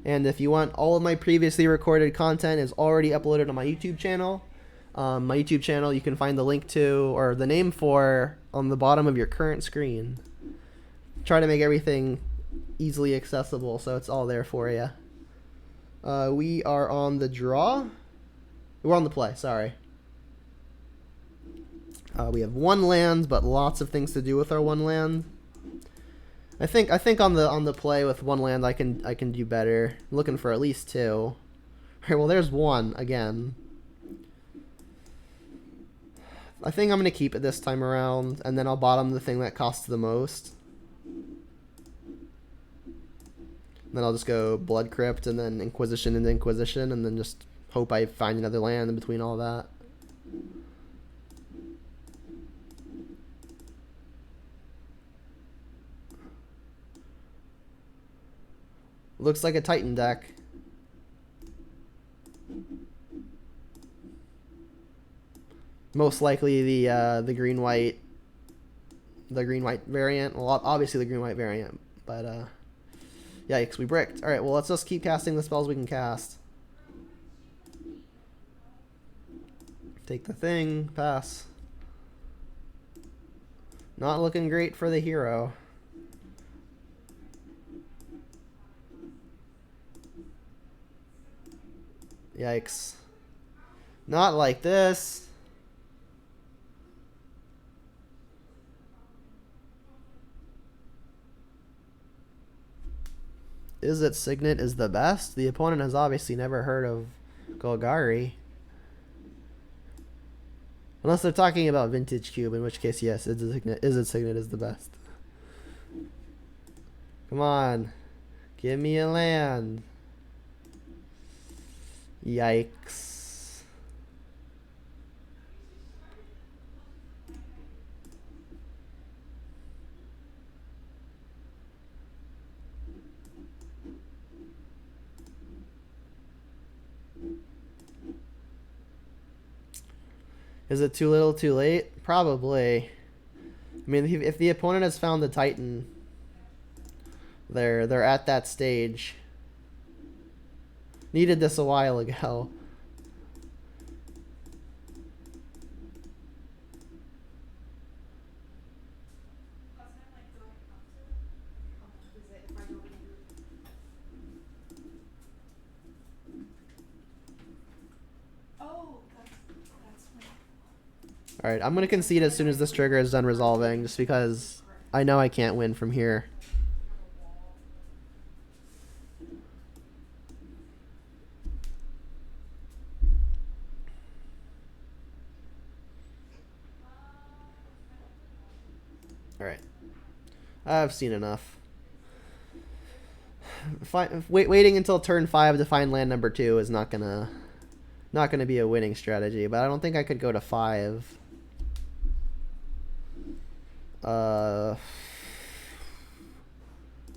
And if you want, all of my previously recorded content is already uploaded on my YouTube channel. My YouTube channel, you can find the link to, or the name for, on the bottom of your current screen. Try to make everything easily accessible, so it's all there for you. We are on the draw. We're on the play, sorry. We have one land, but lots of things to do with our one land. I think on the play with one land I can do better. I'm looking for at least two. Alright, well there's one again. I think I'm gonna keep it this time around, and then I'll bottom the thing that costs the most. Then I'll just go Blood Crypt and then Inquisition into Inquisition, and then just hope I find another land in between all that. Looks like a Titan deck. Most likely the green white variant. Well, obviously the green white variant, but yikes, we bricked. All right, well let's just keep casting the spells we can cast. Take the thing, pass. Not looking great for the hero. Yikes. Not like this. Is it Signet is the best? The opponent has obviously never heard of Golgari. Unless they're talking about Vintage Cube, in which case, yes, Is it Signet is the best. Come on. Give me a land. Yikes. Is it too little too late? Probably. I mean, if the opponent has found the Titan, they're at that stage. Needed this a while ago. Alright, I'm going to concede as soon as this trigger is done resolving, just because I know I can't win from here. Alright. I've seen enough. Waiting until turn 5 to find land number 2 is not gonna be a winning strategy, but I don't think I could go to 5.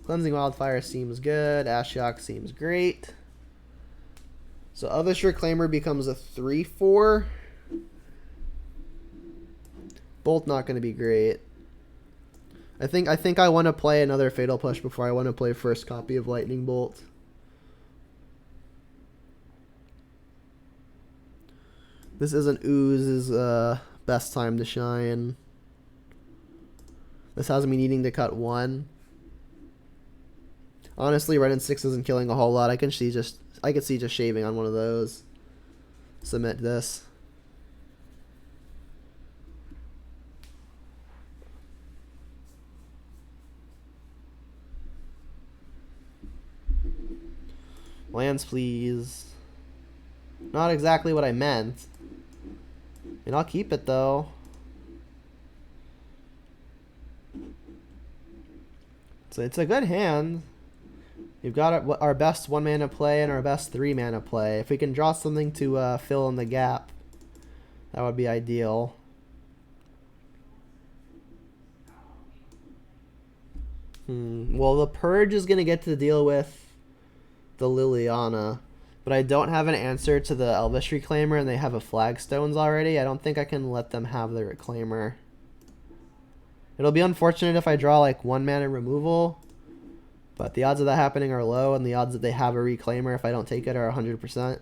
Cleansing Wildfire seems good. Ashiok seems great. So Elvish Reclaimer becomes a 3/4. Both not going to be great. I think I want to play another Fatal Push before I want to play first copy of Lightning Bolt. This isn't Ooze's best time to shine. This has me needing to cut 1. Honestly, Red and 6 isn't killing a whole lot. I could see just shaving on one of those. Submit this. Lands, please. Not exactly what I meant. And I'll keep it though. So it's a good hand. We've got our best 1 mana play and our best 3 mana play. If we can draw something to fill in the gap, that would be ideal. Well, the Purge is going to get to deal with the Liliana, but I don't have an answer to the Elvish Reclaimer, and they have a Flagstones already. I don't think I can let them have the Reclaimer. It'll be unfortunate if I draw like 1 mana removal, but the odds of that happening are low, and the odds that they have a Reclaimer if I don't take it are 100%.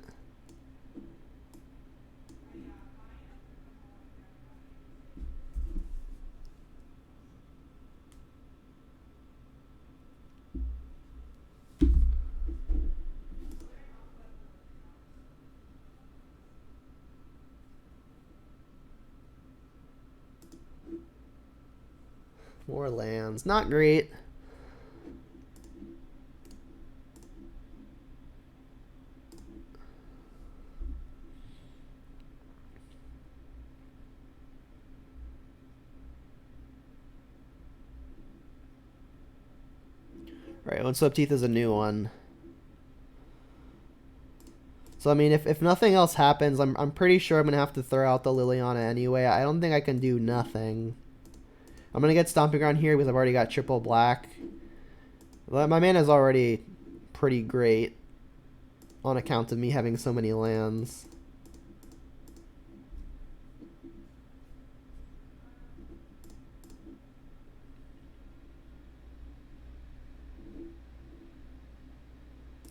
More lands. Not great. Alright, One-Swept Teeth is a new one. So, I mean, if nothing else happens, I'm pretty sure I'm going to have to throw out the Liliana anyway. I don't think I can do nothing. I'm going to get Stomping Ground here because I've already got triple black. My mana is already pretty great on account of me having so many lands.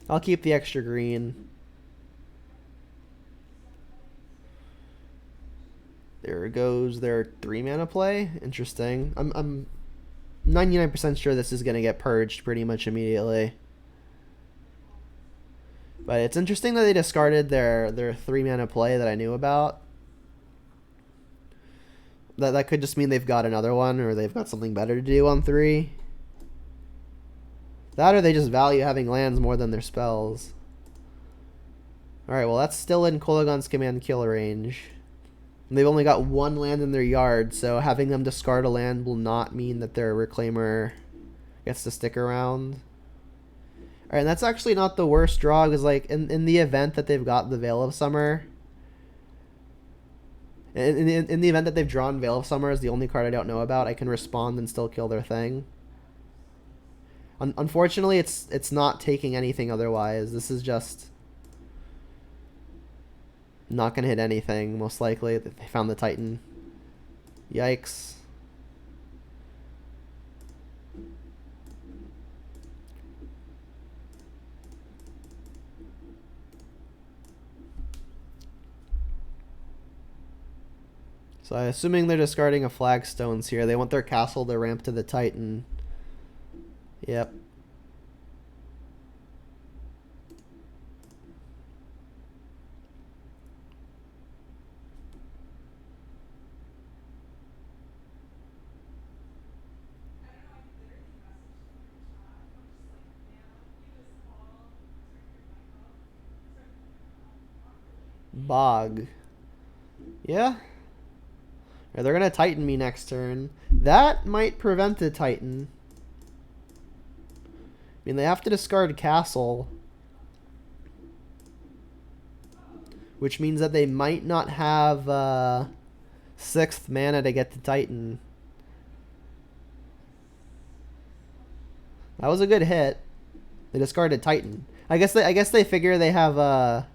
I'll keep the extra green. There goes their 3 mana play. Interesting. I'm 99% sure this is going to get purged pretty much immediately. But it's interesting that they discarded their 3 mana play that I knew about. That could just mean they've got another one, or they've got something better to do on 3. That, or they just value having lands more than their spells. Alright, well that's still in Kolagon's command kill range. And they've only got 1 land in their yard, so having them discard a land will not mean that their Reclaimer gets to stick around. Alright, and that's actually not the worst draw, because like in the event that they've got the Veil of Summer, in the event that they've drawn Veil of Summer as the only card I don't know about, I can respond and still kill their thing. Unfortunately, it's not taking anything otherwise. This is just not going to hit anything, most likely. They found the Titan. Yikes. So I'm assuming they're discarding a Flagstones here. They want their castle to ramp to the Titan. Yep. Bog. Yeah. Or they're going to Titan me next turn. That might prevent a Titan. I mean, they have to discard Castle, which means that they might not have 6th mana to get to Titan. That was a good hit. They discarded Titan. I guess they figure they have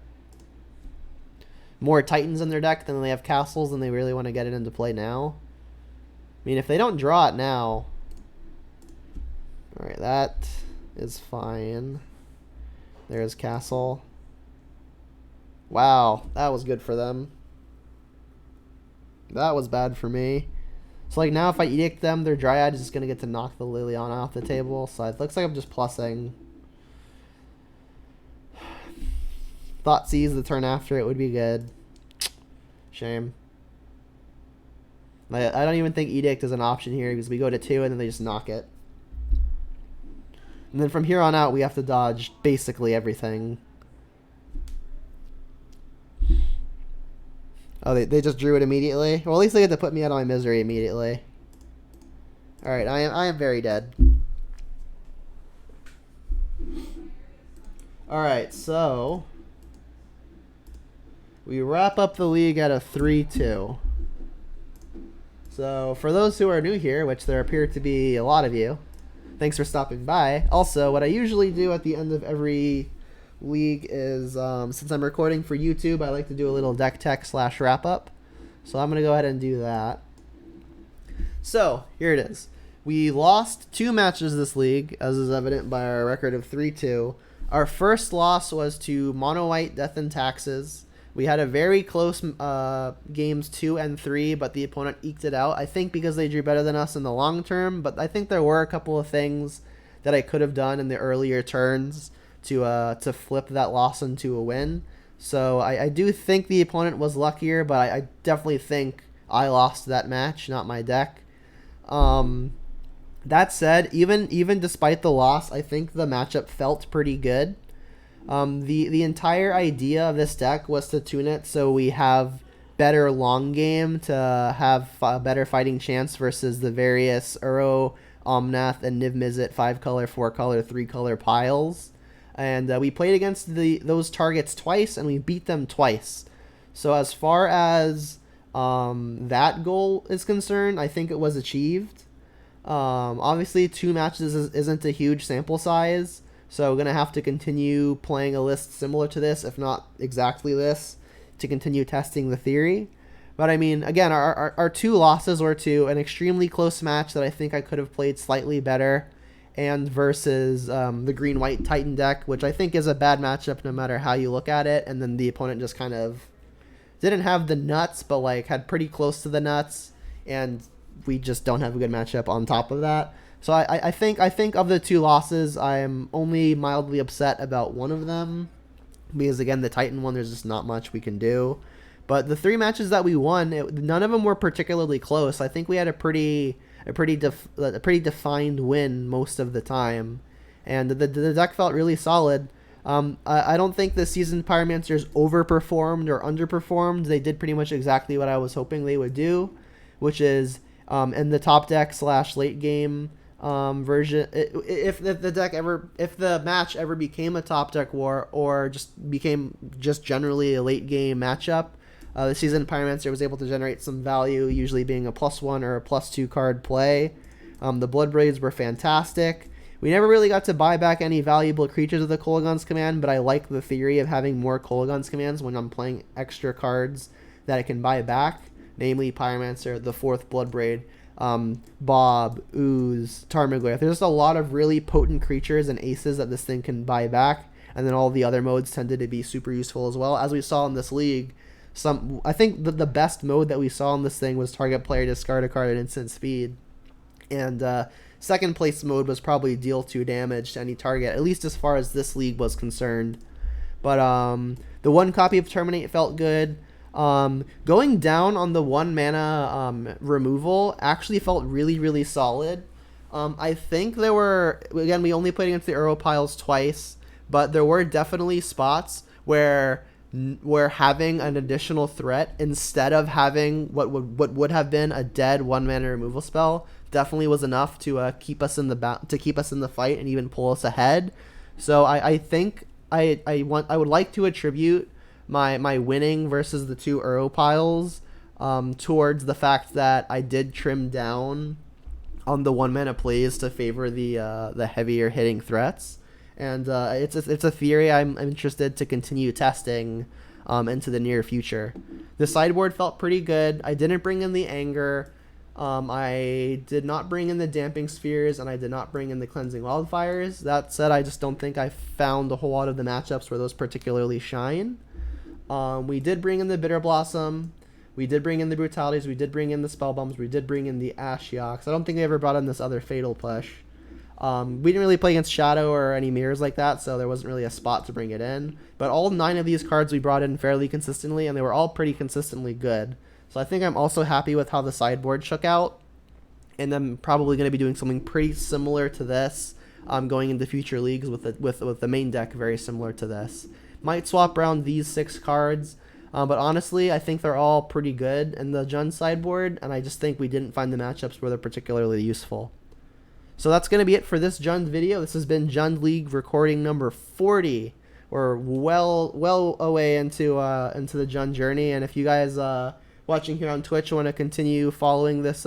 more Titans in their deck than they have castles, and they really want to get it into play now. I mean, if they don't draw it now, all right, that is fine. There's castle. Wow, that was good for them. That was bad for me. So like now if I edict them, their Dryad is just going to get to knock the Liliana off the table. So it looks like I'm just plussing. Thought seize the turn after it would be good. Shame. I don't even think edict is an option here because we go to 2 and then they just knock it. And then from here on out, we have to dodge basically everything. Oh, they just drew it immediately? Well, at least they get to put me out of my misery immediately. Alright, I am very dead. Alright, so we wrap up the league at a 3-2. So, for those who are new here, which there appear to be a lot of you, thanks for stopping by. Also, what I usually do at the end of every league is, since I'm recording for YouTube, I like to do a little deck tech / wrap up. So I'm going to go ahead and do that. So, here it is. We lost 2 matches this league, as is evident by our record of 3-2. Our first loss was to Mono White Death and Taxes. We had a very close games 2 and 3, but the opponent eked it out. I think because they drew better than us in the long term, but I think there were a couple of things that I could have done in the earlier turns to flip that loss into a win. So I do think the opponent was luckier, but I definitely think I lost that match, not my deck. That said, even despite the loss, I think the matchup felt pretty good. The entire idea of this deck was to tune it so we have better long game to have a better fighting chance versus the various Uro, Omnath, and Niv Mizzet 5-color, 4-color, 3-color piles. And we played against those targets twice, and we beat them twice. So as far as that goal is concerned, I think it was achieved. Obviously, 2 matches isn't a huge sample size, so we're going to have to continue playing a list similar to this, if not exactly this, to continue testing the theory. But I mean, again, our 2 losses were to an extremely close match that I think I could have played slightly better, and versus the Green-White Titan deck, which I think is a bad matchup no matter how you look at it, and then the opponent just kind of didn't have the nuts, but like had pretty close to the nuts, and we just don't have a good matchup on top of that. So I think of the 2 losses, I'm only mildly upset about one of them, because again, the Titan one, there's just not much we can do. But the 3 matches that we won, none of them were particularly close. I think we had a pretty defined win most of the time, and the deck felt really solid. I don't think the Seasoned Pyromancers overperformed or underperformed. They did pretty much exactly what I was hoping they would do, which is in the top deck / late game version. If the match ever became a top deck war or became generally a late game matchup, the Seasoned Pyromancer was able to generate some value, usually being a +1 or a +2 card play. The Blood Braids were fantastic. We never really got to buy back any valuable creatures with the Kolaghan's Command, but I like the theory of having more Kolaghan's Commands when I'm playing extra cards that I can buy back, namely Pyromancer, the 4th Blood Braid, Bob, Ooze, Tarmogoyf. There's just a lot of really potent creatures and aces that this thing can buy back, and then all the other modes tended to be super useful as well. As we saw in this league, I think the best mode that we saw in this thing was target player discard a card at instant speed, and second place mode was probably deal 2 damage to any target, at least as far as this league was concerned. But the 1 copy of Terminate felt good. Going down on the 1 mana removal actually felt really, really solid. I think there were, again, we only played against the Uro piles twice, but there were definitely spots where having an additional threat instead of having what would have been a dead 1 mana removal spell definitely was enough to keep us in the fight and even pull us ahead. So I think I would like to attribute my winning versus the 2 Uro piles towards the fact that I did trim down on the 1 mana plays to favor the heavier hitting threats. And it's a theory I'm interested to continue testing into the near future. The sideboard felt pretty good. I didn't bring in the Anger. I did not bring in the Damping Spheres, and I did not bring in the Cleansing Wildfires. That said, I just don't think I found a whole lot of the matchups where those particularly shine. We did bring in the Bitter Blossom. We did bring in the Brutalities. We did bring in the Spellbombs. We did bring in the Ashioks. I don't think they ever brought in this other Fatal Push. We didn't really play against Shadow or any mirrors like that, so there wasn't really a spot to bring it in. But all 9 of these cards we brought in fairly consistently, and they were all pretty consistently good. So I think I'm also happy with how the sideboard shook out, and I'm probably going to be doing something pretty similar to this going into future leagues with the main deck very similar to this. Might swap around these 6 cards. But honestly, I think they're all pretty good in the Jund sideboard, and I just think we didn't find the matchups where they're particularly useful. So that's going to be it for this Jund video. This has been Jund League recording number 40. We're well away into the Jund journey, and if you guys watching here on Twitch want to continue following this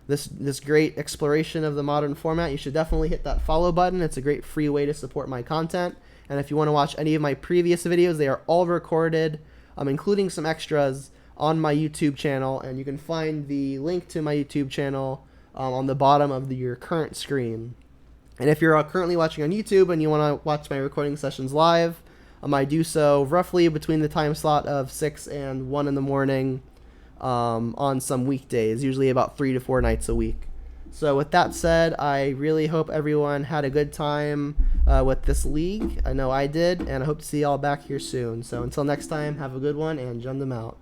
this great exploration of the modern format, you should definitely hit that follow button. It's a great free way to support my content. And if you want to watch any of my previous videos, they are all recorded, including some extras, on my YouTube channel, and you can find the link to my YouTube channel on the bottom of your current screen. And if you're currently watching on YouTube and you want to watch my recording sessions live, I do so roughly between the time slot of 6 and 1 in the morning on some weekdays, usually about 3 to 4 nights a week. So with that said, I really hope everyone had a good time with this league. I know I did, and I hope to see y'all back here soon. So until next time, have a good one, and Jund them out.